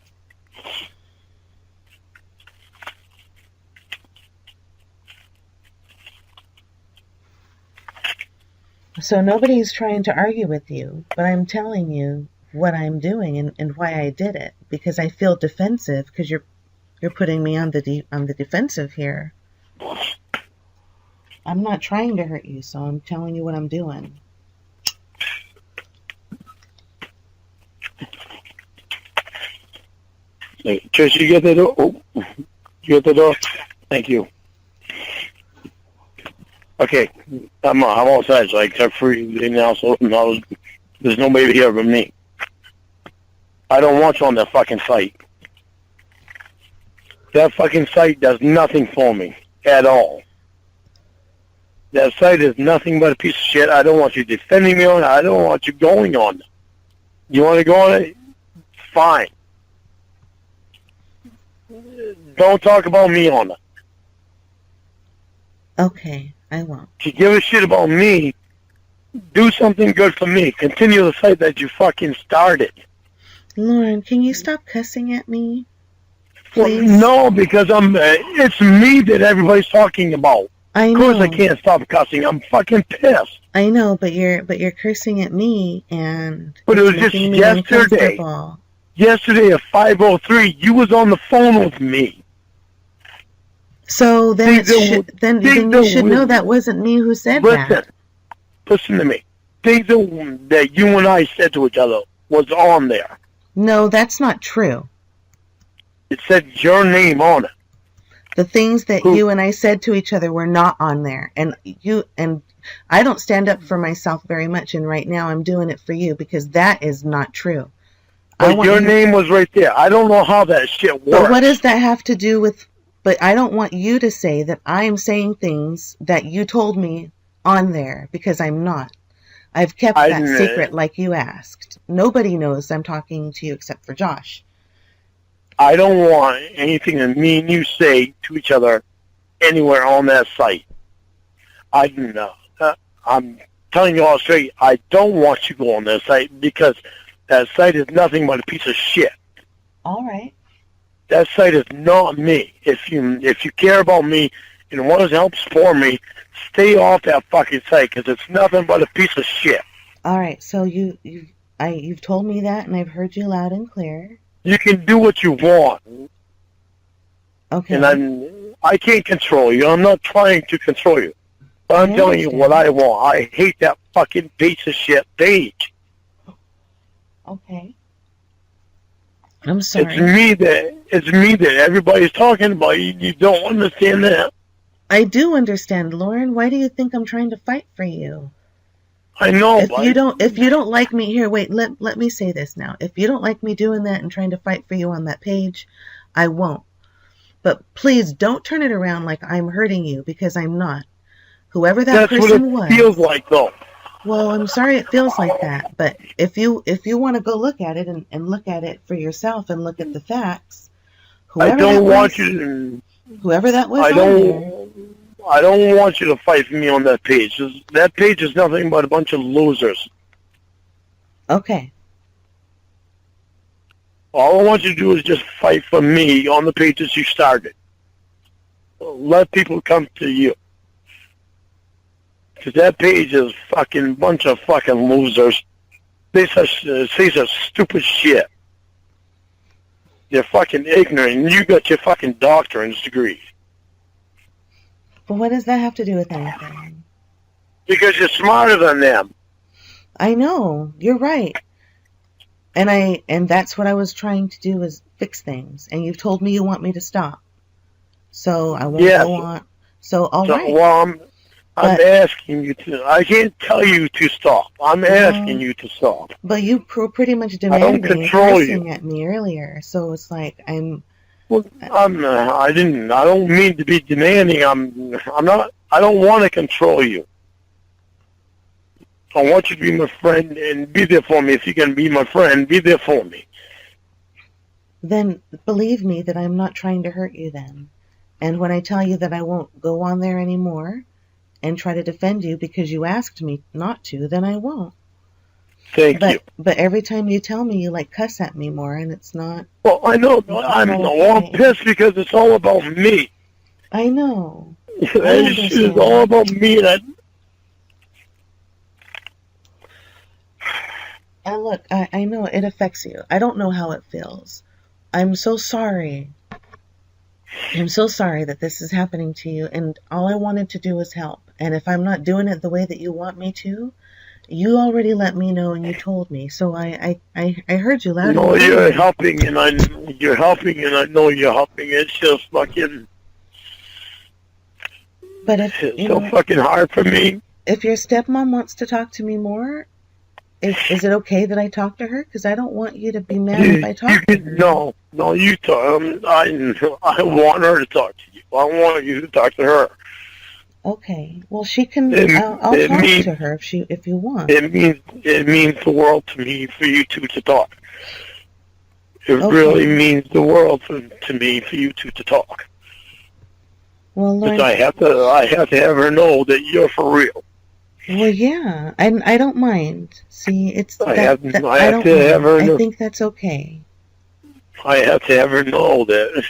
S4: So nobody's trying to argue with you, but I'm telling you what I'm doing and why I did it because I feel defensive because you're putting me on the defensive here. I'm not trying to hurt you, so I'm telling you what I'm doing.
S3: Hey, Trish, you get the door? Oh, you get the door? Thank you. Okay, I'm outside, so I got free now, so there's nobody here but me. I don't want you on that fucking site. That fucking site does nothing for me at all. That site is nothing but a piece of shit. I don't want you defending me on it. I don't want you going on it. You want to go on it? Fine. Don't talk about me on it.
S4: Okay, I won't.
S3: If you give a shit about me, do something good for me. Continue the site that you fucking started.
S4: Lorne, can you stop cussing at me? Please.
S3: Well, no, because it's me that everybody's talking about.
S4: I know.
S3: Of course I can't stop cussing. I'm fucking pissed.
S4: I know, but you're cursing at me, and
S3: But it
S4: it's
S3: was just
S4: making me
S3: yesterday.
S4: uncomfortable.
S3: Yesterday at 5:03, you was on the phone with me.
S4: So then then you should know that wasn't me who said that.
S3: Listen to me. Things that you and I said to each other was on there.
S4: No, that's not true.
S3: It said your name on it.
S4: The things that you and I said to each other were not on there. And I don't stand up for myself very much, and right now I'm doing it for you because that is not true.
S3: But your name was right there. I don't know how that shit works.
S4: But what does that have to do with... But I don't want you to say that I am saying things that you told me on there, because I'm not. I've kept that secret like you asked. Nobody knows I'm talking to you except for Josh.
S3: I don't want anything that me and you say to each other anywhere on that site. I'm telling you all straight, I don't want you to go on that site because that site is nothing but a piece of shit.
S4: All right.
S3: That site is not me. If you care about me and want to help support me, stay off that fucking site because it's nothing but a piece of shit.
S4: All right. So you've told me that, and I've heard you loud and clear.
S3: You can do what you want.
S4: Okay.
S3: And I can't control you. I'm not trying to control you. But I'm telling you what I want. I hate that fucking piece of shit page.
S4: Okay. I'm sorry.
S3: It's me that everybody's talking about. You don't understand that.
S4: I do understand, Lorne. Why do you think I'm trying to fight for you?
S3: I know.
S4: If you don't like me here, wait, let me say this now. If you don't like me doing that and trying to fight for you on that page, I won't. But please don't turn it around like I'm hurting you, because I'm not. Whoever that person was.
S3: That's what it feels like, though.
S4: Well, I'm sorry it feels like that, but if you want to go look at it and look at it for yourself and look at the facts, whoever that was
S3: I don't want you to fight for me on that page. That page is nothing but a bunch of losers.
S4: Okay.
S3: All I want you to do is just fight for me on the pages you started. Let people come to you. Because that page is fucking bunch of fucking losers. They say such stupid shit. They're fucking ignorant, and you got your fucking doctorate's degree.
S4: But what does that have to do with anything?
S3: Because you're smarter than them.
S4: I know. You're right. And that's what I was trying to do, is fix things. And you've told me you want me to stop. So I won't go on. So, all right.
S3: Well, I'm asking you to. I can't tell you to stop. I'm asking you to stop.
S4: But you pretty much demanded me cursing at me earlier. So it's like
S3: Well, I don't mean to be demanding. I'm not. I don't want to control you. I want you to be my friend and be there for me. If you can be my friend, be there for me.
S4: Then believe me that I'm not trying to hurt you then. And when I tell you that I won't go on there anymore and try to defend you because you asked me not to, then I won't.
S3: Thank you.
S4: But every time you tell me, you cuss at me more, and it's not.
S3: Well, I know. I'm pissed because it's all about me.
S4: I know.
S3: It's all about me.
S4: And look, I know it affects you. I don't know how it feels. I'm so sorry. I'm so sorry that this is happening to you, and all I wanted to do was help. And if I'm not doing it the way that you want me to, you already let me know and you told me. So I heard you loud.
S3: No, you're helping, and I know you're helping. It's just fucking.
S4: But if
S3: it's so fucking hard for me.
S4: If your stepmom wants to talk to me more, is it okay that I talk to her? Because I don't want you to be mad if I talk to her.
S3: No, you talk. I want her to talk to you. I want you to talk to her.
S4: Okay. Well, she can. I'll talk to her if you want.
S3: It means the world to me for you two to talk. It really means the world to me for you two to talk.
S4: Well, Lorne,
S3: I have to have her know that you're for real.
S4: Well, yeah, I don't mind. See, it's
S3: I have to have her.
S4: I think that's okay.
S3: I have to have her know that,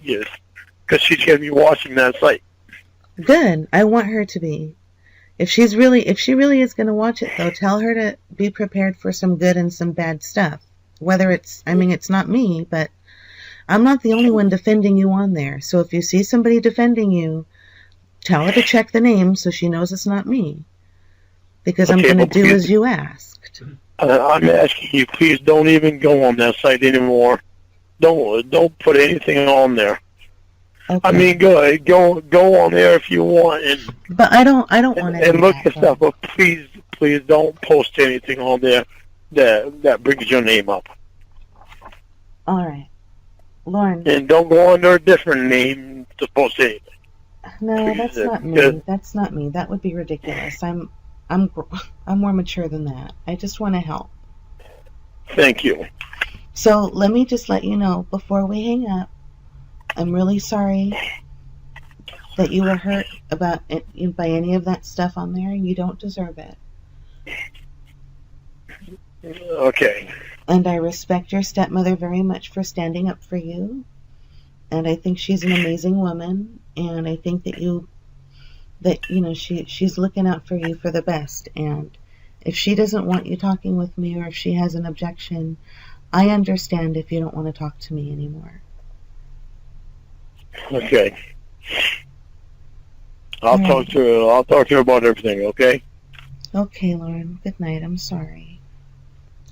S3: yes, because she's going to be watching that site.
S4: Good. I want her to be. If she really is going to watch it, though, tell her to be prepared for some good and some bad stuff. Whether it's not me, but I'm not the only one defending you on there. So if you see somebody defending you, tell her to check the name so she knows it's not me. Because I'm going to do as you asked.
S3: I'm asking you, please don't even go on that site anymore. Don't put anything on there.
S4: Okay.
S3: I mean, go on there if you want,
S4: but I don't want to.
S3: And look at stuff, but please don't post anything on there that brings your name up.
S4: All right, Lorne.
S3: And don't go under a different name to post anything.
S4: No, that's not me. That's not me. That would be ridiculous. I'm more mature than that. I just want to help.
S3: Thank you.
S4: So let me just let you know before we hang up, I'm really sorry that you were hurt about it, by any of that stuff on there. You don't deserve it.
S3: Okay.
S4: And I respect your stepmother very much for standing up for you. And I think she's an amazing woman. And I think that she's looking out for you for the best. And if she doesn't want you talking with me, or if she has an objection, I understand if you don't want to talk to me anymore.
S3: Okay. I'll talk to her about everything, okay?
S4: Okay, Lorne. Good night. I'm sorry.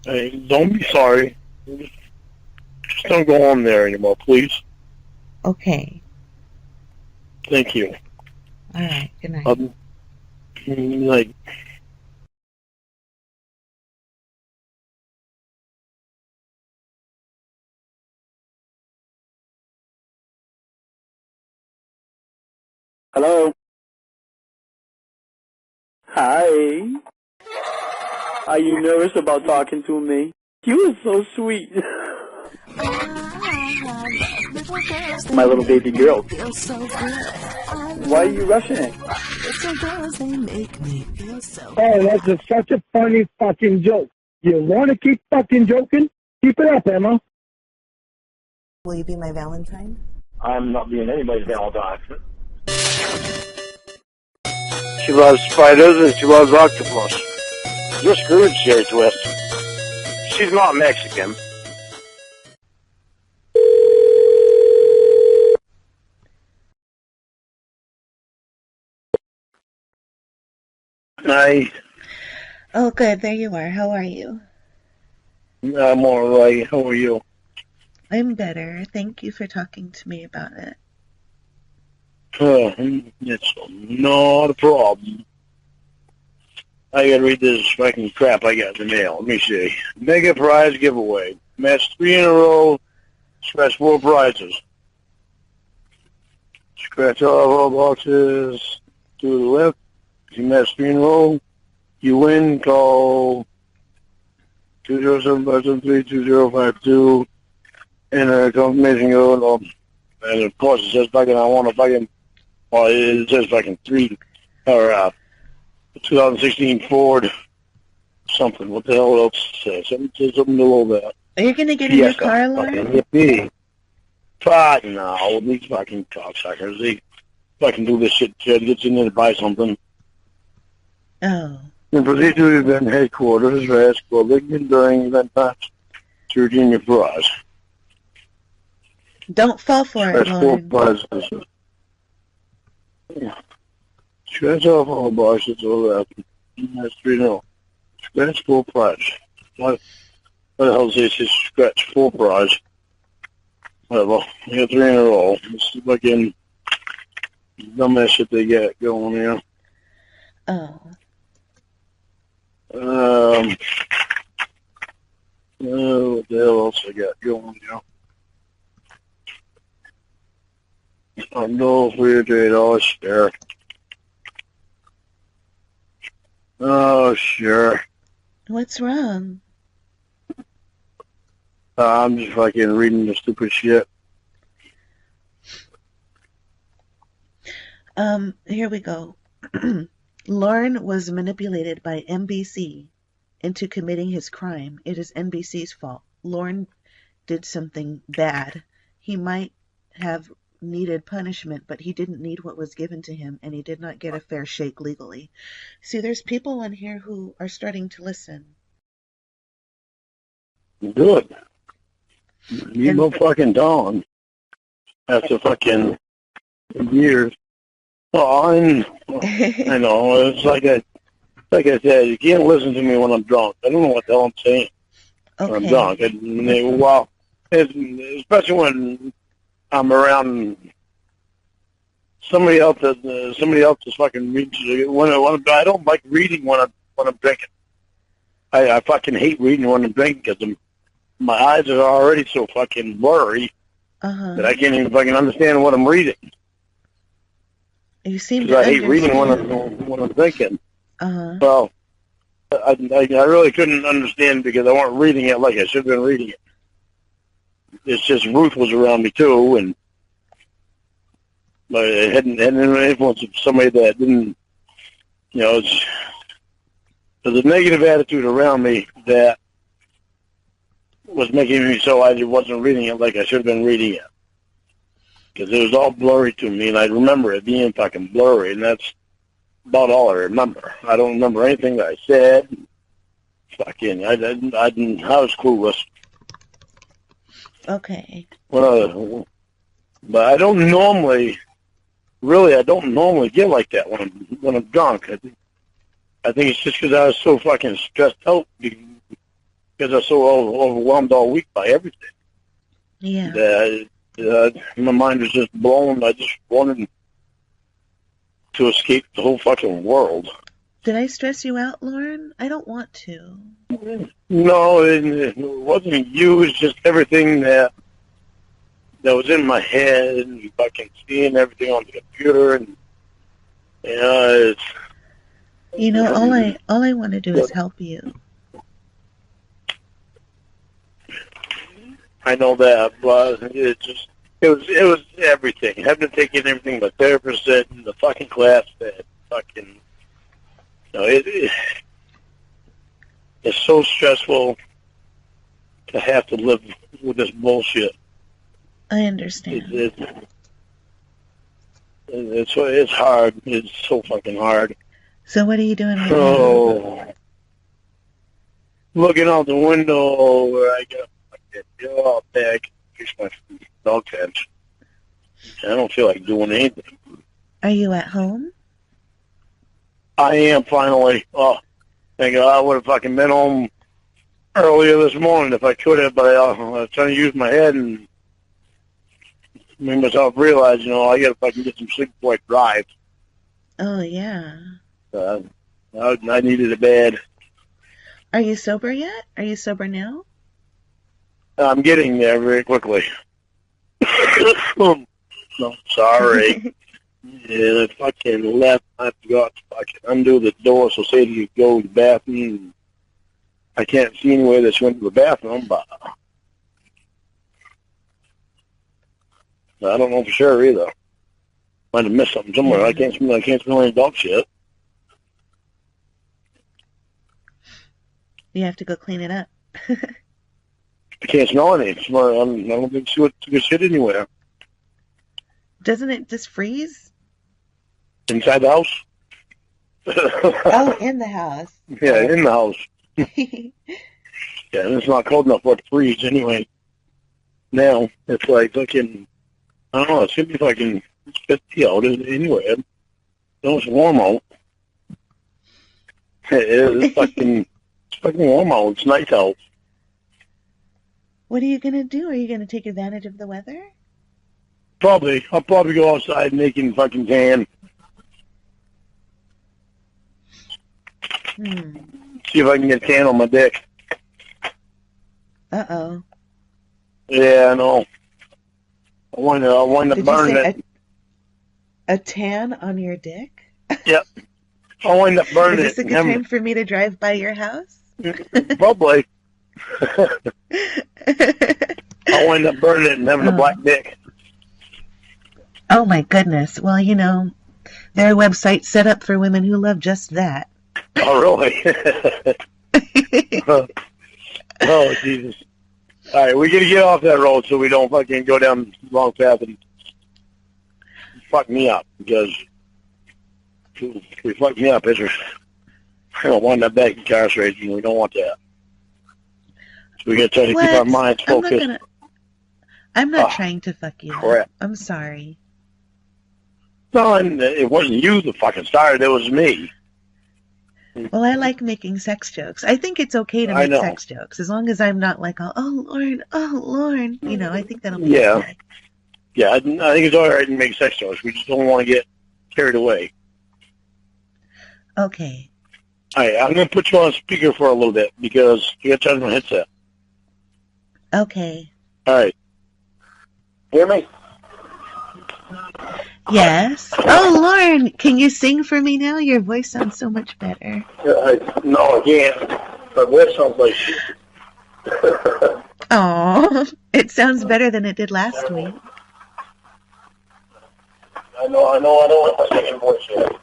S3: Hey, don't be sorry. Just don't go on there anymore, please.
S4: Okay.
S3: Thank you.
S4: All right. Good night.
S3: Like.
S8: Hello. Hi. Are you nervous about talking to me? You are so sweet. My little baby girl. Why are you rushing it?
S9: Oh, that's such a funny fucking joke. You want to keep fucking joking? Keep it up, Emma.
S4: Will you be my Valentine?
S9: I'm not being anybody's Valentine.
S3: She loves spiders and she loves octopus. You're screwed, Jerry Twist. She's not Mexican. Hi.
S4: Oh, good. There you are. How are you?
S3: I'm all right. How are you?
S4: I'm better. Thank you for talking to me about it.
S3: It's not a problem. I gotta read this fucking crap I got in the mail. Let me see. Mega prize giveaway. Match 3 in a row. Scratch 4 prizes. Scratch all boxes to the left. If you match 3 in a row, you win. Call 207-573-2052. Enter a confirmation code. And of course it says fucking I want to fucking. Well, it says fucking 3 or 2016 Ford something. What the hell else says? Something below that.
S4: Are you gonna get a new car, Lorne?
S3: Yippee. Fuck no, these fucking cocksuckers. They fucking do this shit. Gets in there to buy something.
S4: Oh.
S3: And proceed to the event headquarters or ask for Ligman during event times to redeem your prize.
S4: Don't fall for it,
S3: That's 4
S4: Lorne.
S3: prizes. Scratch off all boxes all that. That's 3 0. Scratch 4 prize. What the hell is this? It's scratch 4 prize. Whatever. You got 3 in a row. This is fucking dumbass shit they get going here.
S4: Oh.
S3: What the hell else I got going here? No $3 spare. Oh, sure.
S4: What's wrong?
S3: I'm just fucking reading the stupid shit.
S4: Here we go. Lorne was manipulated by NBC into committing his crime. It is NBC's fault. Lorne did something bad. He might have needed punishment, but he didn't need what was given to him, and he did not get a fair shake legally. See, there's people in here who are starting to listen.
S3: Good. You no fucking dawn. After fucking years. Oh, I know. It's like I said, you can't listen to me when I'm drunk. I don't know what the hell I'm saying when I'm drunk. Well, especially when I'm around somebody else is fucking reading. I don't like reading when I'm drinking. I fucking hate reading when I'm drinking because my eyes are already so fucking blurry that I can't even fucking understand what I'm reading.
S4: You seem to
S3: I hate reading when I'm drinking. Well, I really couldn't understand because I weren't reading it like I should have been reading it. It's just Ruth was around me too, but it hadn't an influence of somebody that didn't, there's a negative attitude around me that was making me so I wasn't reading it like I should have been reading it. Because it was all blurry to me, and I remember it being fucking blurry, and that's about all I remember. I don't remember anything that I said. Fucking, I was clueless.
S4: Okay.
S3: But I don't normally get like that when I'm drunk. I think it's just because I was so fucking stressed out because I was so overwhelmed all week by everything.
S4: Yeah.
S3: My mind was just blown. I just wanted to escape the whole fucking world.
S4: Did I stress you out, Lorne? I don't want to.
S3: No, it wasn't you. It was just everything that was in my head and fucking seeing everything on the computer and
S4: all I want to do is help you.
S3: I know that, but it was everything. Having to take in everything the therapist said and the fucking class said. Fucking, it's so stressful to have to live with this bullshit.
S4: I understand.
S3: It's hard. It's so fucking hard.
S4: So what are you doing right
S3: now? Looking out the window where I got go out there, I can fix my dog fence. I don't feel like doing anything.
S4: Are you at home?
S3: I am finally. Oh, thank God. I would have fucking been home earlier this morning if I could have, but I was trying to use my head and make myself realize, I got to fucking get some sleep before I drive.
S4: Oh, yeah.
S3: I needed a bed.
S4: Are you sober yet? Are you sober now?
S3: I'm getting there very quickly. No, sorry. Yeah, I fucking left. I forgot to fucking undo the door so Sadie could go to the bathroom. I can't see any way that she went to the bathroom, but I don't know for sure either. Might have missed something somewhere. I can't smell any dog shit.
S4: You have to go clean it up.
S3: I can't smell any. I don't think she took shit anywhere.
S4: Doesn't it just freeze?
S3: Inside the house?
S4: Oh, in the house.
S3: Yeah, in the house. Yeah, and it's not cold enough for it to freeze anyway. Now, it's like fucking, I don't know, it's going to be fucking 50 out anyway. It's warm out. It's fucking warm out. It's nice out.
S4: What are you going to do? Are you going to take advantage of the weather?
S3: Probably. I'll probably go outside making fucking tan. See if I can get tan on my dick.
S4: Uh-oh.
S3: Yeah, I know. I want to burn it.
S4: A tan on your dick?
S3: Yep. I'll wind up burning it.
S4: Is this a good time for me to drive by your house?
S3: Probably. I'll wind up burning it and having a black dick.
S4: Oh my goodness. Well, there are websites set up for women who love just that.
S3: Oh, really? Oh, Jesus. All right, we got to get off that road so we don't fucking go down the wrong path and fuck me up, because if we fuck me up, I don't want that back incarcerated, and we don't want that. So we got to try to keep our minds focused.
S4: I'm not trying to fuck you
S3: crap.
S4: up. I'm sorry.
S3: No, and it wasn't you that fucking started. It was me.
S4: Well, I like making sex jokes. I think it's okay to make sex jokes, as long as I'm not like, oh, Lorne. You know, I think that'll be okay.
S3: Yeah, I think it's all right to make sex jokes. We just don't want to get carried away.
S4: Okay.
S3: All right, I'm going to put you on speaker for a little bit, because you got to charge my headset.
S4: Okay.
S3: All right. Hear me?
S4: Yes. Oh, Lorne, can you sing for me now? Your voice sounds so much better.
S3: No, I can't. My voice sounds like shit.
S4: Oh, it sounds better than it did last week.
S3: I don't have my second voice yet.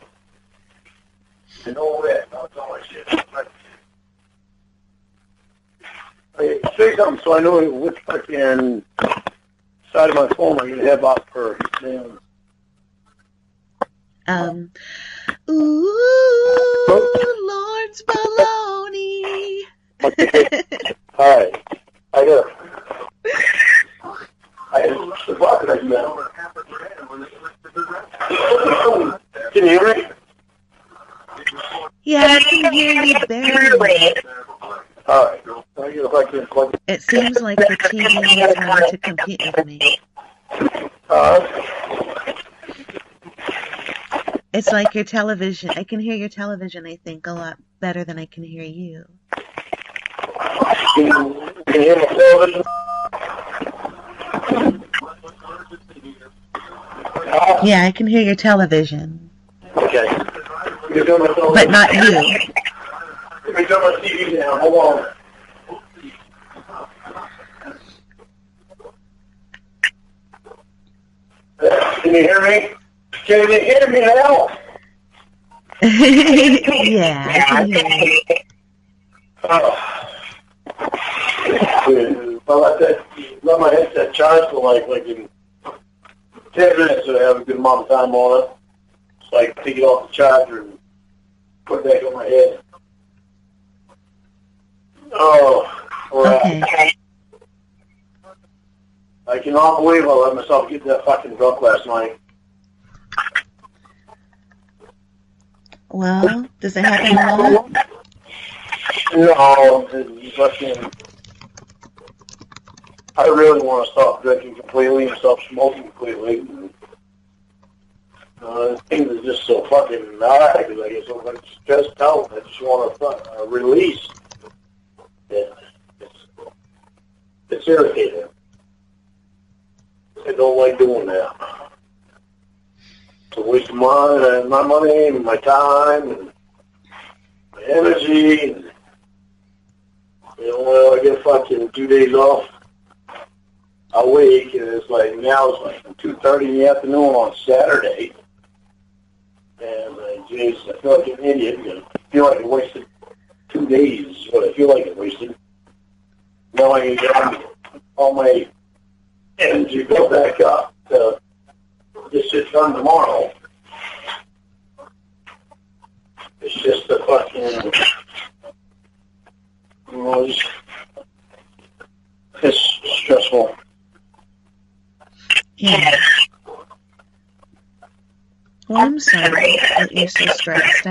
S3: I know that. No, it's not like shit. Okay, say something so I know which fucking side of my phone I'm going to have up for damn.
S4: Lorne's baloney.
S3: Okay. All right. I got Can you hear me?
S4: Yeah, I can hear you barely.
S3: All right.
S4: It seems like the TV is wanting to compete with me. It's like your television. I can hear your television, I think, a lot better than I can hear you.
S3: Can you hear my television?
S4: Yeah, I can hear your television.
S3: Okay. You're doing my television.
S4: But not you.
S3: You're doing my TV now. Hold on. Can you hear me? Can you hear me now?
S4: Yeah, I can hear you.
S3: Let my headset charge for like in 10 minutes so I have a good amount of time on it. So I can take it off the charger and put it back on my head. Oh, right.
S4: Okay.
S3: I cannot believe I let myself get that fucking drunk last night.
S4: Well, does it happen a lot?
S3: No, it's fucking... I really want to stop drinking completely and stop smoking completely. Things are just so fucking mad because I get so fucking stressed out. I just want to release. Yeah, it's irritating. I don't like doing that. It's a waste of my money and my time and my energy. And, I get fucking 2 days off a week, and it's like now it's like 2:30 in the afternoon on Saturday. And Jesus, I feel like an idiot because I feel like I wasted 2 days is what I feel like I wasted. Now I can get all my energy built back up to get shit done tomorrow. It's just a fucking, it's stressful.
S4: Yeah. Well, I'm sorry that you're so stressed.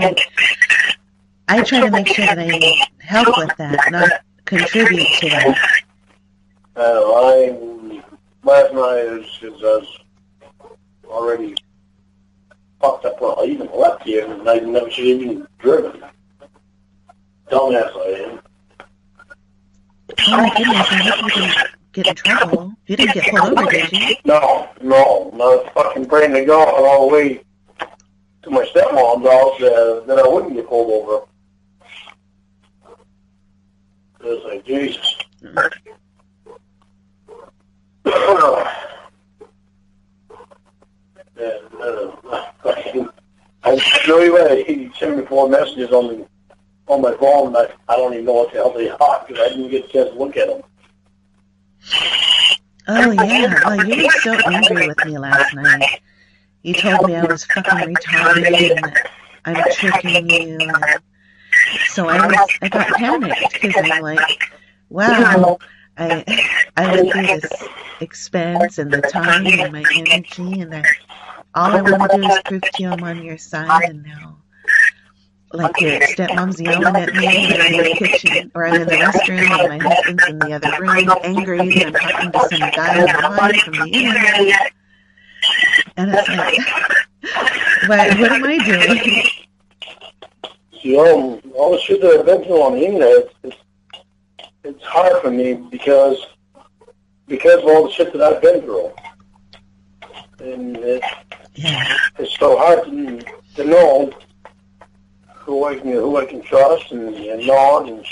S4: I try to make sure that I help with that, not contribute to that.
S3: Last night, because I was already fucked up. Well, I even left here, and I never should have even driven. Dumbass I am.
S4: Oh my goodness, I hope you didn't get in trouble. You didn't get pulled over, did you?
S3: No. I was fucking praying to God all the way to my stepmom's house that I wouldn't get pulled over. It was like, Jesus. I show you that he sent me 4 messages on my phone, but I don't even know what the hell they are because I didn't get a chance to look at them.
S4: Oh, yeah. Well, you were so angry with me last night. You told me I was fucking retarded and that I'm tricking you. And so I got panicked because I'm like, wow, I went through this expense and the time and my energy, and all I want to do is prove to you I'm on your side, and now, like, your stepmom's yelling at me, and I'm in the kitchen, or I'm in the restroom, and my husband's in the other room, angry that I'm talking to some guy online from the internet. And it's like, what am I doing?
S3: All the shit that I've been through on the internet, it's hard for me because of all the shit that I've been through. And it's so hard to know who I can trust and not. And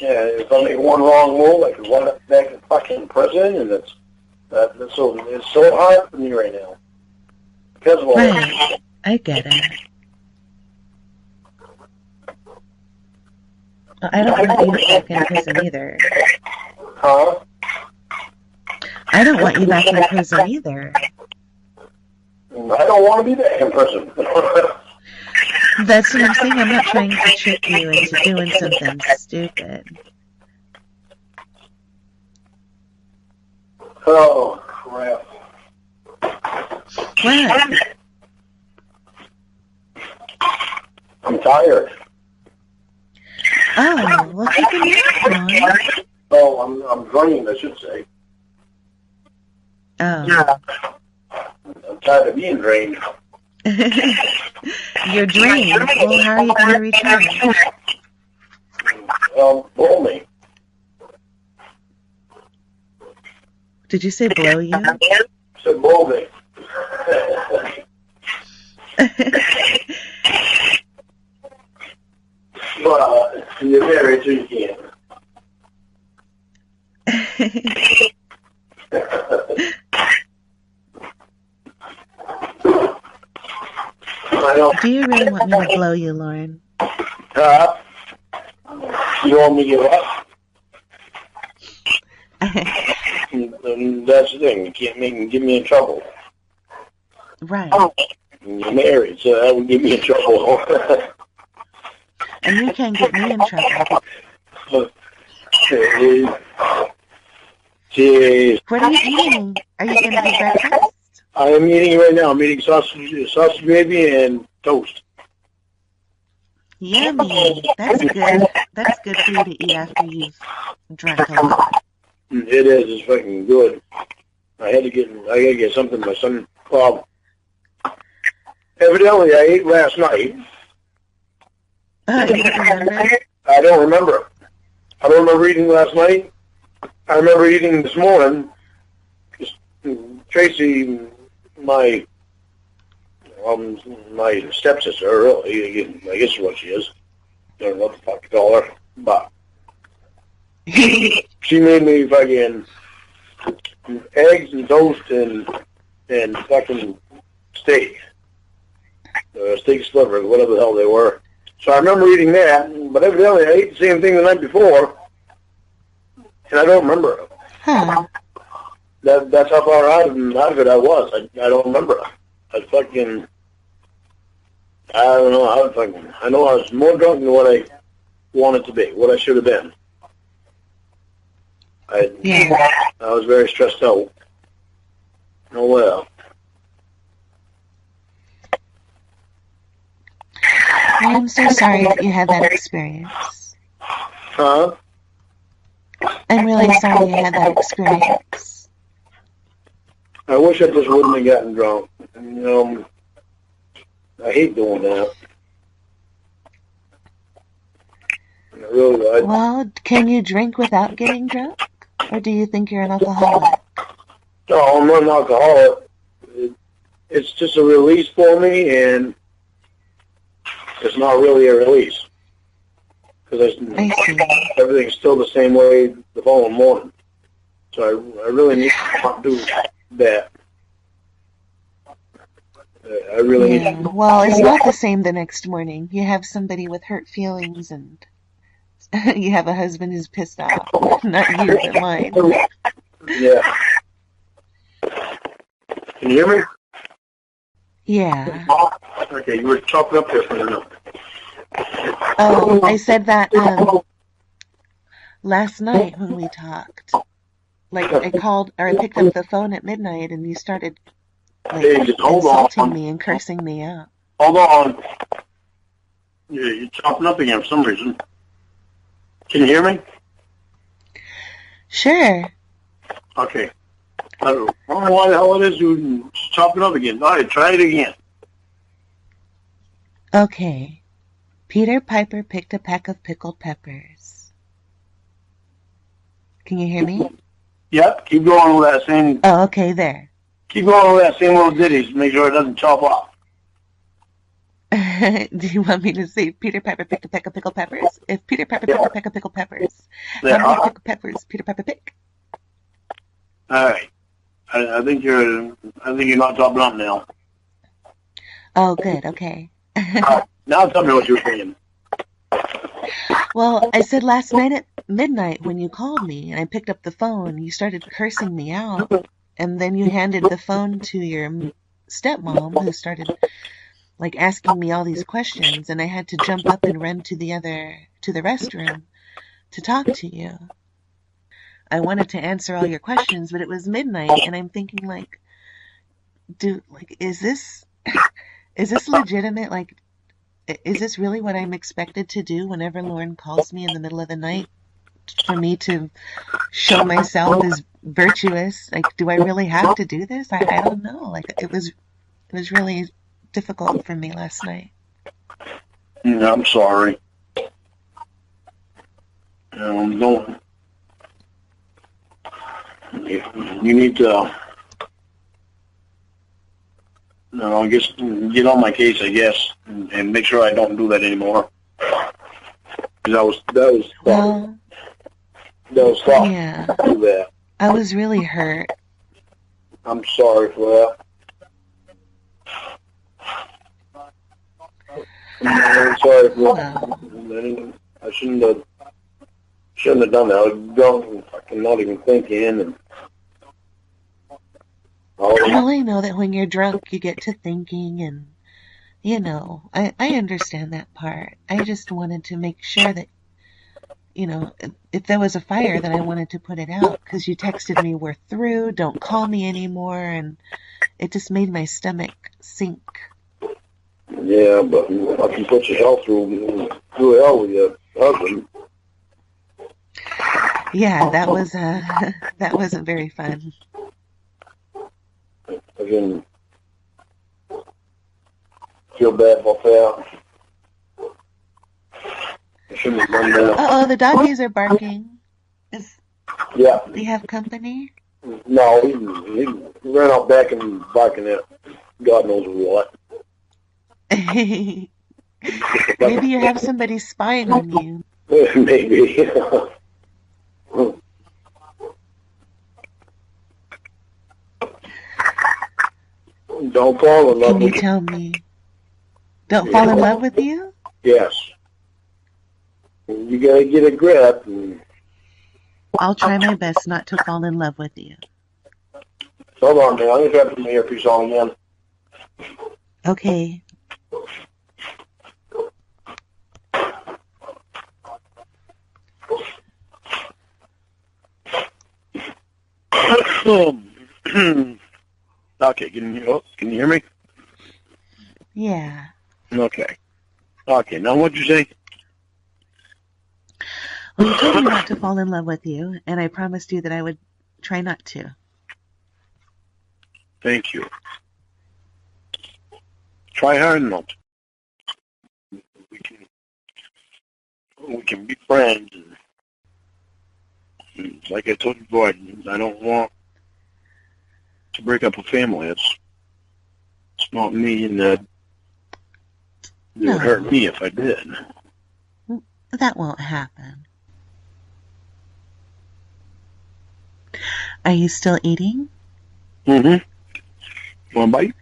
S3: if I make one wrong move, I could wind up back in fucking prison, and it's so hard for me right now because of all that.
S4: I get it. Well, I don't want you back in prison either.
S3: Huh?
S4: I don't want you back in prison either.
S3: I don't want to be back in prison.
S4: That's what I'm saying. I'm not trying to trick you into doing something stupid.
S3: Oh, crap.
S4: What?
S3: I'm tired.
S4: Oh, well, take a nap, Lorne.
S3: Oh, I'm drained, I should say.
S4: Oh.
S3: I'm tired of being drained.
S4: You're drained. Well, how are you going to return?
S3: Blow me.
S4: Did you say blow you?
S3: I said blow me. But you're married, so you can't.
S4: Do you really want me to blow you, Lorne?
S3: You want me to give up? And that's the thing. You can't get me in trouble.
S4: Right.
S3: You're married, so that would get me in trouble.
S4: And you can't get me in trouble.
S3: Jeez.
S4: What are you eating? Are you going to eat breakfast?
S3: I am eating right now. I'm eating sausage gravy and toast.
S4: Yummy. That's good. That's good for you to eat after you've drank a lot.
S3: It is. It's fucking good. I gotta get something. My son. Well, evidently I ate last night.
S4: You don't remember?
S3: I don't remember. I don't remember eating last night. I remember eating this morning. Tracy, my stepsister, really, I guess what she is. I don't know what the fuck to call her, but she made me fucking eggs and toast and fucking steak. Steak slivers, whatever the hell they were. So I remember eating that, but evidently I ate the same thing the night before, and I don't remember it.
S4: Huh.
S3: That's how far out of it I was. I don't remember. I don't know how I know I was more drunk than what I wanted to be, what I should have been. I was very stressed out. Oh well.
S4: I'm so sorry that you had that experience.
S3: Huh?
S4: I'm really sorry you had that experience.
S3: I wish I just wouldn't have gotten drunk. I hate doing that. I really would.
S4: Well, can you drink without getting drunk? Or do you think you're an alcoholic?
S3: No, I'm not an alcoholic. It's just a release for me, and it's not really a release. Because everything's still the same way the following morning. So I really need to not do that. I really need to.
S4: Well, it's not the same the next morning. You have somebody with hurt feelings, and you have a husband who's pissed off. Not you, but mine.
S3: Yeah. Can you hear me?
S4: Yeah.
S3: Okay, you were chopping up there for a minute.
S4: Oh, I said that last night when we talked. Like, I called, or I picked up the phone at midnight, and you started, like,
S3: Hey, just hold
S4: insulting
S3: on.
S4: me and cursing me out.
S3: Hold on. You're chopping up again for some reason. Can you hear me?
S4: Sure.
S3: Okay. I don't know why the hell it is you're chopping up again. All right, try it again.
S4: Okay. Peter Piper picked a peck of pickled peppers. Can you hear me?
S3: Yep, keep going with that same...
S4: Oh, okay, there.
S3: Keep going with that same little ditties. Make sure it doesn't chop off.
S4: Do you want me to say Peter Piper picked a peck of pickled peppers? If Peter Piper picked a peck of pickled peppers, how many pickled peppers Peter Piper pick?
S3: All right. I think you're not chopping up now.
S4: Oh, good, okay.
S3: Now tell me what you were saying.
S4: Well, I said last night at midnight when you called me and I picked up the phone, you started cursing me out, and then you handed the phone to your stepmom, who started like asking me all these questions, and I had to jump up and run to the restroom to talk to you. I wanted to answer all your questions, but it was midnight, and I'm thinking like, is this legitimate? Like, is this really what I'm expected to do whenever Lorne calls me in the middle of the night, for me to show myself as virtuous? Like, do I really have to do this? I don't know. Like, it was really difficult for me last night.
S3: Yeah, I'm sorry. Don't. You need to. No, just get on my case, I guess, and make sure I don't do that anymore. That was
S4: Well,
S3: tough.
S4: yeah.
S3: To do that.
S4: I was really hurt.
S3: I'm sorry for that. I'm sorry for that. I shouldn't have done that. I was drunk, fucking not even thinking, and.
S4: Well, I know that when you're drunk, you get to thinking, and, I understand that part. I just wanted to make sure that, if there was a fire, that I wanted to put it out, because you texted me, "We're through, don't call me anymore," and it just made my stomach sink.
S3: Yeah, but I can put your health through hell with your husband.
S4: Yeah, that wasn't very fun.
S3: I can feel bad about that. I shouldn't have done that.
S4: Uh-oh, the doggies are barking.
S3: Yeah.
S4: Do you have company?
S3: No, he ran out back and barking at God knows what.
S4: Maybe you have somebody spying on you.
S3: Maybe. Don't fall in love
S4: Can you
S3: with you.
S4: tell me? Don't fall in love with you?
S3: Yes. You gotta get a grip.
S4: I'll try my best not to fall in love with you.
S3: Hold on, man. I'm gonna try to put my earpiece on again.
S4: Okay.
S3: Okay, can you hear me?
S4: Yeah.
S3: Okay. Okay, now what'd you say?
S4: Well, you told me not to fall in love with you, and I promised you that I would try not to.
S3: Thank you. Try hard not. We can be friends. And like I told you before, I don't want to break up a family. It's not me, and it would hurt me if I did.
S4: That won't happen. Are you still eating?
S3: Mm-hmm. Want a bite?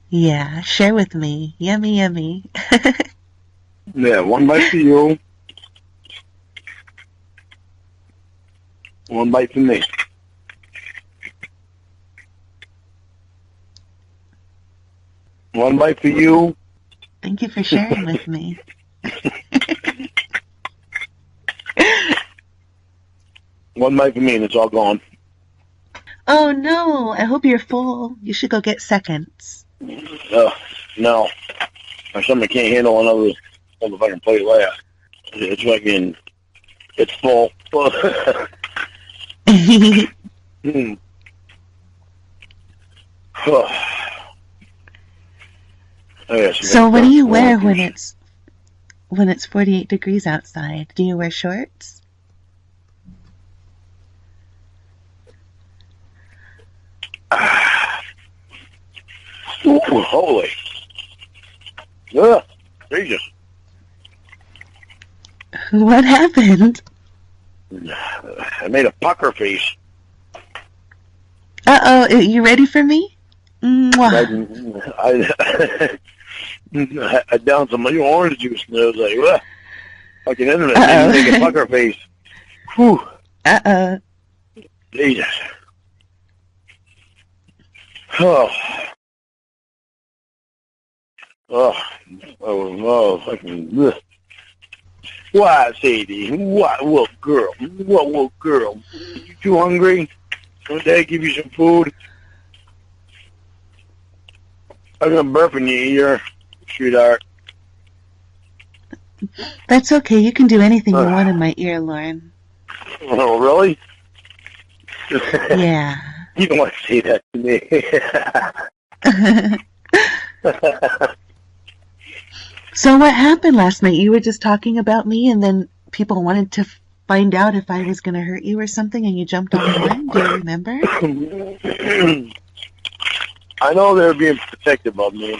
S4: Yeah, share with me. Yummy, yummy.
S3: Yeah, one bite for you. One bite for me. One bite for you.
S4: Thank you for sharing with me.
S3: One bite for me and it's all gone.
S4: Oh no, I hope you're full. You should go get seconds.
S3: No. My stomach can't handle another fucking plate last. It's fucking, it's full.
S4: So what do you wear when it's 48 degrees outside? Do you wear shorts?
S3: Ooh, holy. Ugh, Jesus.
S4: What happened?
S3: I made a pucker face.
S4: Uh-oh, you ready for me? Mwah.
S3: I downed some of your orange juice and I was like, what? Fucking internet made me make a pucker face. Whew.
S4: Uh-oh.
S3: Jesus. Oh. Oh, fucking, ugh. Why, Sadie? What girl? What girl? You too hungry? Don't Dad give you some food? I'm gonna burp in your ear, sweetheart.
S4: That's okay. You can do anything you want in my ear, Lorne.
S3: Oh, really?
S4: Yeah.
S3: You don't want to say that to me.
S4: So what happened last night? You were just talking about me, and then people wanted to find out if I was going to hurt you or something, and you jumped on Lorne. Do you remember?
S3: I know they were being protective of me,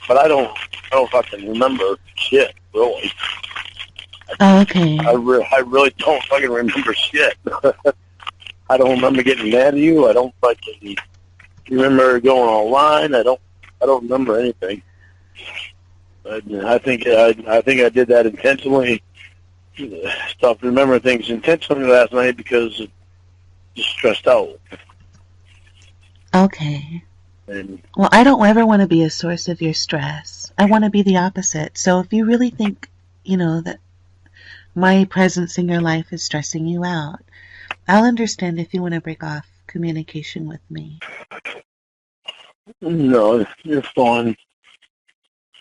S3: but I don't fucking remember shit, really.
S4: Oh, okay.
S3: I really don't fucking remember shit. I don't remember getting mad at you. I don't fucking remember going online. I don't remember anything. I think I did that intentionally. Stopped remembering things intentionally last night because I just stressed out.
S4: Okay.
S3: And
S4: well, I don't ever want to be a source of your stress. I want to be the opposite. So if you really think, that my presence in your life is stressing you out, I'll understand if you want to break off communication with me.
S3: No, you're fine.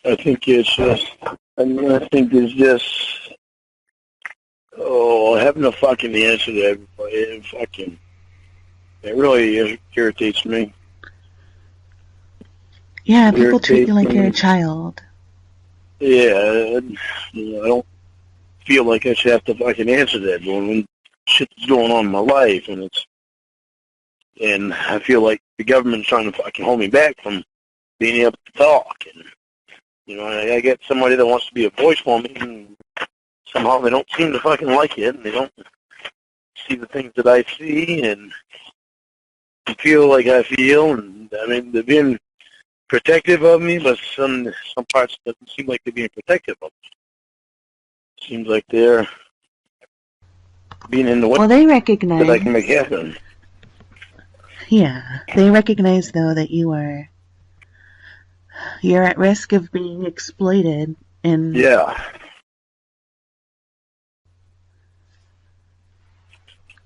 S3: I think it's just having a fucking answer to everybody. It really irritates me.
S4: Yeah, people treat you like you're a child.
S3: Yeah, I don't feel like I should have to fucking answer that when shit's going on in my life, and I feel like the government's trying to fucking hold me back from being able to talk. And I get somebody that wants to be a voice for me, and somehow they don't seem to fucking like it, and they don't see the things that I see and feel like I feel. And I mean, they're being protective of me, but some parts doesn't seem like they're being protective of me. Seems like they're being in the way.
S4: Well, they recognize
S3: that I can make happen.
S4: Yeah, they recognize though that you're at risk of being exploited, and
S3: yeah.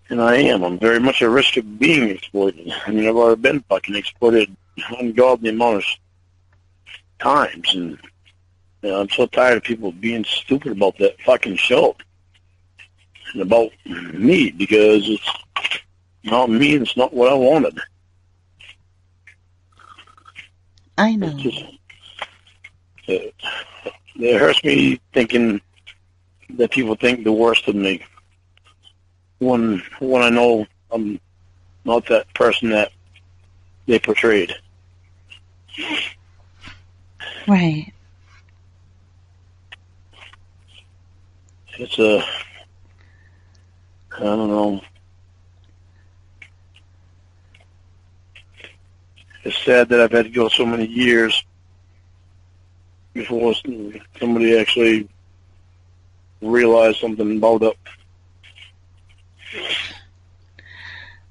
S3: And I am. I'm very much at risk of being exploited. I mean, I've already been fucking exploited ungodly amount of times, and I'm so tired of people being stupid about that fucking show and about me, because it's not me and it's not what I wanted.
S4: I know.
S3: It hurts me thinking that people think the worst of me when I know I'm not that person that they portrayed.
S4: Right.
S3: It's I don't know. It's sad that I've had to go so many years before somebody actually realized something about it.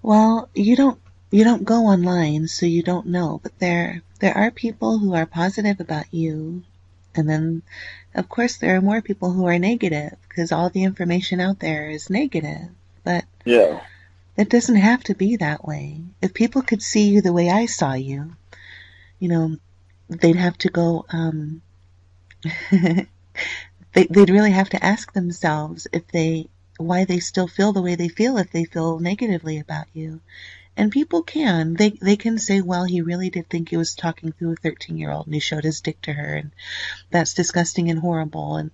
S4: Well, you don't you don't go online, so you don't know. But there are people who are positive about you. And then, of course, there are more people who are negative, because all the information out there is negative. But
S3: Yeah.
S4: it doesn't have to be that way. If people could see you the way I saw you, you know, they'd have to go, they'd really have to ask themselves why they still feel the way they feel if they feel negatively about you. And people can. They can say, well, he really did think he was talking through a 13-year-old and he showed his dick to her, and that's disgusting and horrible. And,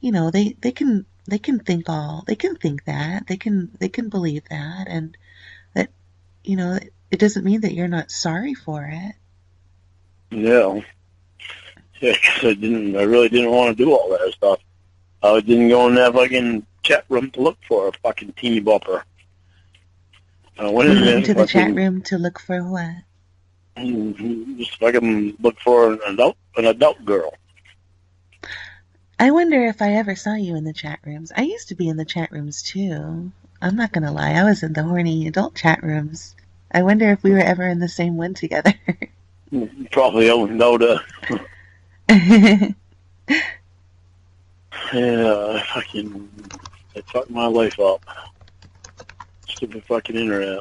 S4: you know, they can think that. They can believe that, and that, you know, it doesn't mean that you're not sorry for it.
S3: Yeah. Yeah, 'cause I really didn't want to do all that stuff. I didn't go in that fucking chat room to look for a fucking teeny bopper. I went in there
S4: to the chat room to look for what?
S3: Just fucking look for an adult girl.
S4: I wonder if I ever saw you in the chat rooms. I used to be in the chat rooms too. I'm not gonna lie, I was in the horny adult chat rooms. I wonder if we were ever in the same one together.
S3: Probably don't know the. Yeah, I fucked my life up. Stupid fucking internet.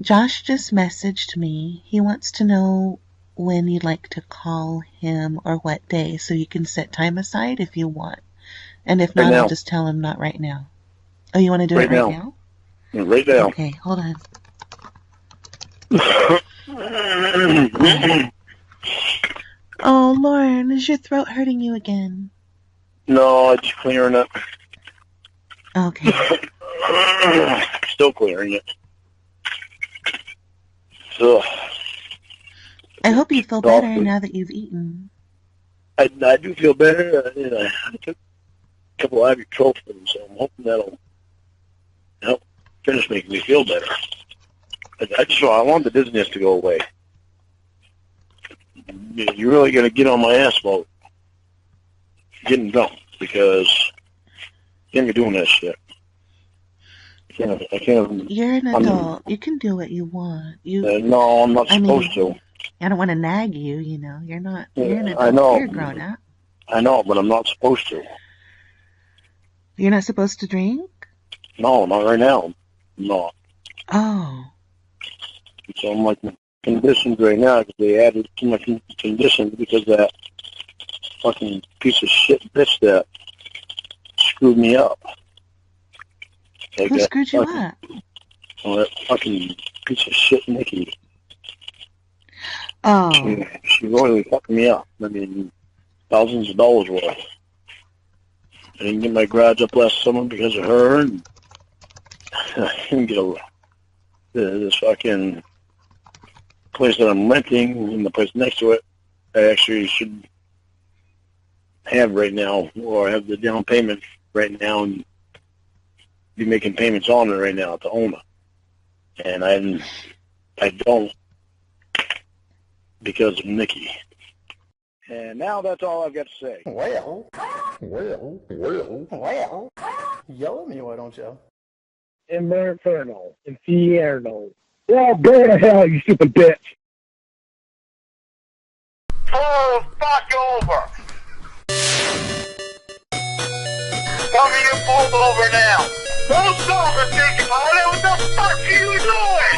S4: Josh just messaged me. He wants to know when you'd like to call him or what day, so you can set time aside if you want. And if not, I'll just tell him not right now. Oh, you want to do it right now?
S3: Yeah, right now.
S4: Okay, hold on. Oh, Lorne, is your throat hurting you again?
S3: No, it's clearing it.
S4: Okay.
S3: Still clearing it. So,
S4: I hope you feel better now that you've eaten.
S3: I do feel better. I took a couple of ibuprofen, so I'm hoping that'll help finish making me feel better. I want the dizziness to go away. You're really going to get on my ass about getting drunk, because I can't be doing that shit. I can't.
S4: You're an adult. You can do what you want.
S3: No, I'm not supposed to.
S4: I don't want to nag you, you know. You're not. You're an adult.
S3: I know.
S4: You're grown up.
S3: I know, but I'm not supposed to.
S4: You're not supposed to drink?
S3: No, not right now. No.
S4: Oh.
S3: So I'm like conditioned right now, because they added to my conditions because that fucking piece of shit bitch that screwed me up.
S4: Who screwed you up?
S3: Oh, that fucking piece of shit, Nikki.
S4: Oh.
S3: She really fucked me up. I mean, thousands of dollars worth. I didn't get my garage up last summer because of her, and I didn't get this fucking place that I'm renting, and the place next to it, I actually should have right now, or have the down payment right now, and be making payments on it right now to own it. And I don't, because of Nikki. And now that's all I've got to say.
S10: Well, yell at me, why don't you?
S9: Ember Inferno, Infierno. Well, go to hell, you stupid bitch.
S5: Pull the fuck over. Tell me you pulled over now. Don't stop and think about it. What the fuck are you doing?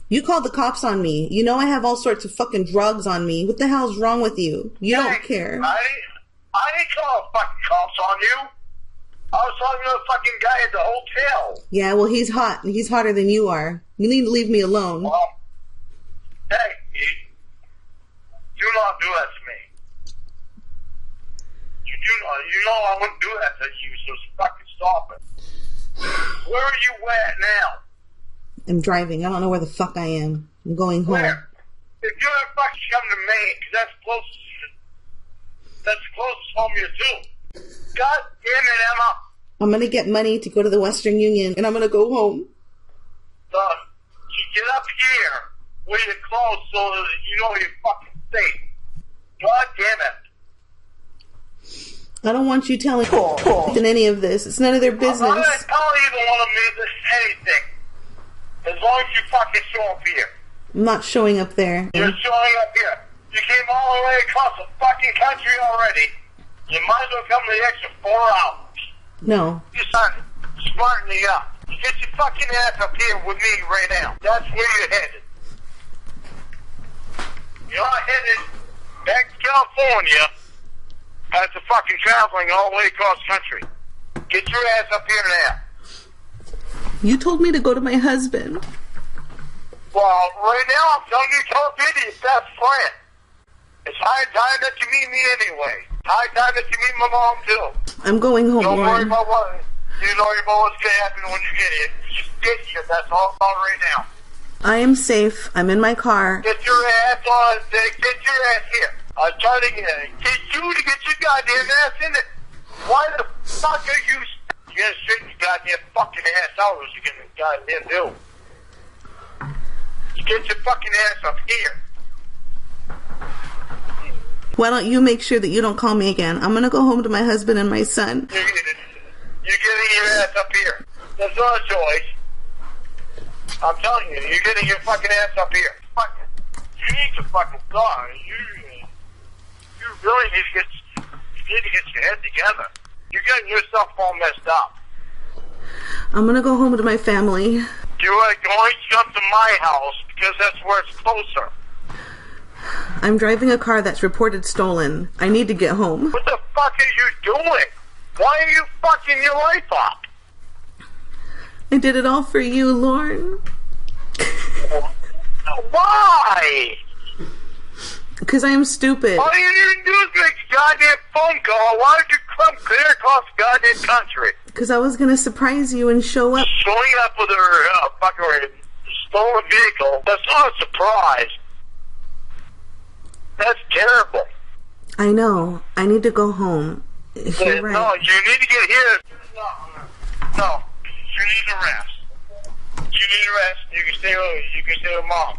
S4: You called the cops on me. You know I have all sorts of fucking drugs on me. What the hell's wrong with you? You don't care.
S5: I didn't call the fucking cops on you. I was talking to the fucking guy at the hotel.
S4: Yeah, well, he's hot. He's hotter than you are. You need to leave me alone.
S5: Well, hey, do not do that to me. You know I wouldn't do that to you, so fucking stop it. Where are you at now?
S4: I'm driving. I don't know where the fuck I am. I'm going home.
S5: Where? If you're gonna fucking come to Maine, because that's the closest home you do. God damn it, Emma.
S4: I'm gonna get money to go to the Western Union, and I'm gonna go home.
S5: You get up here with your clothes so that you know you're fucking safe. God damn it.
S4: I don't want you telling in any of this. It's none of their business.
S11: I'm not going to tell either one of you anything. As long as you fucking show up here.
S4: I'm not showing up there.
S11: You're showing up here. You came all the way across the fucking country already. You might as well come the extra 4 hours.
S4: No.
S11: You start smartening up. Get your fucking ass up here with me right now. That's where you're headed. You're headed back to California after fucking traveling all the way across country. Get your ass up here now.
S4: You told me to go to my husband.
S11: Well, right now I'm telling you, tell Biddy it's that friend. It's high time that you meet me anyway. High time that you meet my mom too.
S4: I'm going home,
S11: Don't worry
S4: Lorne.
S11: about what. You know what's going to happen when you get here. Just get here. That's all about right now.
S4: I am safe. I'm in my car.
S11: Get your ass on. Get your ass here. I'm trying to get you to get your goddamn ass in it. Why the fuck are you? You're going to straighten your goddamn fucking ass out. What you going to goddamn do? Get your fucking ass up here.
S4: Why don't you make sure that you don't call me again? I'm going to go home to my husband and my son.
S11: You're getting your ass up here. There's no choice. I'm telling you, you're getting your fucking ass up here. You need to fucking start. You really need to get your head together. You're getting yourself all messed up.
S4: I'm going to go home to my family.
S11: You are going to come to my house because that's where it's closer.
S4: I'm driving a car that's reported stolen. I need to get home.
S11: What the fuck are you doing? Why are you fucking your life up?
S4: I did it all for you, Lorne.
S11: Why?
S4: Because I am stupid.
S11: All you need to do is make a goddamn phone call. Why did you come clear across the goddamn country?
S4: Because I was going to surprise you and show up.
S11: Showing up with her fucking stolen vehicle. That's not a surprise. That's terrible.
S4: I know. I need to go home. You're right.
S11: No, you need to get here. No. You need to rest. You need to rest. You can stay with Mom.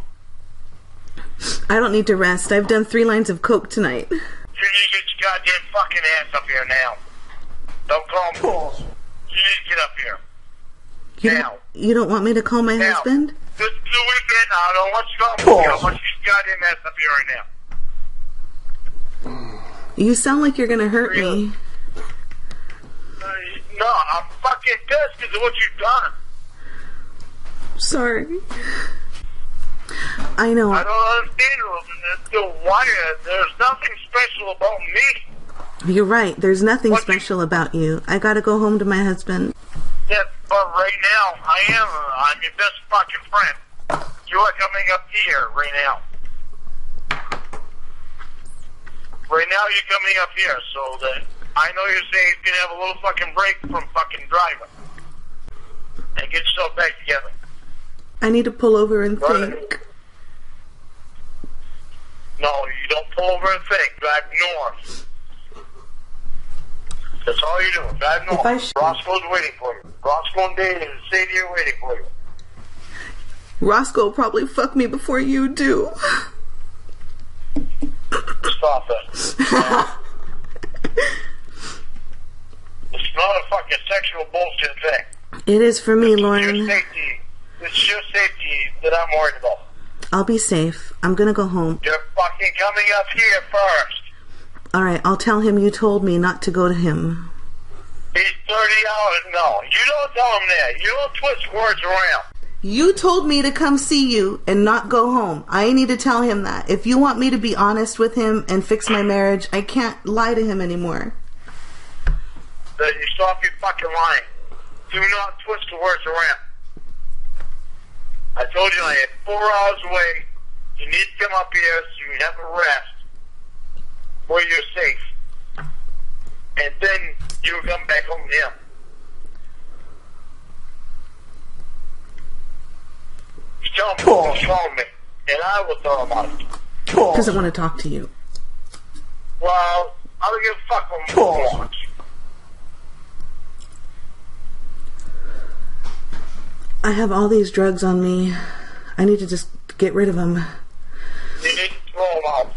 S4: I don't need to rest. I've done 3 lines of coke tonight.
S11: You need to get your goddamn fucking ass up here now. Don't call me. You need to get up here.
S4: You don't want me to call my husband?
S11: This is the weekend. I don't want you to call me. I want you to get your goddamn ass up here right now.
S4: You sound like you're going to hurt me.
S11: No, I'm fucking pissed because of what you've done.
S4: Sorry. I know.
S11: I don't understand why. There's nothing special about me.
S4: You're right. There's nothing special about you. I gotta go home to my husband.
S11: Yeah, but right now, I'm your best fucking friend. You are coming up here right now. Right now, you're coming up here, so that I know you're saying you can have a little fucking break from fucking driving. And get yourself back together.
S4: I need to pull over and think.
S11: No, you don't pull over and think. Drive north. That's all you're doing. Drive north. Roscoe's waiting for you. Roscoe and Dave and Sadie are waiting for you.
S4: Roscoe will probably fuck me before you do.
S11: Stop it. It's not a fucking sexual bullshit thing.
S4: It is for me, Lorne.
S11: It's your safety that I'm worried about.
S4: I'll be safe. I'm gonna go home.
S11: You're fucking coming up here first.
S4: Alright, I'll tell him you told me not to go to him.
S11: He's 30 hours. No, you don't tell him that. You don't twist words around.
S4: You told me to come see you and not go home. I need to tell him that. If you want me to be honest with him and fix my marriage, I can't lie to him anymore.
S11: Then you stop your fucking lying. Do not twist the words around. I told you I had 4 hours away. You need to come up here so you have a rest where you're safe. And then you will come back home to him. You tell him to call me, and I will tell him about it.
S4: Because I want to talk to you.
S11: Well, I don't give a fuck what he wants.
S4: I have all these drugs on me. I need to just get rid of them.
S11: You need to throw them out.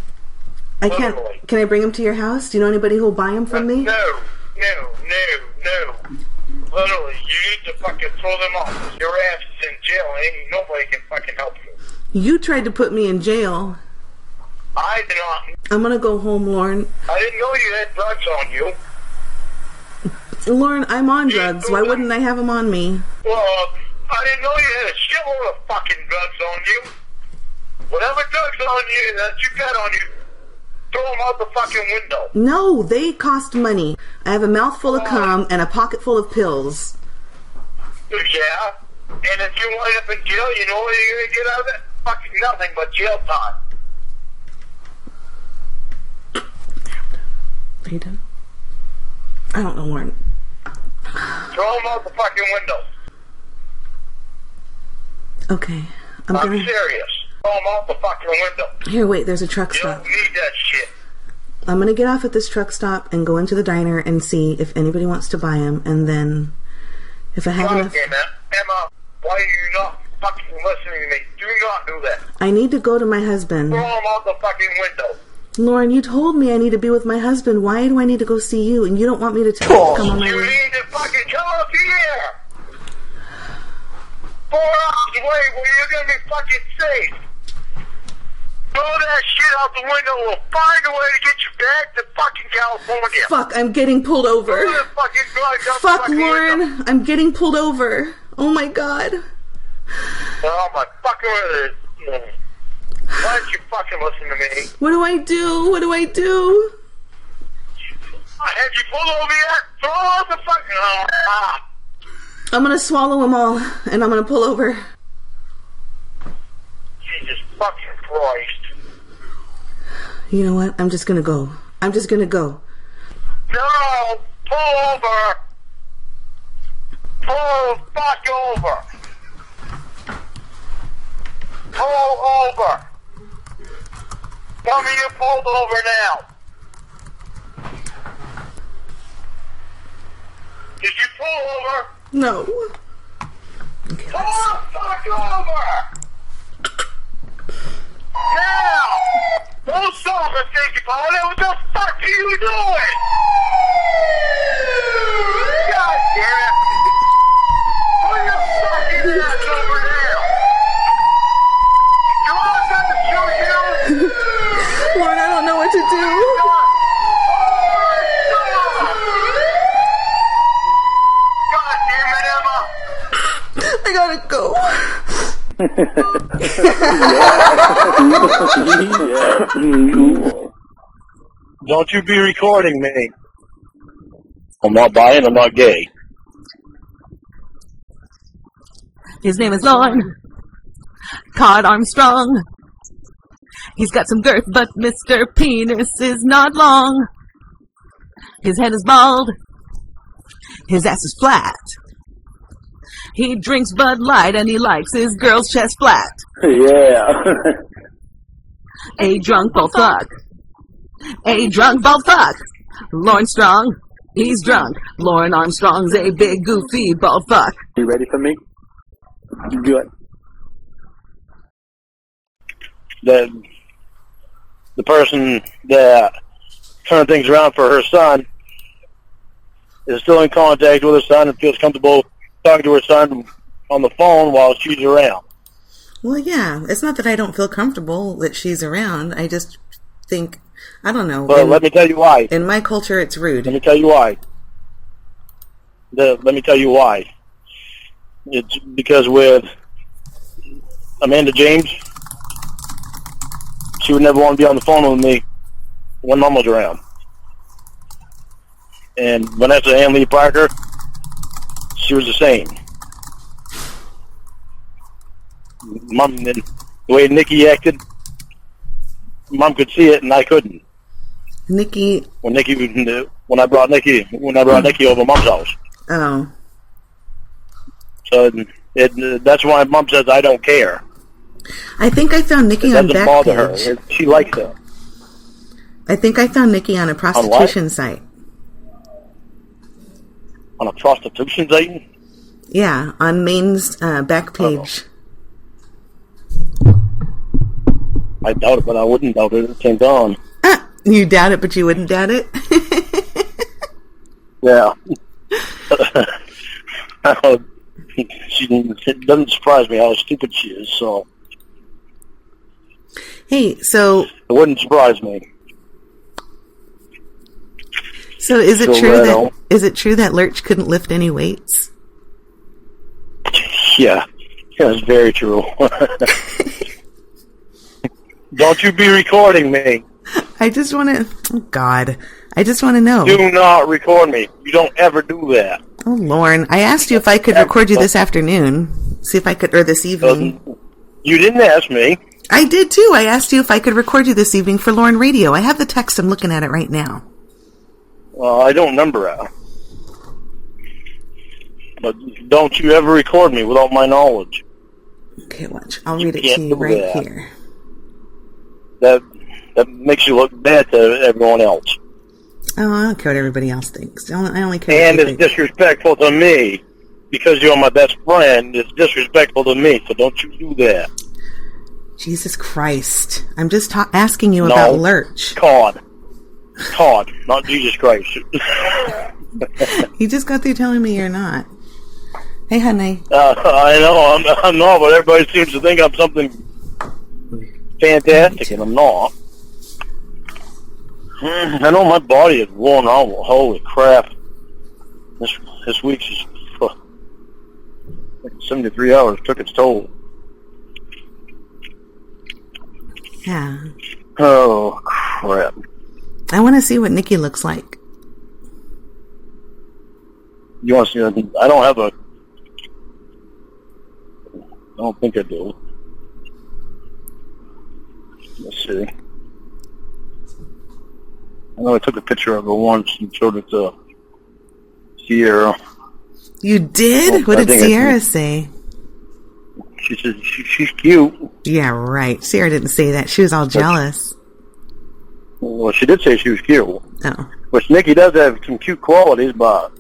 S4: I can't.
S11: Literally.
S4: Can I bring him to your house? Do you know anybody who'll buy him from me?
S11: No. Literally, you need to fucking throw them off. Your ass is in jail and ain't nobody can fucking help you.
S4: You tried to put me in jail.
S11: I did not.
S4: I'm gonna go home, Lorne.
S11: I didn't know you had drugs on you.
S4: Lorne, I'm on drugs. Why wouldn't I have them on me?
S11: Well, I didn't know you had a shitload of fucking drugs on you. Whatever drugs on you that you got on you, throw them out the fucking window.
S4: No, they cost money. I have a mouthful of cum and a pocket full of pills.
S11: Yeah, and if you wind up in jail, you know what you're going to get out of it? Fucking nothing but jail time.
S4: Are you done? I don't know, Lorne.
S11: Throw them out the fucking window.
S4: Okay.
S11: I'm serious. Throw them out the fucking window.
S4: Here, wait, there's a truck
S11: You
S4: stop.
S11: don't need that shit.
S4: I'm gonna get off at this truck stop and go into the diner and see if anybody wants to buy them, and then if I have enough...
S11: Emma, why are you not fucking listening to me? Do not do that.
S4: I need to go to my husband.
S11: Throw them out the fucking window.
S4: Lorne, you told me I need to be with my husband. Why do I need to go see you? And you don't want me to come on my
S11: You
S4: way.
S11: need to fucking come up here. 4 hours away where you're going to be fucking safe. Throw that shit out the window. We'll find a way to get you back to fucking California.
S4: Fuck, I'm getting pulled over.
S11: Throw that fucking drugs out
S4: Fuck,
S11: the fucking
S4: Lorne,
S11: window.
S4: I'm getting pulled over. Oh my god.
S11: Oh my fucking word. Why don't you fucking listen to me?
S4: What do I do? What do I do?
S11: Have you pulled over yet? Throw out the fucking...
S4: I'm gonna swallow them all, and I'm gonna pull over.
S11: Jesus fucking Christ.
S4: You know what? I'm just gonna go. I'm just gonna go.
S11: No! Pull over! Pull fuck over! Pull over! Tell me you pulled over now! Did you pull over?
S4: No.
S11: Okay, pull the fuck over! Now! Don't stop and think about it! What the fuck are you doing? God damn it! Put your fucking ass over there! You want us to shoot you?
S4: Lord, I don't know what to do.
S11: God damn it, Emma!
S4: I gotta go.
S3: Cool. Don't you be recording me. I'm not buying, I'm not gay.
S12: His name is Lorne Armstrong. He's got some girth, but Mr. Penis is not long. His head is bald. His ass is flat. He drinks Bud Light and he likes his girl's chest flat.
S3: Yeah.
S12: A drunk bald fuck. A drunk bald fuck. Lorne Strong, he's drunk. Lorne Armstrong's a big goofy bald fuck.
S3: You ready for me? Good. The person that turned things around for her son is still in contact with her son and feels comfortable talking to her son on the phone while she's around.
S4: Well, yeah. It's not that I don't feel comfortable that she's around. I just think, I don't know.
S3: But let me tell you why.
S4: In my culture, it's rude.
S3: Let me tell you why. Let me tell you why. It's because with Amanda James, she would never want to be on the phone with me when Mom was around. And Vanessa Ann Lee Parker, she was the same. Mom, the way Nikki acted, Mom could see it and I couldn't.
S4: Nikki.
S3: When I brought Nikki over Mom's house.
S4: Oh.
S3: So that's why Mom says I don't care.
S4: I think I found Nikki on Backpage.
S3: It doesn't bother her. She likes it.
S4: I think I found Nikki on a prostitution site.
S3: On a prostitution site?
S4: Yeah, on Maine's Backpage.
S3: I doubt it, but I wouldn't doubt it. It came down.
S4: You doubt it, but you wouldn't doubt it?
S3: Yeah. It doesn't surprise me how stupid she is, so.
S4: Hey, so...
S3: It wouldn't surprise me.
S4: So is it true that Lurch couldn't lift any weights?
S3: Yeah. That's very true. Don't you be recording me.
S4: I just want to... Oh, God. I just want to know.
S3: Do not record me. You don't ever do that.
S4: Oh, Lorne. I asked you if I could record you this afternoon. See if I could... Or this evening.
S3: You didn't ask me.
S4: I did, too. I asked you if I could record you this evening for Lorne Radio. I have the text. I'm looking at it right now.
S3: I don't remember it. But don't you ever record me without my knowledge.
S4: Okay, watch. I'll read it to you right here.
S3: That makes you look bad to everyone else.
S4: Oh, I don't care what everybody else thinks. I only care.
S3: And it's disrespectful to me because you're my best friend. It's disrespectful to me, so don't you do that.
S4: Jesus Christ! I'm just asking you about Lurch.
S3: Cawd, not Jesus Christ.
S4: You just got through telling me you're not. Hey, honey.
S3: I know I'm not, but everybody seems to think I'm something fantastic, and I'm not. I know my body is worn out. Holy crap! This week's just 73 hours took its toll.
S4: Yeah.
S3: Oh crap!
S4: I want to see what Nikki looks like.
S3: You want to see? I don't have a. I don't think I do. Let's see. I know I took a picture of her once and showed it to Sierra.
S4: You did? What did Sierra say?
S3: She said she's cute.
S4: Yeah, right. Sierra didn't say that. She was all jealous.
S3: Well, she did say she was cute.
S4: Oh.
S3: Which Nikki does have some cute qualities, but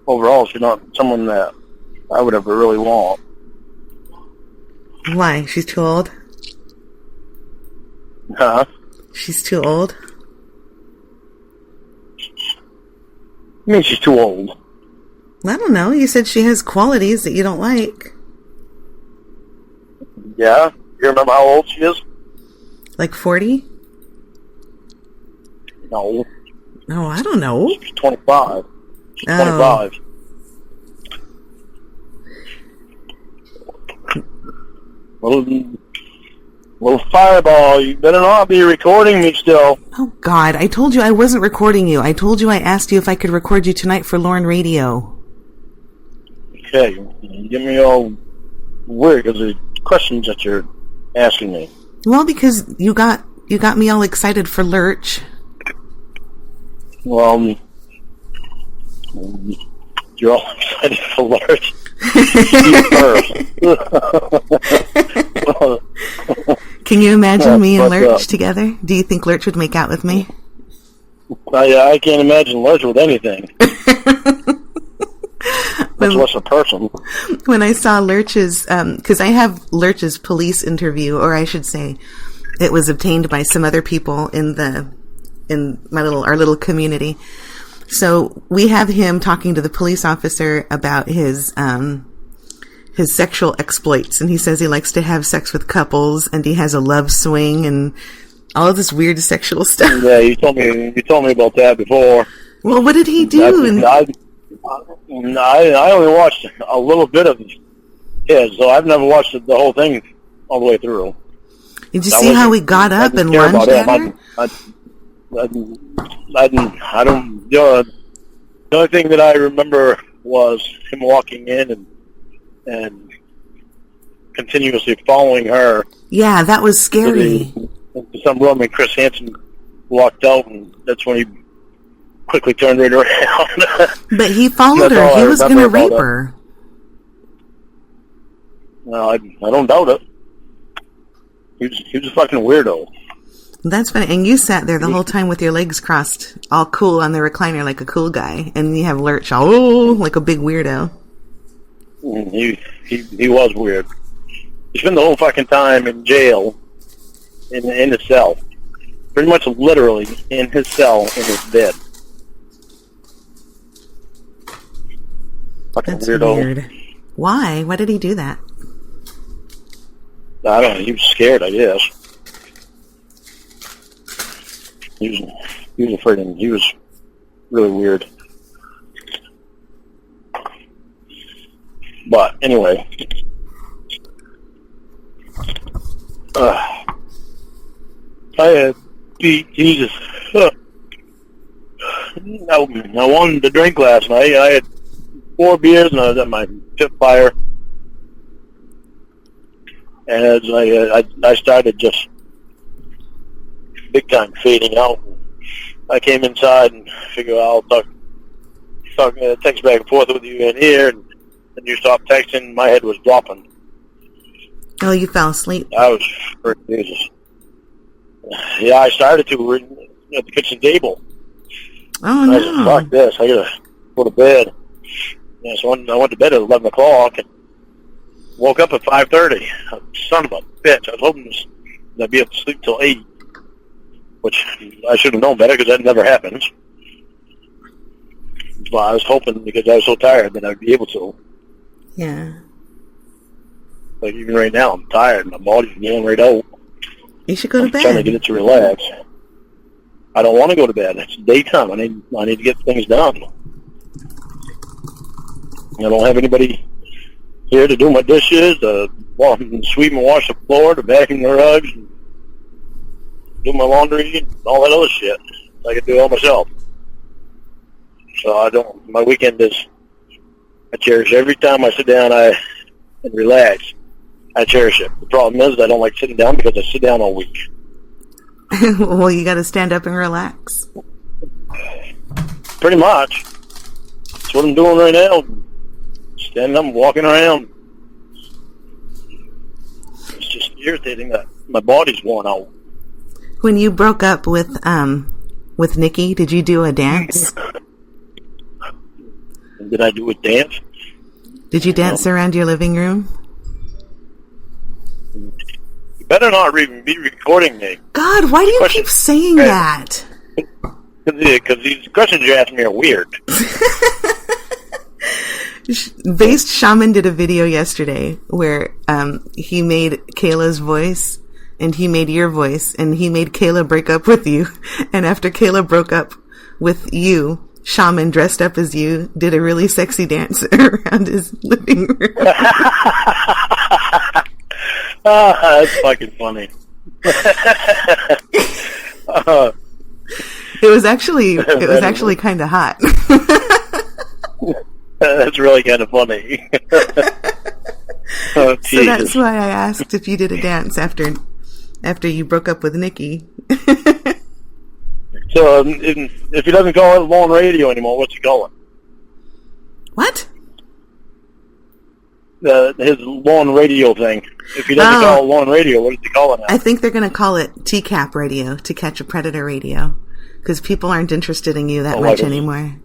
S3: overall she's not someone that I would ever really want.
S4: Why? She's too old?
S3: Huh?
S4: She's too old?
S3: I mean, she's too old.
S4: I don't know. You said she has qualities that you don't like.
S3: Yeah? You remember how old she is?
S4: Like 40?
S3: No.
S4: No, I don't know.
S3: She's 25. She's 25. Little fireball, you better not be recording me still.
S4: Oh, God. I told you I wasn't recording you. I told you I asked you if I could record you tonight for Lorne Radio.
S3: Okay. You get me all weird because of the questions that you're asking me.
S4: Well, because you got me all excited for Lurch.
S3: Well, you're all excited for Lurch.
S4: Can you imagine me and Lurch together? Do you think Lurch would make out with me?
S3: I can't imagine Lurch with anything. Much less a person.
S4: When I saw Lurch's, because I have Lurch's police interview, or I should say, it was obtained by some other people in our little community. So we have him talking to the police officer about his sexual exploits, and he says he likes to have sex with couples, and he has a love swing, and all of this weird sexual stuff.
S3: Yeah, you told me about that before.
S4: Well, what did he do?
S3: I only watched a little bit of his, so I've never watched the whole thing all the way through.
S4: Did you see how he got up and lunged at her?
S3: I don't. The only thing that I remember was him walking in and continuously following her.
S4: Yeah, that was scary.
S3: To some room, and Chris Hansen walked out, and that's when he quickly turned right around.
S4: But he followed her. He was going to rape her.
S3: No, I don't doubt it. He was a fucking weirdo.
S4: That's funny. And you sat there the whole time with your legs crossed, all cool on the recliner like a cool guy. And you have Lurch all like a big weirdo.
S3: He was weird. He spent the whole fucking time in jail, in the cell. pretty much literally in his cell, in his bed. Fucking
S4: That's
S3: weirdo.
S4: weird. Why? Why did he do that?
S3: I don't know. He was scared, I guess. He was really weird. But anyway, I had Jesus. I wanted to drink last night. I had 4 beers and I was at my pit fire, and as I started just big time fading out. I came inside and figured I'll text back and forth with you in here, and you stopped texting. My head was dropping.
S4: Oh, you fell asleep.
S3: I was Jesus. Yeah, I started to at the kitchen table.
S4: Oh,
S3: no. I said, fuck this. I gotta go to bed. Yeah, so I went to bed at 11 o'clock and woke up at 5:30. Son of a bitch. I was hoping I'd be able to sleep till 8, which I should have known better because that never happens. But I was hoping because I was so tired that I'd be able to.
S4: Yeah.
S3: Like even right now, I'm tired. My body's going right out.
S4: You should go to bed.
S3: I'm trying to get it to relax. I don't want to go to bed. It's daytime. I need to get things done. I don't have anybody here to do my dishes, to sweep and wash the floor, to vacuum the rugs, and do my laundry, and all that other shit. I can do it all myself. So I don't. My weekend is. I cherish every time I sit down and relax. I cherish it. The problem is I don't like sitting down because I sit down all week.
S4: Well, you got to stand up and relax.
S3: Pretty much. That's what I'm doing right now. Standing up and walking around. It's just irritating that my body's worn out.
S4: When you broke up with Nikki, did you do a dance?
S3: Did I do a dance?
S4: Did you dance around your living room?
S3: You better not be recording me.
S4: God, why do you keep saying that?
S3: Because these questions you ask me are weird.
S4: Based Shaman did a video yesterday where he made Kayla's voice and he made your voice and he made Kayla break up with you. And after Kayla broke up with you, Shaman dressed up as you did a really sexy dance around his living room.
S3: That's fucking funny.
S4: It was actually kind of hot.
S3: That's really kind of funny.
S4: So that's why I asked if you did a dance after you broke up with Nikki.
S3: So if he doesn't call it Lorne Radio anymore, what's he calling?
S4: What?
S3: His Lorne Radio thing. If he doesn't call it Lorne Radio, what is he calling it?
S4: I think they're going to call it Tcap Radio, To Catch a Predator Radio, because people aren't interested in you that much anymore.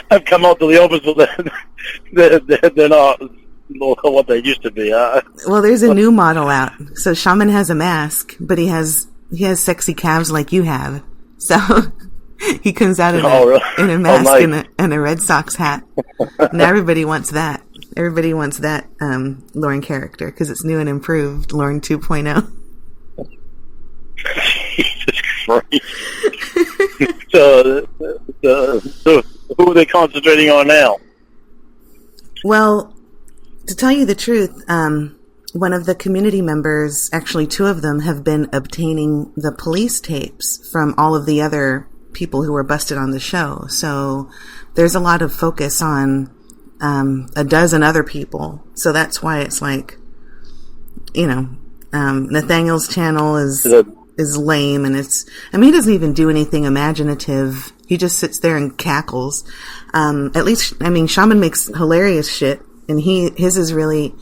S3: I've come out to the opposite. They're not what they used to be.
S4: Well, there's a new model out. So Shaman has a mask, but he has sexy calves like you have. So he comes out in a mask and a Red Sox hat. And everybody wants that. Everybody wants that Lorne character because it's new and improved. Lorne 2.0.
S3: Jesus Christ. So who are they concentrating on now?
S4: Well, to tell you the truth, one of the community members, actually 2 of them, have been obtaining the police tapes from all of the other people who were busted on the show. So there's a lot of focus on a dozen other people. So that's why it's like, Nathaniel's channel is lame, and he doesn't even do anything imaginative. He just sits there and cackles. At least, Shaman makes hilarious shit, and his is really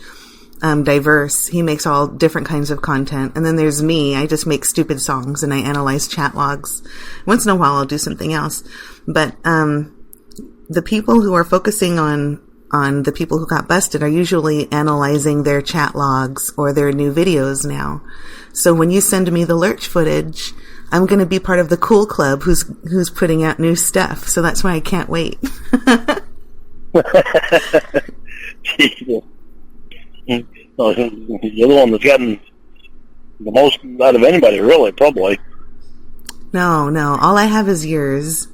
S4: diverse. He makes all different kinds of content. And then there's me. I just make stupid songs and I analyze chat logs. Once in a while I'll do something else. But the people who are focusing on on the people who got busted are usually analyzing their chat logs or their new videos now. So when you send me the lurch footage, I'm going to be part of the cool club who's putting out new stuff. So that's why I can't wait.
S3: You're the one that's gotten the most out of anybody, really, probably.
S4: No. All I have is yours,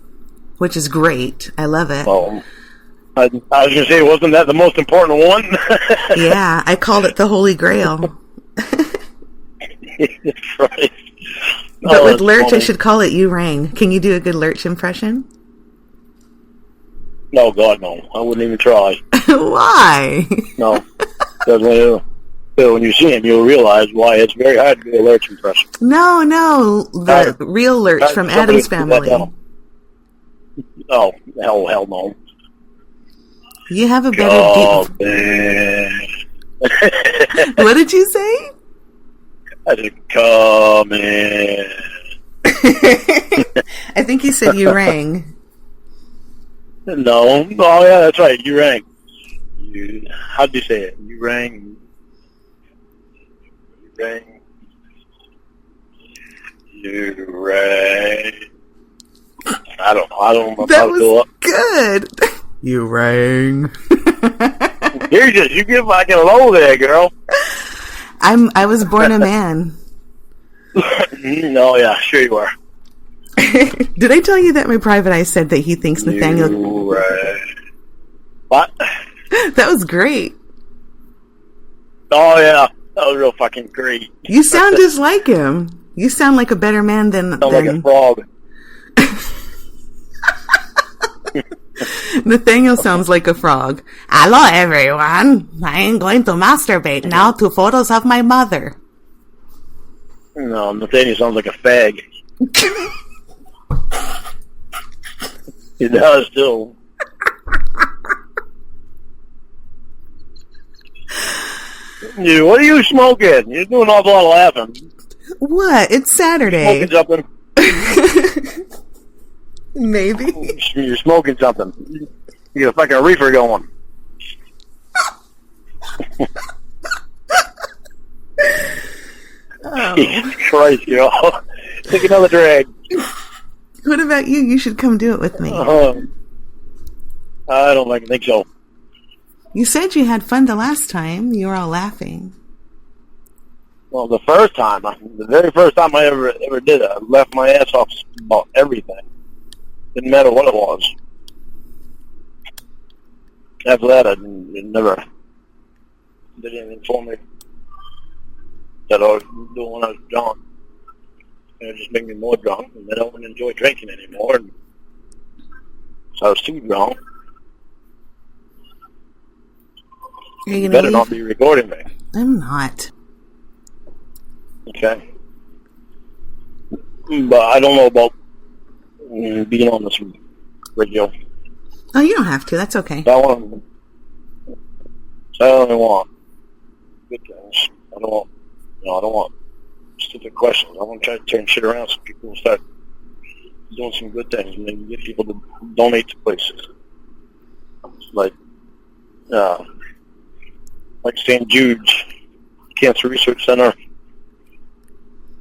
S4: which is great. I love it.
S3: I was going to say, wasn't that the most important one?
S4: Yeah, I called it the Holy Grail.
S3: That's right.
S4: But with Lurch, funny. I should call it You Rang. Can you do a good Lurch impression?
S3: No, God, no. I wouldn't even try.
S4: Why?
S3: No. Because when you see him, you'll realize why it's very hard to do a Lurch impression.
S4: No. The real Lurch from Addams Family.
S3: Oh, hell no.
S4: You have a better What did you say?
S3: I said, come in.
S4: I think you said you rang.
S3: No. Oh, yeah, that's right. You rang. How'd you say it? You rang. You rang. I don't know.
S4: That was good. You rang.
S3: You get fucking low there, girl.
S4: I was born a man.
S3: No, yeah, sure you are.
S4: Did I tell you that my private eye said that he thinks Nathaniel...
S3: What?
S4: That was great.
S3: Oh, yeah. That was real fucking great.
S4: You sound just like him. You sound like a better man than...
S3: Like a frog.
S4: Nathaniel sounds like a frog. Hello, everyone. I am going to masturbate now to photos of my mother.
S3: No, Nathaniel sounds like a fag. He does, too. What are you smoking? You're doing an awful lot of laughing.
S4: What? It's Saturday.
S3: Smoking something.
S4: Maybe.
S3: You're smoking something. You got a fucking reefer going.
S4: Oh.
S3: Jesus Christ, girl. Take another drag.
S4: What about you? You should come do it with me.
S3: I don't think so.
S4: You said you had fun the last time. You were all laughing.
S3: Well, the very first time I ever did it, I left my ass off about everything. Didn't matter what it was. After that, it never did anything for me that I was doing when I was drunk. And it just made me more drunk, and then I wouldn't enjoy drinking anymore. And so I was too drunk.
S4: You
S3: better not be recording me.
S4: I'm not.
S3: Okay. But I don't know about being on this radio.
S4: Oh, you don't have to. That's okay.
S3: I only want good things. I don't want stupid questions. I want to try to turn shit around so people start doing some good things and maybe get people to donate to places. Like St. Jude's Cancer Research Center.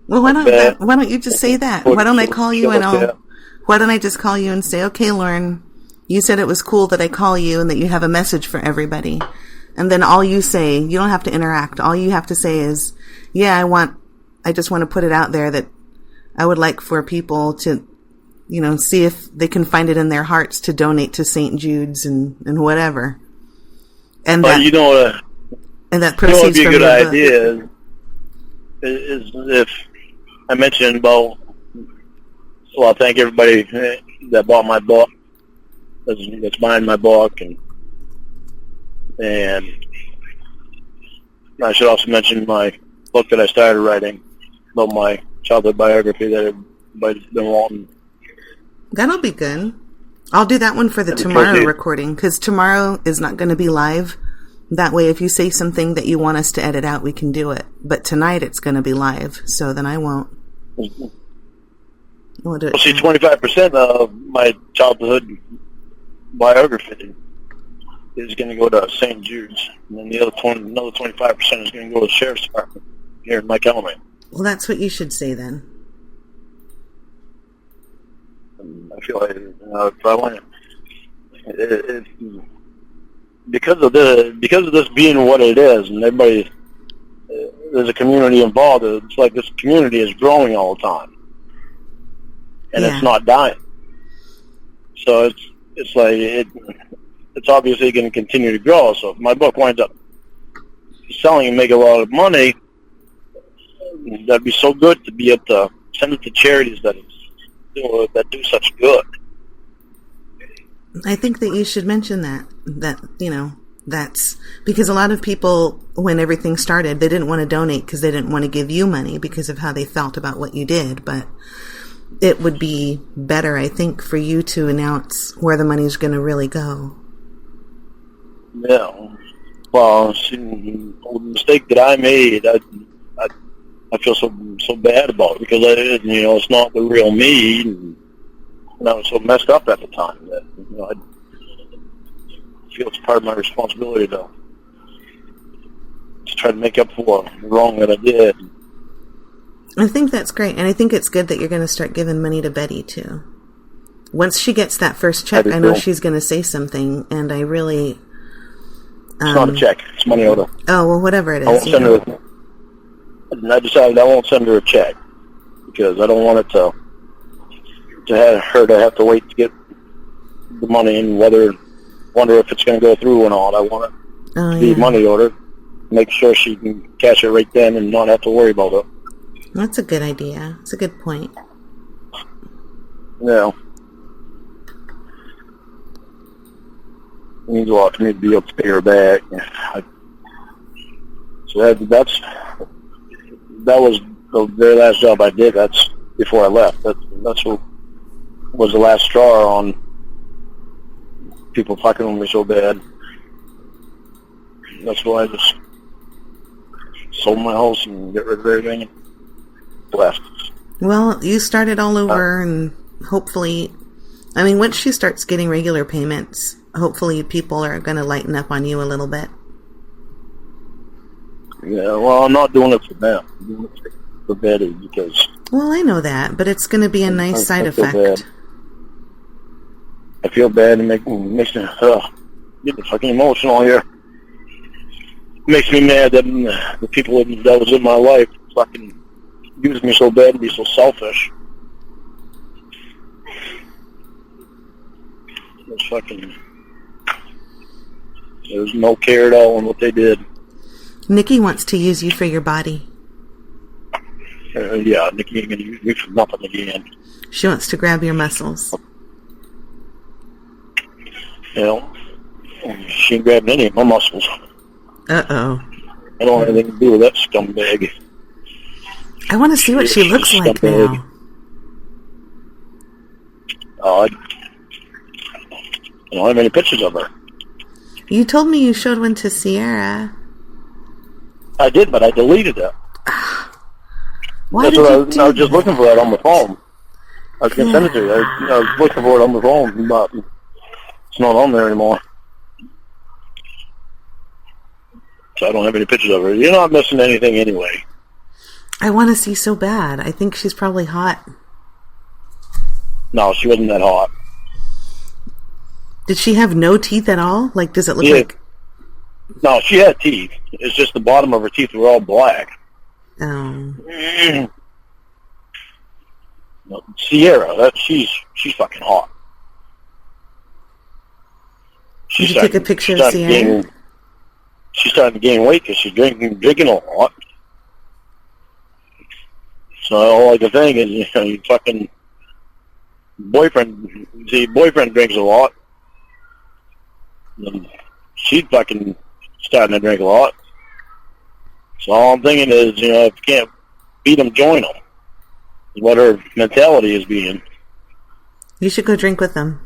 S4: Well, why don't you just say that? Why don't I call you why don't I just call you and say, okay, Lorne, you said it was cool that I call you and that you have a message for everybody. And then all you say, you don't have to interact. All you have to say is, yeah, I just want to put it out there that I would like for people to, see if they can find it in their hearts to donate to St. Jude's and whatever. And that, and that proceeds from your book.
S3: What would be a good idea is if I mentioned about, well, thank everybody that bought my book, that's buying my book, and I should also mention my book that I started writing about my childhood biography that everybody's been wanting.
S4: That'll be good. I'll do that one for the tomorrow recording, because tomorrow is not going to be live. That way, if you say something that you want us to edit out, we can do it. But tonight it's going to be live, so then I won't.
S3: Well, see, 25% of my childhood biography is going to go to St. Jude's, and then the other 25% is going to go to the sheriff's department here in Mike Elmay.
S4: Well, that's what you should say then.
S3: I feel like if I want because of this being what it is, and everybody, there's a community involved. It's like this community is growing all the time, and it's not dying. So it's like it's obviously going to continue to grow. So if my book winds up selling and make a lot of money, that'd be so good to be able to send it to charities that do such good.
S4: I think that you should mention that that's because a lot of people, when everything started, they didn't want to donate because they didn't want to give you money because of how they felt about what you did. But it would be better, I think, for you to announce where the money's going to really go.
S3: Yeah. Well, the mistake that I made, I feel so bad about it because it's not the real me, and I was so messed up at the time that I feel it's part of my responsibility to try to make up for the wrong that I did.
S4: I think that's great, and I think it's good that you're going to start giving money to Betty too. Once she gets that first check, I know she's going to say something, and I really.
S3: It's not a check; it's money order.
S4: Oh well, whatever it is.
S3: I won't send her. I decided I won't send her a check because I don't want it to have her to have to wait to get the money and wonder if it's going to go through or not. I want it to be money order. Make sure she can cash it right then and not have to worry about it.
S4: That's a good idea. It's a good point.
S3: Yeah. It means a lot to me to be able to pay her back. So that was the very last job I did. That's before I left. That's what was the last straw on people fucking with me so bad. That's why I just sold my house and get rid of everything and left.
S4: Well, you started all over, and hopefully, once she starts getting regular payments, hopefully people are going to lighten up on you a little bit.
S3: Yeah, well, I'm not doing it for them. I'm doing it for Betty because...
S4: Well, I know that, but it's going to be a nice side effect.
S3: Bad. I feel bad and makes me get fucking emotional here. Makes me mad that the people that was in my life fucking used me so bad and be so selfish. It's fucking... There's no care at all in what they did.
S4: Nikki wants to use you for your body.
S3: Yeah, Nikki ain't going to use me for nothing again.
S4: She wants to grab your muscles.
S3: She ain't grabbing any of my muscles.
S4: Uh-oh.
S3: I don't have anything to do with that scumbag.
S4: I want to see what she looks like now.
S3: I don't have any pictures of her.
S4: You told me you showed one to Sierra.
S3: I did, but I deleted it.
S4: Why
S3: I was just looking for it on my phone. I was going to send it to you. I was looking for it on my phone, but it's not on there anymore. So I don't have any pictures of her. You're not missing anything anyway.
S4: I want to see so bad. I think she's probably hot.
S3: No, she wasn't that hot.
S4: Did she have no teeth at all? Like, does it look like...
S3: No, she had teeth. It's just the bottom of her teeth were all black.
S4: Oh.
S3: Sierra, she's fucking hot.
S4: Did you take a picture of Sierra?
S3: She's starting to gain weight because she's drinking a lot. So all I can think is, your fucking boyfriend drinks a lot. And she's fucking starting to drink a lot. So all I'm thinking is, if you can't beat them, join them. Is what her mentality is being.
S4: You should go drink with them.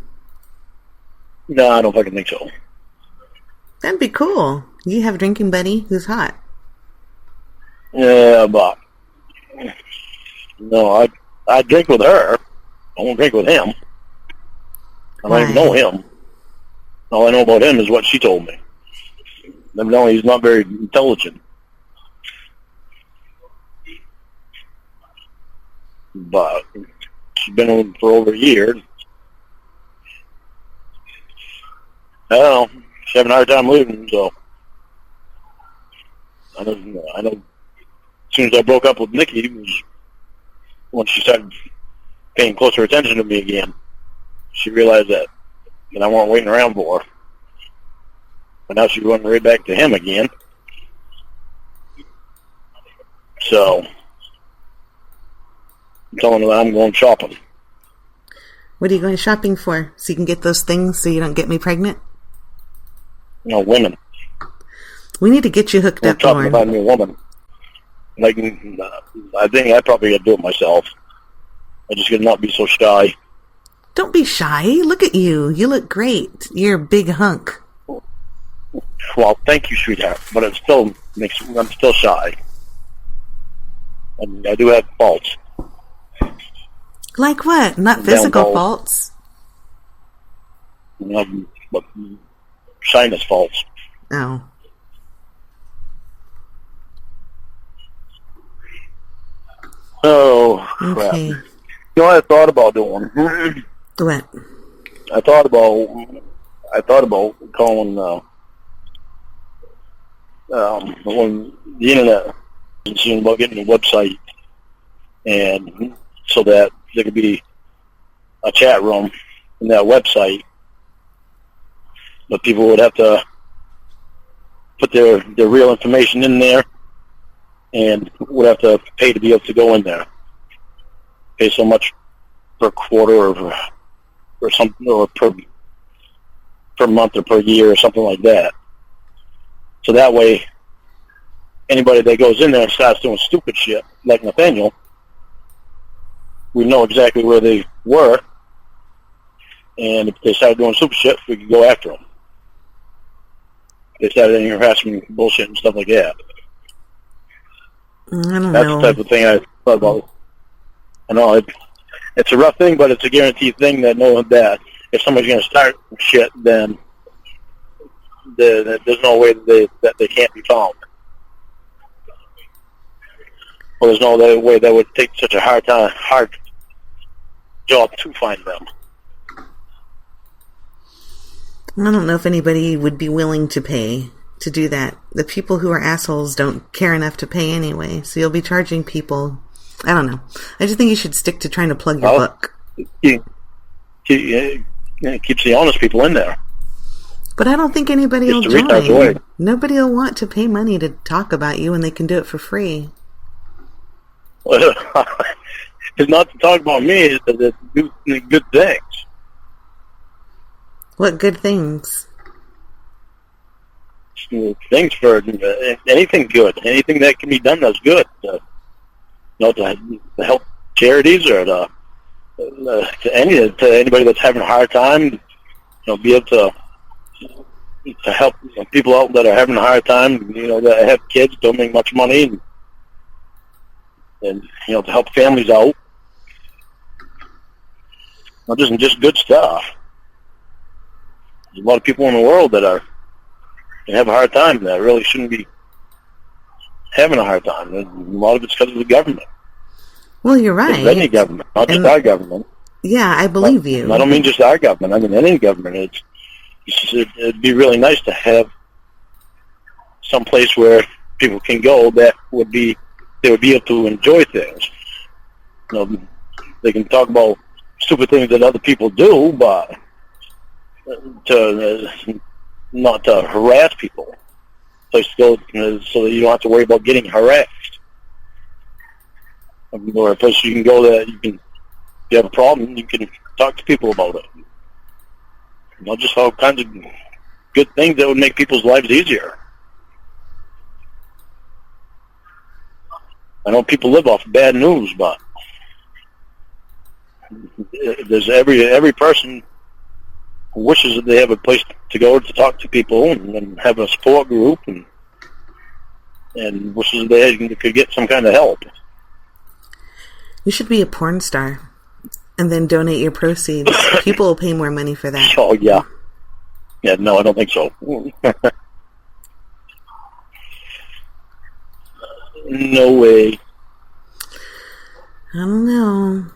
S3: No, I don't fucking think so.
S4: That'd be cool. You have a drinking buddy who's hot.
S3: Yeah, but no, I drink with her. I won't drink with him. I don't even know him. All I know about him is what she told me. Evidently, he's not very intelligent. But she's been with him for over a year. I don't know. She's having a hard time leaving, so I know. As soon as I broke up with Nikki, it was when she started paying closer attention to me again. She realized that I wasn't waiting around for her. But now she's going right back to him again. So I'm telling her that I'm going shopping.
S4: What are you going shopping for? So you can get those things so you don't get me pregnant?
S3: You know, women.
S4: We need to get you hooked up, Lorne.
S3: I'm talking about me a woman. Like, I think I probably got to do it myself. I just got to not be so shy.
S4: Don't be shy. Look at you. You look great. You're a big hunk.
S3: Well, thank you, sweetheart. But I'm still shy. And I do have faults.
S4: Like what? Not physical faults?
S3: But shyness faults.
S4: Oh.
S3: Oh, crap.
S4: Okay.
S3: You know what I thought about doing?
S4: What?
S3: I thought about calling on the internet and seeing about getting a website, and so that there could be a chat room in that website, but people would have to put their real information in there and would have to pay to be able to go in there. Pay so much per quarter or something, or per month or per year or something like that. So that way, anybody that goes in there and starts doing stupid shit, like Nathaniel, we know exactly where they were, and if they started doing stupid shit, we could go after them. If they started any harassment, bullshit, and stuff like that.
S4: I don't
S3: That's
S4: know.
S3: the type of thing I thought about. I know it's a rough thing, but it's a guaranteed thing that knowing that if somebody's going to start shit, then there's no way that they can't be found. Well, there's no other way that would take such a hard job to find them.
S4: I don't know if anybody would be willing to pay to do that. The people who are assholes don't care enough to pay anyway, so you'll be charging people. I don't know. I just think you should stick to trying to plug your book.
S3: It keeps the honest people in there.
S4: But I don't think anybody will
S3: Just to reach out the
S4: join.
S3: way.
S4: Nobody will want to pay money to talk about you when they can do it for free.
S3: It's not to talk about me, it's to do good things.
S4: What good things?
S3: Things for anything good, anything that can be done that's good. To help charities or to anybody that's having a hard time. Be able to help people out that are having a hard time. That have kids, don't make much money, and to help families out. Just good stuff. There's a lot of people in the world that have a hard time that really shouldn't be having a hard time. And a lot of it's because of the government.
S4: Well, you're right.
S3: It's any government, not just our government.
S4: Yeah, I believe you.
S3: I don't mean just our government. I mean any government. It'd be really nice to have some place where people can go that they would be able to enjoy things. They can talk about stupid things that other people do, but not to harass people. Place to go so that you don't have to worry about getting harassed. Or a place you can go that if you have a problem, you can talk to people about it. Just all kinds of good things that would make people's lives easier. I know people live off bad news, but there's every person who wishes that they have a place to go to talk to people and have a support group and wishes they could get some kind of help.
S4: You should be a porn star and then donate your proceeds. People will pay more money for that.
S3: Oh, yeah. Yeah, no, I don't think so. No way.
S4: I don't know.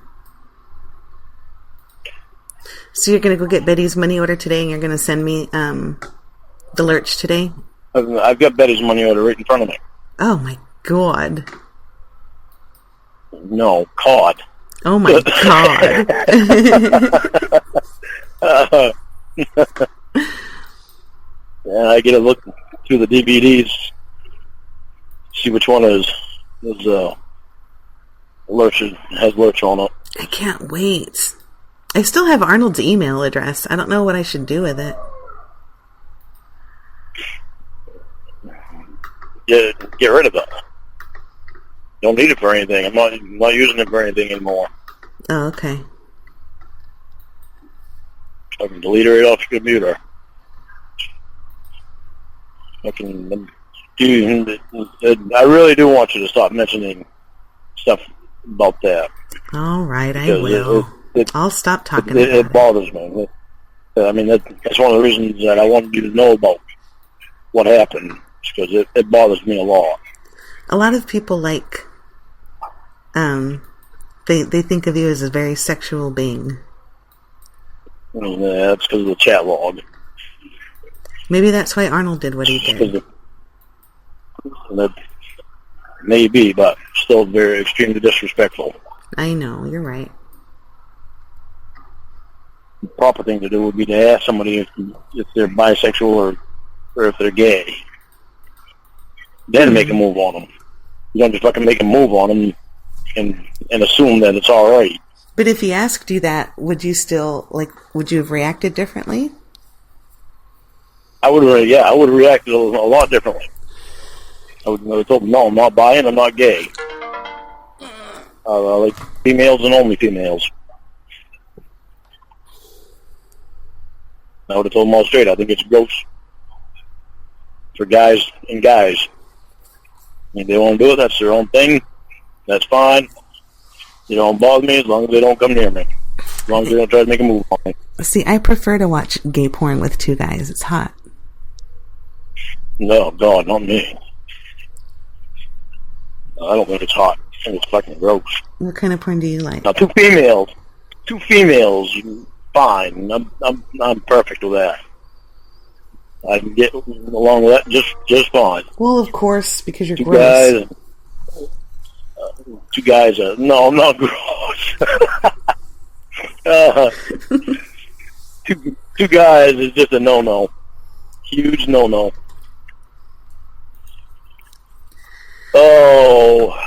S4: So you're going to go get Betty's money order today, and you're going to send me the lurch today?
S3: I've got Betty's money order right in front of me.
S4: Oh, my God.
S3: No, Cawd.
S4: Oh, my God.
S3: Yeah, I get to look through the DVDs, see which one is Lurch, has Lurch on it.
S4: I can't wait. I still have Arnold's email address. I don't know what I should do with it.
S3: Get rid of it. Don't need it for anything. I'm not using it for anything anymore.
S4: Oh, okay.
S3: I can delete it right off your computer. I really do want you to stop mentioning stuff about that.
S4: All right, I will. I'll stop talking about it.
S3: It bothers me. I mean, that's one of the reasons that I wanted you to know about what happened, because it bothers me a lot.
S4: A lot of people like, they think of you as a very sexual being.
S3: Yeah, that's because of the Chatlog.
S4: Maybe that's why Arnold did what he did.
S3: Maybe, but still very extremely disrespectful.
S4: I know, you're right.
S3: The proper thing to do would be to ask somebody if they're bisexual or if they're gay. Then make a move on them. You don't just fucking make a move on them and assume that it's all right.
S4: But if he asked you that, would you have reacted differently?
S3: I would have reacted a lot differently. I would have told him, no, I'm not bi and I'm not gay. I like females and only females. I would have told them all straight. I think it's gross for guys and guys. If they want to do it, that's their own thing. That's fine. They don't bother me as long as they don't come near me. As long as they don't try to make a move on me.
S4: See, I prefer to watch gay porn with two guys. It's hot.
S3: No, God, not me. I don't think it's hot. I think it's fucking gross.
S4: What kind of porn do you like?
S3: Now, two females, fine. I'm perfect with that. I can get along with that just fine.
S4: Well, of course, because you're gross.
S3: Two guys. No, I'm not gross. Two guys is just a no-no. Huge no-no. Oh.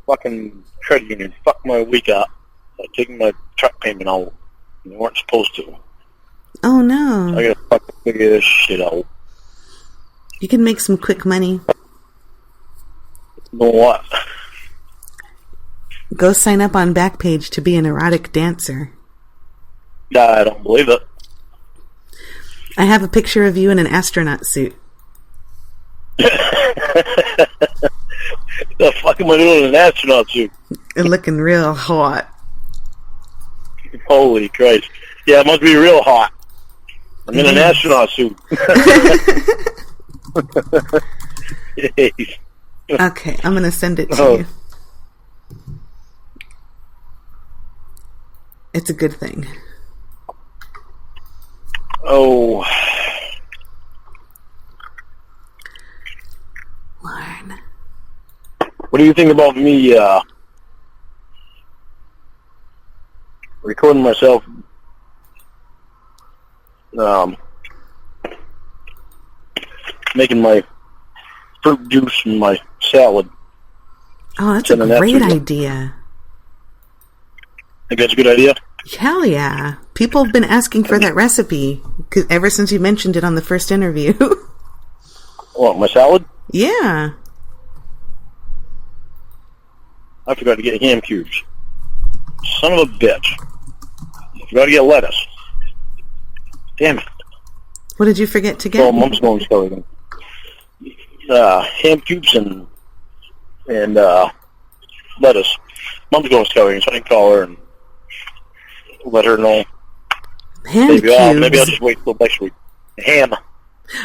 S3: Fucking credit union fucked my week up by taking my truck payment out. They weren't supposed to.
S4: Oh, no.
S3: I gotta fucking figure this shit out.
S4: You can make some quick money.
S3: You know what?
S4: Go sign up on Backpage to be an erotic dancer.
S3: I don't believe it.
S4: I have a picture of you in an astronaut suit.
S3: The fuck am I doing in an astronaut suit?
S4: And looking real hot.
S3: Holy Christ. Yeah, it must be real hot. I'm in an astronaut suit.
S4: Okay, I'm going to send it to you. It's a good thing.
S3: Oh.
S4: Lorne.
S3: What do you think about me recording myself making my fruit juice and my salad?
S4: Oh, that's a great idea.
S3: Think that's a good idea?
S4: Hell yeah. People have been asking for that recipe ever since you mentioned it on the first interview.
S3: What, my salad?
S4: Yeah.
S3: I forgot to get ham cubes. Son of a bitch. I forgot to get lettuce. Damn it.
S4: What did you forget to get?
S3: Oh, Mom's going to go again. Ham cubes and lettuce. Mom's going to so I can call her and let her know
S4: Hand
S3: maybe
S4: cubes.
S3: I'll just wait till next week. Ham.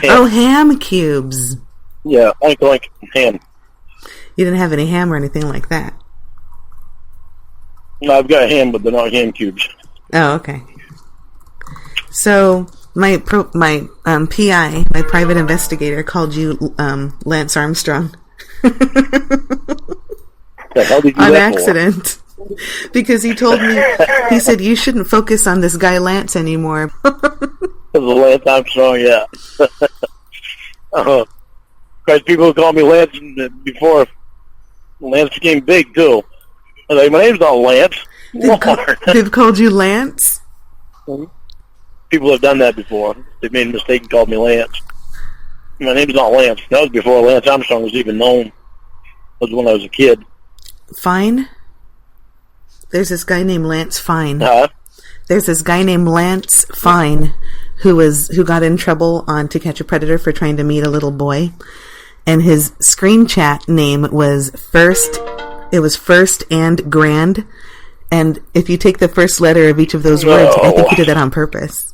S4: Oh, ham cubes.
S3: Yeah, oink oink, ham.
S4: You didn't have any ham or anything like that.
S3: No, I've got ham, but they're not ham cubes.
S4: Oh, okay. So my PI, my private investigator, called you Lance Armstrong.
S3: The hell did you do
S4: on
S3: that for?
S4: accident. Because he told me, he said, you shouldn't focus on this guy Lance anymore.
S3: Lance Armstrong, yeah. Because people call me Lance before Lance became big, too. I was like, my name's not Lance.
S4: They've called you Lance?
S3: People have done that before. They've made a mistake and called me Lance. My name's not Lance. That was before Lance Armstrong was even known. That was when I was a kid.
S4: Fine? There's this guy named Lance Fine.
S3: Huh?
S4: There's this guy named Lance Fine who got in trouble on To Catch a Predator for trying to meet a little boy. And his screen chat name was First and Grand. And if you take the first letter of each of those words, I think he did that on purpose.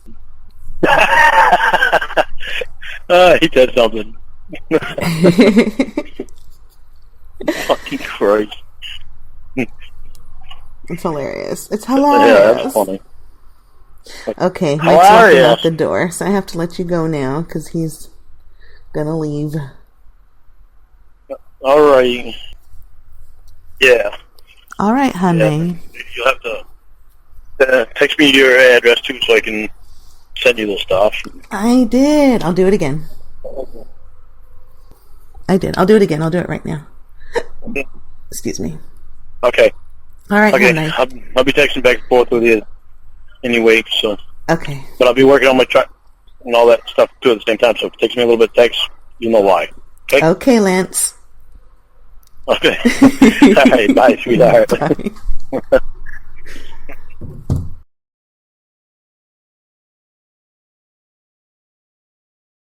S3: He said something. Fucking Christ.
S4: It's hilarious. It's hilarious.
S3: Yeah, that's funny.
S4: Okay, Mike's walking out the door, so I have to let you go now because he's gonna leave.
S3: All right. Yeah.
S4: All right, honey.
S3: Yeah, you'll have to text me your address too, so I can send you the stuff.
S4: I did. I'll do it again. I did. I'll do it again. I'll do it right now. Excuse me.
S3: Okay.
S4: All right,
S3: okay.
S4: honey.
S3: I'll be texting back and forth with you anyway, so.
S4: Okay.
S3: But I'll be working on my truck and all that stuff too at the same time, so if it takes me a little bit to text, you know why. Okay?
S4: Okay, Lance.
S3: Okay. All right. Bye, sweetheart.
S4: Bye.